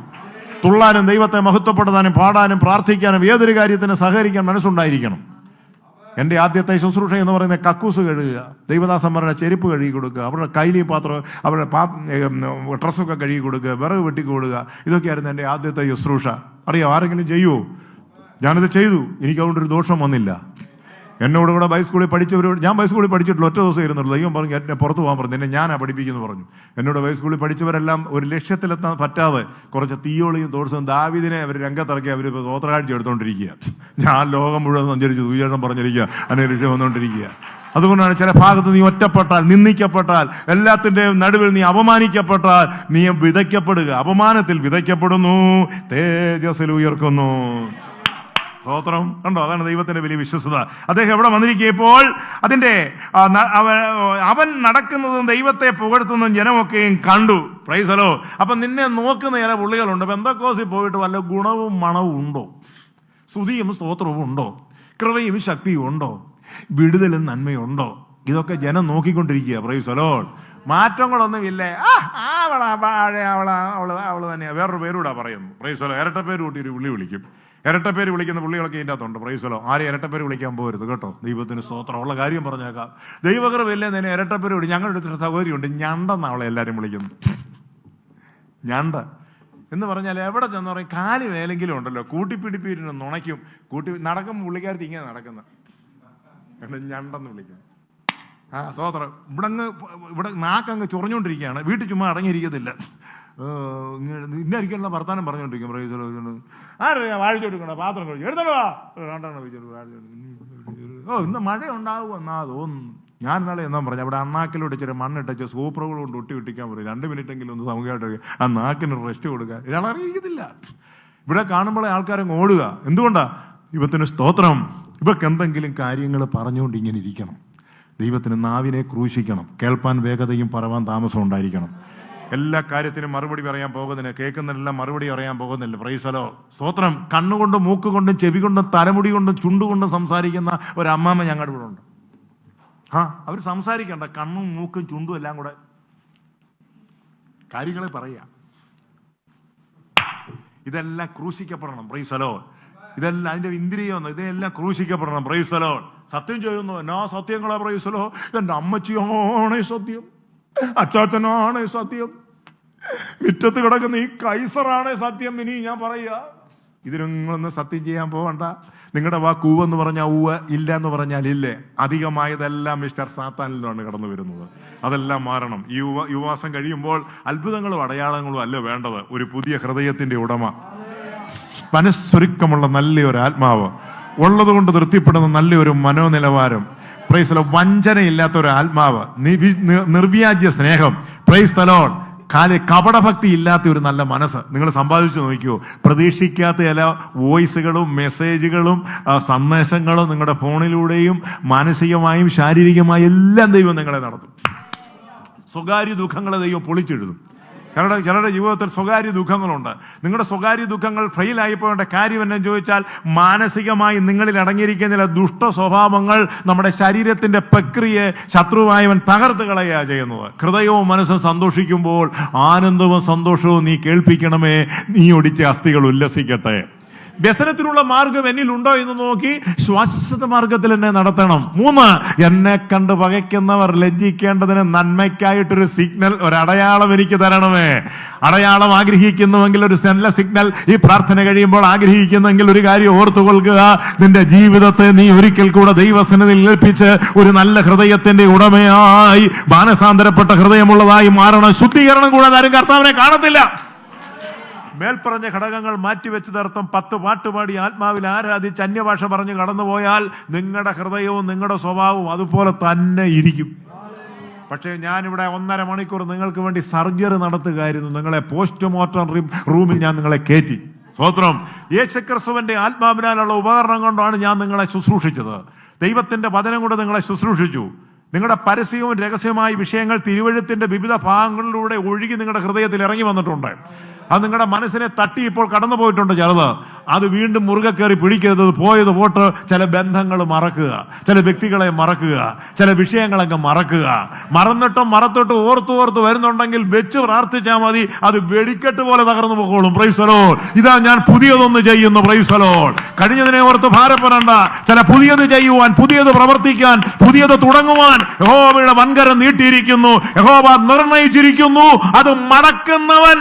തുള്ളാനും ദൈവത്തെ മഹത്വപ്പെടുത്താനും പാടാനും പ്രാർത്ഥിക്കാനും ഏതൊരു കാര്യത്തിന് സഹകരിക്കാൻ മനസ്സുണ്ടായിരിക്കണം. എൻ്റെ ആദ്യത്തെ ശുശ്രൂഷ എന്ന് പറയുന്നത് കക്കൂസ് കഴുകുക, ദൈവദാസന്മാരുടെ ചെരുപ്പ് കഴുകി കൊടുക്കുക, അവരുടെ കൈലി പാത്രം, അവരുടെ ഡ്രസ്സൊക്കെ കഴുകി കൊടുക്കുക, വിറക് വെട്ടിക്കൊടുക്കുക. ഇതൊക്കെയായിരുന്നു എൻ്റെ ആദ്യത്തെ ശുശ്രൂഷ. അറിയാം, ആരെങ്കിലും ചെയ്യുമോ? ഞാനിത് ചെയ്തു. എനിക്ക് അതുകൊണ്ടൊരു ദോഷം വന്നില്ല. എന്നോട് കൂടെ ബൈസ്കൂളിൽ പഠിച്ചവരോട്, ഞാൻ ബൈസ്കൂളിൽ പഠിച്ചിട്ടുള്ള ഒറ്റ ദിവസം ഇരുന്നുള്ളൂ. ദൈവം പറഞ്ഞു എന്നെ പുറത്ത് പോകാൻ പറഞ്ഞു. എന്നെ ഞാനാ പഠിപ്പിക്കുന്നു പറഞ്ഞു. എന്നോട് ബൈസ്കൂളിൽ പഠിച്ചവരെല്ലാം ഒരു ലക്ഷ്യത്തിലെത്താൻ പറ്റാതെ കുറച്ച് തീയോളിയും തോഴ്സും ദാവീദിനെ അവർ രംഗത്തിറക്കി അവർ സ്തോത്രകാഴ്ച എടുത്തുകൊണ്ടിരിക്കുക. ഞാൻ ലോകം മുഴുവൻ സഞ്ചരിച്ച് സുവിശേഷം പറഞ്ഞിരിക്കുക, അതിനെ രക്ഷ വന്നുകൊണ്ടിരിക്കുക. അതുകൊണ്ടാണ് ചില ഭാഗത്ത് നീ ഒറ്റപ്പെട്ടാൽ, നിന്ദിക്കപ്പെട്ടാൽ, എല്ലാത്തിൻ്റെയും നടുവിൽ നീ അപമാനിക്കപ്പെട്ടാൽ നീ വിതയ്ക്കപ്പെടുക. അപമാനത്തിൽ വിതയ്ക്കപ്പെടുന്നു, തേജസ്സിൽ ഉയർക്കുന്നു. സ്തോത്രം. കണ്ടോ? അതാണ് ദൈവത്തിന്റെ വലിയ വിശ്വസത. അദ്ദേഹം എവിടെ വന്നിരിക്കുമ്പോൾ അതിന്റെ അവൻ നടക്കുന്നതും ദൈവത്തെ പുകഴ്ത്തുന്നതും ജനമൊക്കെയും കണ്ടു. Price the Lord. അപ്പൊ നിന്നെ നോക്കുന്ന ചില പുള്ളികളുണ്ട്. പെന്തക്കോസിൽ പോയിട്ട് വല്ല ഗുണവും മണവും ഉണ്ടോ? സ്തുതിയും സ്തോത്രവും ഉണ്ടോ? കൃപയും ശക്തിയും ഉണ്ടോ? വിടുതലും നന്മയുണ്ടോ? ഇതൊക്കെ ജനം നോക്കിക്കൊണ്ടിരിക്കുക. Praise the lord. മാറ്റങ്ങളൊന്നുമില്ലേ? അവള് തന്നെയാ. വേറൊരു പേരൂടാ പറയുന്നു. Praise the lord. ഇരട്ട പേര് കൂട്ടി ഒരു പുള്ളി വിളിക്കും. ഇരട്ടപ്പേര് വിളിക്കുന്ന പുള്ളികളൊക്കെ ഇതിൻ്റെ അകത്തുണ്ട്. Price the Lord. ആരെയും ഇരട്ടപ്പേര് വിളിക്കാൻ പോകരുത് കേട്ടോ. ദൈവത്തിന് സ്തോത്രം. ഉള്ള കാര്യം പറഞ്ഞേക്കാം. ദൈവകൃപയില്ലേ നിന്നെ ഇരട്ടപ്പേര് വിളി. ഞങ്ങളുടെ അടുത്തൊരു സൗകര്യമുണ്ട്, ഞണ്ടെന്നാണ് അവളെ എല്ലാവരും വിളിക്കുന്നത്. ഞണ്ട് എന്ന് പറഞ്ഞാൽ എവിടെ ചെന്ന് പറയും, കാല് വേലെങ്കിലും ഉണ്ടല്ലോ, കൂട്ടിപ്പിടിപ്പിന് നുണയ്ക്കും. നടക്കുമ്പോൾ പുള്ളിക്കാരത്തി ഇങ്ങനെ നടക്കുന്നത് ഞണ്ടെന്ന് വിളിക്കും. സ്തോത്രം. ഇവിടെ നാക്കങ്ങ് ചൊറിഞ്ഞുകൊണ്ടിരിക്കുകയാണ്. വീട്ടിൽ ചുമ്മാ അടങ്ങിയിരിക്കത്തില്ല. ഇന്നായിരിക്കും വർത്താനം പറഞ്ഞുകൊണ്ടിരിക്കും. ആരെയാ വാഴിച്ചെടുക്കണ പാത്രം കഴിച്ചു എടുത്തോ ഇന്ന് മഴ ഉണ്ടാവും എന്നാ തോന്നുന്നു. ഞാൻ ഇന്നലെ എന്നാ പറഞ്ഞു, അവിടെ അണ്ണാക്കിലോട്ട് ഇച്ചിരി മണ്ണിട്ടച്ച് സൂപ്പറുകൾ കൊണ്ട് ഒട്ടിക്കാൻ പറയും. 2 മിനിറ്റെങ്കിലും ഒന്ന് സാമൂഹികമായിട്ട് ആ നാക്കിന് റെസ്റ്റ് കൊടുക്കുക. ഇയാൾ അറിയിക്കത്തില്ല. ഇവിടെ കാണുമ്പോഴേ ആൾക്കാരങ്ങ് ഓടുക. എന്തുകൊണ്ടാ? ദൈവത്തിന് സ്തോത്രം. ഇവർക്ക് എന്തെങ്കിലും കാര്യങ്ങൾ പറഞ്ഞുകൊണ്ട് ഇങ്ങനെ ഇരിക്കണം. ദൈവത്തിന് നാവിനെ ക്രൂശിക്കണം. കേൾപ്പാൻ വേഗതയും പറവാൻ താമസം ഉണ്ടായിരിക്കണം. എല്ലാ കാര്യത്തിനും മറുപടി പറയാൻ പോകുന്നില്ല, കേൾക്കുന്നില്ല, മറുപടി പറയാൻ പോകുന്നില്ല. Price the Lord. സ്തോത്രം. കണ്ണുകൊണ്ടും മൂക്കുകൊണ്ടും ചെവി കൊണ്ടും തലമുടി കൊണ്ടും ചുണ്ടുകൊണ്ടും സംസാരിക്കുന്ന ഒരു അമ്മാമ്മ ഞങ്ങളുടെ ഇവിടെ ഉണ്ട്. അവർ സംസാരിക്കണ്ട, കണ്ണും മൂക്കും ചുണ്ടും എല്ലാം കൂടെ കാര്യങ്ങളെ പറയാ. ഇതെല്ലാം ക്രൂശിക്കപ്പെടണം. Price the Lord. ഇതെല്ലാം അതിന്റെ ഇന്ദ്രിയമൊന്നും, ഇതിനെല്ലാം ക്രൂശിക്കപ്പെടണം. Price the Lord. സത്യം ചെയ്യുന്നു. എന്നാ സത്യങ്ങളാ? Price the Lord. എന്റെ അമ്മച്ചിയാണേ സത്യം, അച്ചാച്ചനാണ് സത്യം, മുറ്റത്ത് കിടക്കുന്ന ഈ കൈസറാണ് സത്യം. ഇനി ഞാൻ പറയുക, ഇതിനൊന്നും സത്യം ചെയ്യാൻ പോകണ്ട. നിങ്ങളുടെ വാക്ക് ഊവെന്ന് പറഞ്ഞാൽ ഊവ, ഇല്ല എന്ന് പറഞ്ഞാൽ ഇല്ലേ. അധികമായതെല്ലാം മിസ്റ്റർ സാത്താനിലാണ് കടന്നു വരുന്നത്. അതെല്ലാം മാറണം. ഈ യുവാസം കഴിയുമ്പോൾ അത്ഭുതങ്ങളും അടയാളങ്ങളും അല്ല വേണ്ടത്, ഒരു പുതിയ ഹൃദയത്തിന്റെ ഉടമ. മനസ്സൊരുക്കമുള്ള നല്ലൊരു ആത്മാവ്, ഉള്ളതുകൊണ്ട് തൃപ്തിപ്പെടുന്ന നല്ലൊരു മനോനിലവാരം, പ്രൈസ് ദി ലോർഡ്, വഞ്ചനയില്ലാത്ത ഒരു ആത്മാവ്, നിർവ്യാജ്യ സ്നേഹം, പ്രൈസ് ദി ലോർഡ്, കപടഭക്തി ഇല്ലാത്ത ഒരു നല്ല മനസ്സ് നിങ്ങൾ സമ്പാദിച്ചു നോക്കിയോ. പ്രതീക്ഷിക്കാത്ത ചില വോയിസുകളും മെസ്സേജുകളും സന്ദേശങ്ങളും നിങ്ങളുടെ ഫോണിലൂടെയും മാനസികമായും ശാരീരികമായും എല്ലാം ദൈവം നിങ്ങളെ നടത്തും. സ്വകാര്യ ദുഃഖങ്ങളെ ദൈവം പൊളിച്ചെഴുതും. ചിലരുടെ ജീവിതത്തിൽ സ്വകാര്യ ദുഃഖങ്ങളുണ്ട്. നിങ്ങളുടെ സ്വകാര്യ ദുഃഖങ്ങൾ ഫെയിലായിപ്പോകേണ്ട കാര്യം എന്നു ചോദിച്ചാൽ, മാനസികമായി നിങ്ങളിൽ അടങ്ങിയിരിക്കുന്ന ചില ദുഷ്ട സ്വഭാവങ്ങൾ നമ്മുടെ ശരീരത്തിന്റെ പ്രക്രിയയെ ശത്രുവായവൻ തകർത്ത് കളയുക ചെയ്യുന്നത്. ഹൃദയവും മനസ്സും സന്തോഷിക്കുമ്പോൾ ആനന്ദവും സന്തോഷവും നീ കേൾപ്പിക്കണമേ, നീ ഒടിച്ച അസ്ഥികൾ ഉല്ലസിക്കട്ടെ. വ്യസനത്തിനുള്ള മാർഗം എന്നിലുണ്ടോ എന്ന് നോക്കി ശ്വാസ മാർഗത്തിൽ എന്നെ നടത്തണം. 3, എന്നെ കണ്ട് പകയ്ക്കുന്നവർ ലജ്ജിക്കേണ്ടതിന് നന്മയ്ക്കായിട്ടൊരു സിഗ്നൽ, ഒരു അടയാളം എനിക്ക് തരണമേ. അടയാളം ആഗ്രഹിക്കുന്നുവെങ്കിൽ ഒരു നല്ല സിഗ്നൽ ഈ പ്രാർത്ഥന കഴിയുമ്പോൾ ആഗ്രഹിക്കുന്നെങ്കിൽ ഒരു കാര്യം ഓർത്തുകൊള്ളുക, നിന്റെ ജീവിതത്തെ നീ ഒരിക്കൽ കൂടെ ദൈവസന്നിധിയിൽ ഏൽപ്പിച്ച് ഒരു നല്ല ഹൃദയത്തിന്റെ ഉടമയായി, മാനസാന്തരപ്പെട്ട ഹൃദയമുള്ളതായി മാറണം. ശുദ്ധീകരണം കൂടാതെ ആരും കർത്താവിനെ കാണത്തില്ല. മേൽപ്പറഞ്ഞ ഘടകങ്ങൾ മാറ്റിവെച്ചതർത്ഥം 10 പാട്ടുപാടി ആത്മാവിൽ ആരാധിച്ച് അന്യഭാഷ പറഞ്ഞ് കടന്നുപോയാൽ നിങ്ങളുടെ ഹൃദയവും നിങ്ങളുടെ സ്വഭാവവും അതുപോലെ തന്നെ ഇരിക്കും. പക്ഷേ ഞാനിവിടെ 1.5 മണിക്കൂർ നിങ്ങൾക്ക് വേണ്ടി സർജറി നടത്തുകയായിരുന്നു. നിങ്ങളെ പോസ്റ്റ്മോർട്ടം റൂമിൽ ഞാൻ നിങ്ങളെ കയറ്റി. സ്തോത്രം. യേശുക്രിസ്തുവിന്റെ ആത്മാവിനാലുള്ള ഉപകരണം കൊണ്ടാണ് ഞാൻ നിങ്ങളെ ശുശ്രൂഷിച്ചത്. ദൈവത്തിന്റെ വചനം കൊണ്ട് നിങ്ങളെ ശുശ്രൂഷിച്ചു. നിങ്ങളുടെ പരസ്യവും രഹസ്യമായ വിഷയങ്ങൾ തിരുവഴുത്തിന്റെ വിവിധ ഭാഗങ്ങളിലൂടെ ഒഴുകി നിങ്ങളുടെ ഹൃദയത്തിൽ ഇറങ്ങി വന്നിട്ടുണ്ട്. അത് നിങ്ങളുടെ മനസ്സിനെ തട്ടി ഇപ്പോൾ കടന്നു പോയിട്ടുണ്ട്. ചിലത് അത് വീണ്ടും മുറുകെ കയറി പിടിക്കരുത്. പോയത് പോട്ട്. ചില ബന്ധങ്ങൾ മറക്കുക, ചില വ്യക്തികളെ മറക്കുക, ചില വിഷയങ്ങളൊക്കെ മറക്കുക. മറന്നിട്ടും മറത്തിട്ടും ഓർത്ത് വരുന്നുണ്ടെങ്കിൽ വെച്ച് പ്രാർത്ഥിച്ചാൽ മതി. അത് വെടിക്കെട്ട് പോലെ തകർന്നു പോകോളും. Price the Lord. ഇതാ ഞാൻ പുതിയതൊന്ന് ചെയ്യുന്നു. Price the Lord. കഴിഞ്ഞതിനെ ഓർത്ത് ഭാരപ്പെടണ്ട. ചില പുതിയത് ചെയ്യുവാൻ, പുതിയത് പ്രവർത്തിക്കാൻ, പുതിയത് തുടങ്ങുവാൻ യഹോവയുടെ വൻകരം നീട്ടിയിരിക്കുന്നു. യഹോവ നിർണയിച്ചിരിക്കുന്നു. അത് മടക്കുന്നവൻ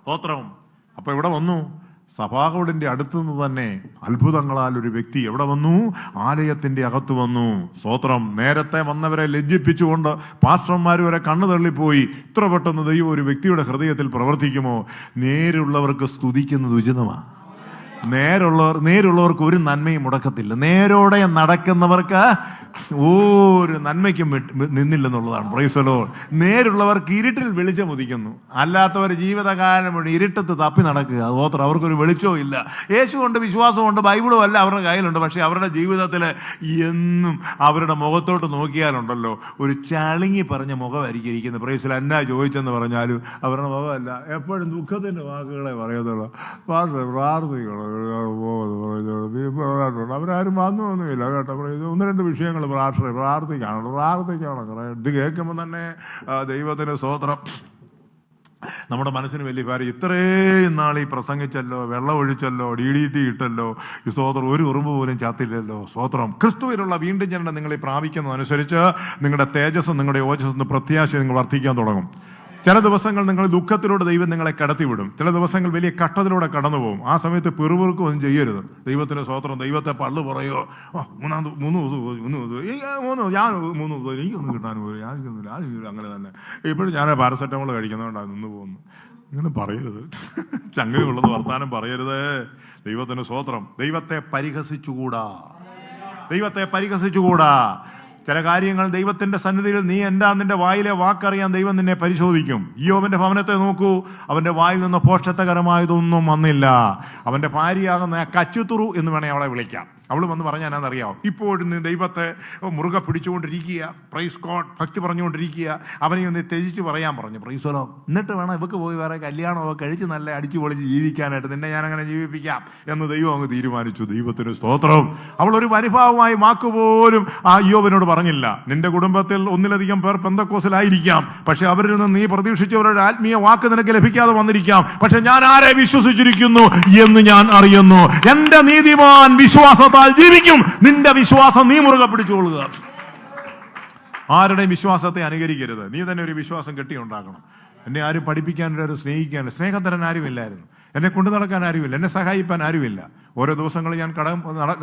സ്തോത്രം. അപ്പൊ ഇവിടെ വന്നു, സഭാകോടിന്റെ അടുത്തുനിന്ന് തന്നെ അത്ഭുതങ്ങളാൽ ഒരു വ്യക്തി എവിടെ വന്നു? ആലയത്തിന്റെ അകത്ത് വന്നു. സ്തോത്രം. നേരത്തെ വന്നവരെ ലജ്ജിപ്പിച്ചുകൊണ്ട് പാസ്റ്റർമാർ വരെ കണ്ണു തള്ളിപ്പോയി. ഇത്ര പെട്ടെന്ന് ദൈവം ഒരു വ്യക്തിയുടെ ഹൃദയത്തിൽ പ്രവർത്തിക്കുമോ? നേരുള്ളവർക്ക് സ്തുതിക്കുന്നത് ഉചിതമാണ്. നേരുള്ളവർക്ക് ഒരു നന്മയും മുടക്കത്തില്ല. നേരോടെ നടക്കുന്നവർക്ക് ഒരു നന്മയ്ക്കും നിന്നില്ലെന്നുള്ളതാണ്. Praise the lord. നേരുള്ളവർക്ക് ഇരുട്ടിൽ വെളിച്ചം ഉദിക്കുന്നു. അല്ലാത്തവർ ജീവിതകാലം മുഴുവൻ ഇരുട്ടത്ത് തപ്പി നടക്കുക. ഓത്ര അവർക്കൊരു വെളിച്ചവും ഇല്ല. യേശുവുണ്ട്, വിശ്വാസമുണ്ട്, ബൈബിളും എല്ലാം അവരുടെ കയ്യിലുണ്ട്. പക്ഷെ അവരുടെ ജീവിതത്തിൽ എന്നും അവരുടെ മുഖത്തോട്ട് നോക്കിയാലുണ്ടല്ലോ ഒരു ചളിങ്ങി പറഞ്ഞ മുഖമായിരിക്കും ഇരിക്കുന്നത്. പ്രൈസിൽ എന്നാ ചോദിച്ചെന്ന് പറഞ്ഞാലും അവരുടെ മുഖമല്ല, എപ്പോഴും ദുഃഖത്തിന്റെ വാക്കുകളെ പറയത്തുള്ളൂ. പ്രാർത്ഥിക്കണം, അവരാരും വന്നൊന്നുമില്ല കേട്ടോ. 1-2 വിഷയങ്ങൾ പ്രാർത്ഥിക്കണം. ഇത് കേൾക്കുമ്പോൾ തന്നെ ദൈവത്തിന് സ്തോത്രം. നമ്മുടെ മനസ്സിന് വലിയ കാര്യം. ഇത്രയും നാൾ ഈ പ്രസംഗിച്ചല്ലോ, വെള്ളം ഒഴിച്ചല്ലോ, DDT ഇട്ടല്ലോ, ഈ സ്തോത്രം ഒരു ഉറുമ്പ് പോലും ചാത്തില്ലല്ലോ. സ്തോത്രം. ക്രിസ്തുവിലുള്ള വീണ്ടും ജനനം നിങ്ങളെ പ്രാപിക്കുന്നതനുസരിച്ച് നിങ്ങളുടെ തേജസ്സും നിങ്ങളുടെ ഓജസ്സും പ്രത്യാശ നിങ്ങൾ വർദ്ധിക്കാൻ തുടങ്ങും. ചില ദിവസങ്ങൾ നിങ്ങൾ ദുഃഖത്തിലൂടെ ദൈവം നിങ്ങളെ കടത്തിവിടും. ചില ദിവസങ്ങൾ വലിയ കഷ്ടത്തിലൂടെ കടന്നു പോകും. ആ സമയത്ത് പിറുപിറുക്കും ഒന്നും ചെയ്യരുത്. ദൈവത്തിന് സ്തോത്രം. ദൈവത്തെ പള്ളു പറയോ, 3 ദിവസം ഞാൻ 3 ദിവസം എനിക്കൊന്നും കിട്ടാൻ പോലും യാതൊന്നുമില്ല, അങ്ങനെ തന്നെ. ഇപ്പോഴും ഞാൻ പാരസെറ്റമോൾ കഴിക്കുന്നതുകൊണ്ടാണ് നിന്ന് പോകുന്നു. ഇങ്ങനെ പറയരുത്. ചങ്ങലുള്ളത് വർത്താനം പറയരുത്. ദൈവത്തിന് സ്തോത്രം. ദൈവത്തെ പരിഹസിച്ചുകൂടാ. ചില കാര്യങ്ങൾ ദൈവത്തിന്റെ സന്നിധിയിൽ നീ നിന്റെ വായിലെ വാക്കറിയാൻ ദൈവം നിന്നെ പരിശോധിക്കും. യോബിന്റെ ഭവനത്തെ നോക്കൂ. അവന്റെ വായിൽ നിന്ന് പോഷകരമായതൊന്നും വന്നില്ല. അവന്റെ ഭാര്യയാകുന്ന കച്ചുതുറു എന്ന് വേണേ അവളെ വിളിക്കാം. അവൾ വന്ന് പറഞ്ഞാൽ എന്നാന്നറിയാം, ഇപ്പോഴും നീ ദൈവത്തെ മുറുകെ പിടിച്ചുകൊണ്ടിരിക്കുക, പ്രൈസ് ഗോഡ്, ഭക്തി പറഞ്ഞുകൊണ്ടിരിക്കുക. അവനെ ഒന്ന് ത്യജിച്ച് പറയാൻ പറഞ്ഞു. Price the Lord. എന്നിട്ട് വേണം ഇവക്ക് പോയി വേറെ കല്യാണമോ കഴിച്ച് നല്ല അടിച്ചു പൊളിച്ച് ജീവിക്കാനായിട്ട്. നിന്നെ ഞാൻ അങ്ങനെ ജീവിപ്പിക്കാം എന്ന് ദൈവം അങ്ങ് തീരുമാനിച്ചു. ദൈവത്തിന് സ്തോത്രം. അവൾ ഒരു പരിഭാവമായി വാക്കുപോലും ആ യോബിനോട് പറഞ്ഞില്ല. നിന്റെ കുടുംബത്തിൽ 1-ലധികം പേർ പെന്തക്കോസിലായിരിക്കാം. പക്ഷെ അവരിൽ നിന്ന് നീ പ്രതീക്ഷിച്ചവരുടെ ആത്മീയ വാക്ക് നിനക്ക് ലഭിക്കാതെ വന്നിരിക്കാം. പക്ഷെ ഞാൻ ആരെ വിശ്വസിച്ചിരിക്കുന്നു എന്ന് ഞാൻ അറിയുന്നു. എന്റെ നീതിമാൻ വിശ്വാസത്താൽ ജീവിക്കും. നിന്റെ വിശ്വാസം നീ മുറുകെ പിടിച്ചുകൊള്ളുക. ആരുടെയും വിശ്വാസത്തെ അനുകരിക്കരുത്. നീ തന്നെ ഒരു വിശ്വാസം കെട്ടിയുണ്ടാക്കണം. എന്നെ ആരും പഠിപ്പിക്കാനില്ല, സ്നേഹിക്കാനില്ല. സ്നേഹം തരാൻ ആരുമില്ലായിരുന്നു. എന്നെ കൊണ്ടു നടക്കാൻ ആരുമില്ല, എന്നെ സഹായിപ്പാൻ ആരുമില്ല. ഓരോ ദിവസങ്ങൾ ഞാൻ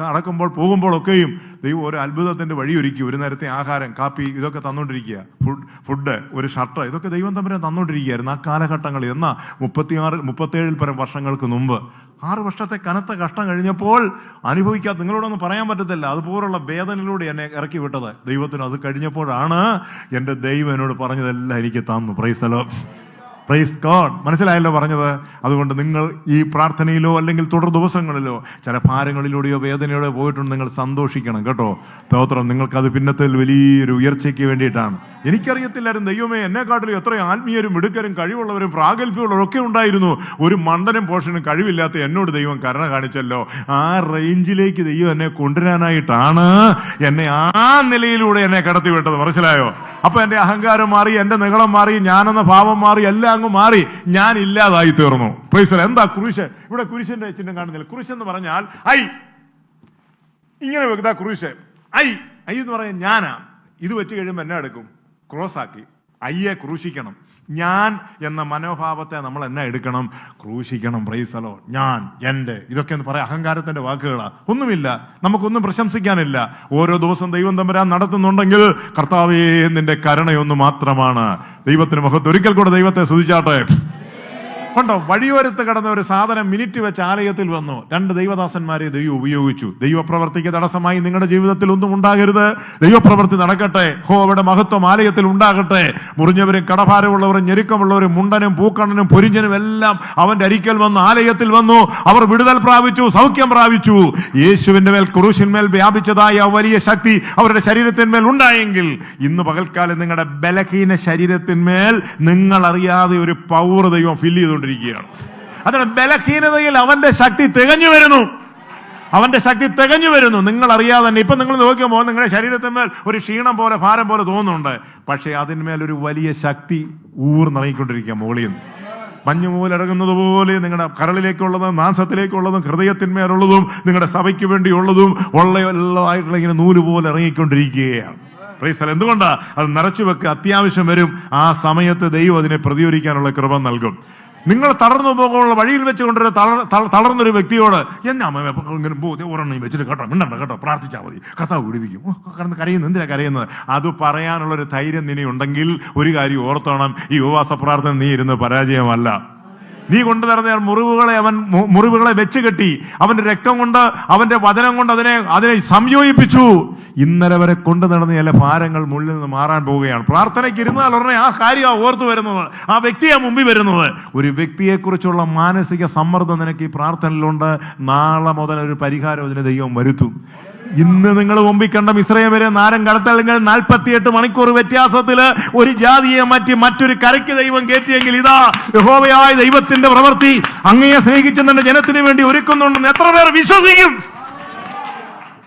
നടക്കുമ്പോൾ പോകുമ്പോഴൊക്കെയും ദൈവം ഒരു അത്ഭുതത്തിൻ്റെ വഴിയൊരുക്കി. ഒരു നേരത്തെ ആഹാരം, കാപ്പി ഇതൊക്കെ തന്നുകൊണ്ടിരിക്കുക, ഫുഡ്, ഒരു ഷർട്ട്, ഇതൊക്കെ ദൈവം തമ്പുരാൻ തന്നുകൊണ്ടിരിക്കുകയായിരുന്നു ആ കാലഘട്ടങ്ങളിൽ. എന്നാൽ 37 പരം വർഷങ്ങൾക്ക് മുമ്പ് 6 വർഷത്തെ കനത്ത കഷ്ടം കഴിഞ്ഞപ്പോൾ അനുഭവിക്കാത്ത, നിങ്ങളോടൊന്നും പറയാൻ പറ്റത്തില്ല, അതുപോലുള്ള വേദനയിലൂടെ എന്നെ ഇറക്കി വിട്ടത് ദൈവത്തിന്. അത് കഴിഞ്ഞപ്പോഴാണ് എൻ്റെ ദൈവം എന്നോട് പറഞ്ഞതെല്ലാം എനിക്ക് തന്നു. Price the Lord, praise God. മനസ്സിലായല്ലോ പറഞ്ഞത്? അതുകൊണ്ട് നിങ്ങൾ ഈ പ്രാർത്ഥനയിലോ അല്ലെങ്കിൽ തുടർ ദിവസങ്ങളിലോ ചില ഭാരങ്ങളിലൂടെയോ വേദനയോടെയോ പോയിട്ടുണ്ട്, നിങ്ങൾ സന്തോഷിക്കണം കേട്ടോ. സ്തോത്രം. നിങ്ങൾക്കത് പിന്നത്തെ വലിയൊരു ഉയർച്ചയ്ക്ക് വേണ്ടിയിട്ടാണ്. എനിക്കറിയത്തില്ലായിരുന്നു, ദൈവമേ എന്നെക്കാട്ടിലും എത്രയും ആത്മീയരും മിടുക്കരും കഴിവുള്ളവരും പ്രാഗൽഭ്യമുള്ളവരും ഒക്കെ ഉണ്ടായിരുന്നു. ഒരു മണ്ടനും പോഷനും കഴിവില്ലാത്ത എന്നോട് ദൈവം കരുണ കാണിച്ചല്ലോ. ആ റേഞ്ചിലേക്ക് ദൈവം എന്നെ കൊണ്ടുവരാനായിട്ടാണ് എന്നെ ആ നിലയിലൂടെ എന്നെ കടത്തിവിട്ടത്. മനസ്സിലായോ? അപ്പൊ എന്റെ അഹങ്കാരം മാറി, എന്റെ നിഗളം മാറി, ഞാനെന്ന ഭാവം മാറി, എല്ലാം അങ്ങ് മാറി, ഞാൻ ഇല്ലാതായി തീർന്നു. പ്രൈസ്. എന്താ കുരിശ്? ഇവിടെ കുരിശിന്റെ ചിഹ്നം കാണുന്നില്ല. കുരിശ് എന്ന് പറഞ്ഞാൽ ഇങ്ങനെ വെക്കുന്ന കുരിശ്. ഐ എന്ന് പറഞ്ഞാൽ ഞാനാ. ഇത് വെച്ച് കഴിയുമ്പോൾ എന്നെ എടുക്കും, ക്രോസ് ആക്കി അയ്യെ ക്രൂശിക്കണം. ഞാൻ എന്ന മനോഭാവത്തെ നമ്മൾ എന്നെ എടുക്കണം, ക്രൂശിക്കണം. Price the Lord. ഞാൻ, എൻ്റെ, ഇതൊക്കെ എന്ന് പറയാം അഹങ്കാരത്തിന്റെ വാക്കുകളാ. ഒന്നുമില്ല, നമുക്കൊന്നും പ്രശംസിക്കാനില്ല. ഓരോ ദിവസം ദൈവം തമ്പുരാൻ നടത്തുന്നുണ്ടെങ്കിൽ കർത്താവേ നിന്റെ കരുണയൊന്നു മാത്രമാണ്. ദൈവത്തിന് മഹത്വം. ഒരിക്കൽ കൂടെ ദൈവത്തെ സ്തുതിച്ചാട്ടെ. കണ്ടോ, വഴിയോരത്ത് കിടന്ന ഒരു സാധനം മിനിറ്റ് വെച്ച് ആലയത്തിൽ വന്നു. 2 ദൈവദാസന്മാരെ ദൈവം ഉപയോഗിച്ചു. ദൈവപ്രവർത്തിക്ക് തടസ്സമായി നിങ്ങളുടെ ജീവിതത്തിൽ ഒന്നും ഉണ്ടാകരുത്. ദൈവപ്രവൃത്തി നടക്കട്ടെ. അവിടെ മഹത്വം ആലയത്തിൽ ഉണ്ടാകട്ടെ. മുറിഞ്ഞവരും കടഭാരമുള്ളവരും ഞെരുക്കമുള്ളവരും മുണ്ടനും പൂക്കണ്ണനും പൊരിഞ്ഞനും എല്ലാം അവന്റെ അരിക്കൽ വന്നു, ആലയത്തിൽ വന്നു. അവർ വിടുതൽ പ്രാപിച്ചു, സൗഖ്യം പ്രാപിച്ചു. യേശുവിന്റെ മേൽ, ക്രൂശിന്മേൽ വ്യാപിച്ചതായ വലിയ ശക്തി അവരുടെ ശരീരത്തിന്മേൽ ഉണ്ടായെങ്കിൽ ഇന്ന് പകൽക്കാലം നിങ്ങളുടെ ബലഹീന ശരീരത്തിന്മേൽ നിങ്ങൾ അറിയാതെ ഒരു പവർ ദൈവം ഫില്ല് ചെയ്തു. അതാണ് ബലഹീനതയിൽ അവന്റെ ശക്തി തികഞ്ഞു വരുന്നു. അവന്റെ ശക്തി തികഞ്ഞു വരുന്നു. നിങ്ങൾ അറിയാതെ തന്നെ. ഇപ്പൊ നിങ്ങൾ നോക്കുമ്പോൾ നിങ്ങളുടെ ശരീരത്തിന്മേൽ ഒരു ക്ഷീണം പോലെ, ഭാരം പോലെ തോന്നുന്നുണ്ട്. പക്ഷെ അതിന്മേൽ ഒരു വലിയ ശക്തി ഊർന്നിറങ്ങിക്കൊണ്ടിരിക്കുക. മുകളിൽ നിന്ന് മഞ്ഞുമൂലിറങ്ങുന്നത് പോലെ നിങ്ങളുടെ കരളിലേക്കുള്ളതും മാംസത്തിലേക്കുള്ളതും ഹൃദയത്തിന്മേലുള്ളതും നിങ്ങളുടെ സഭയ്ക്ക് വേണ്ടിയുള്ളതും ഉള്ളതായിട്ടുള്ള ഇങ്ങനെ നൂല് പോലെ ഇറങ്ങിക്കൊണ്ടിരിക്കുകയാണ്. എന്തുകൊണ്ടാ? അത് നിറച്ചു വെക്കുക. അത്യാവശ്യം വരും. ആ സമയത്ത് ദൈവം അതിനെ പ്രതികരിക്കാനുള്ള കൃപ നൽകും. നിങ്ങൾ തളർന്നു പോകുന്ന വഴിയിൽ വെച്ചുകൊണ്ടൊരു തളർന്നൊരു വ്യക്തിയോട് എന്നാ ഇങ്ങനെ ഒരെണ്ണം വെച്ചിട്ട് കേട്ടോ, മിണ്ടണ്ട കേട്ടോ, പ്രാർത്ഥിച്ചാൽ മതി, കർത്താവ് വിടുവിക്കും. കിടന്ന് കരയുന്നു. എന്തിനാ കരയുന്നത്? അത് പറയാനുള്ളൊരു ധൈര്യം നിന്നെ ഉണ്ടെങ്കിൽ ഒരു കാര്യം ഓർത്തോണം, ഈ ഉപവാസ പ്രാർത്ഥന നീ ഇരുന്ന് പരാജയമല്ല. നീ കൊണ്ടു നടന്ന മുറിവുകളെ വെച്ച് കെട്ടി, അവന്റെ രക്തം കൊണ്ട്, അവന്റെ വചനം കൊണ്ട് അതിനെ സംയോജിപ്പിച്ചു. ഇന്നലെ വരെ കൊണ്ടു നടന്ന ചില ഭാരങ്ങൾ മുള്ളിൽ നിന്ന് മാറാൻ പോവുകയാണ്. പ്രാർത്ഥനയ്ക്ക് ഇരുന്നാൽ ഉടനെ ആ കാര്യമാണ് ഓർത്തു വരുന്നത്, ആ വ്യക്തിയെ മുമ്പിൽ വരുന്നത്. ഒരു വ്യക്തിയെക്കുറിച്ചുള്ള മാനസിക സമ്മർദ്ദം നിനക്ക് ഈ പ്രാർത്ഥനയിലുണ്ട്. നാളെ മുതൽ ഒരു പരിഹാരം അതിന് ദൈവം വരുത്തും. ഇന്ന് നിങ്ങൾ മുമ്പിൽ കണ്ട മിസ്രയീമിലെ നാരം കടത്തല്ലെങ്കിൽ 48 മണിക്കൂർ വ്യത്യാസത്തില് ഒരു ജാതിയെ മാറ്റി മറ്റൊരു കരയ്ക്ക് ദൈവം കയറ്റിയെങ്കിൽ ഇതാ യഹോവയായ ദൈവത്തിന്റെ പ്രവൃത്തി അങ്ങയെ സ്നേഹിച്ച് തന്റെ ജനത്തിന് വേണ്ടി ഒരുക്കുന്നുണ്ടെന്ന് എത്ര പേർ വിശ്വസിക്കും?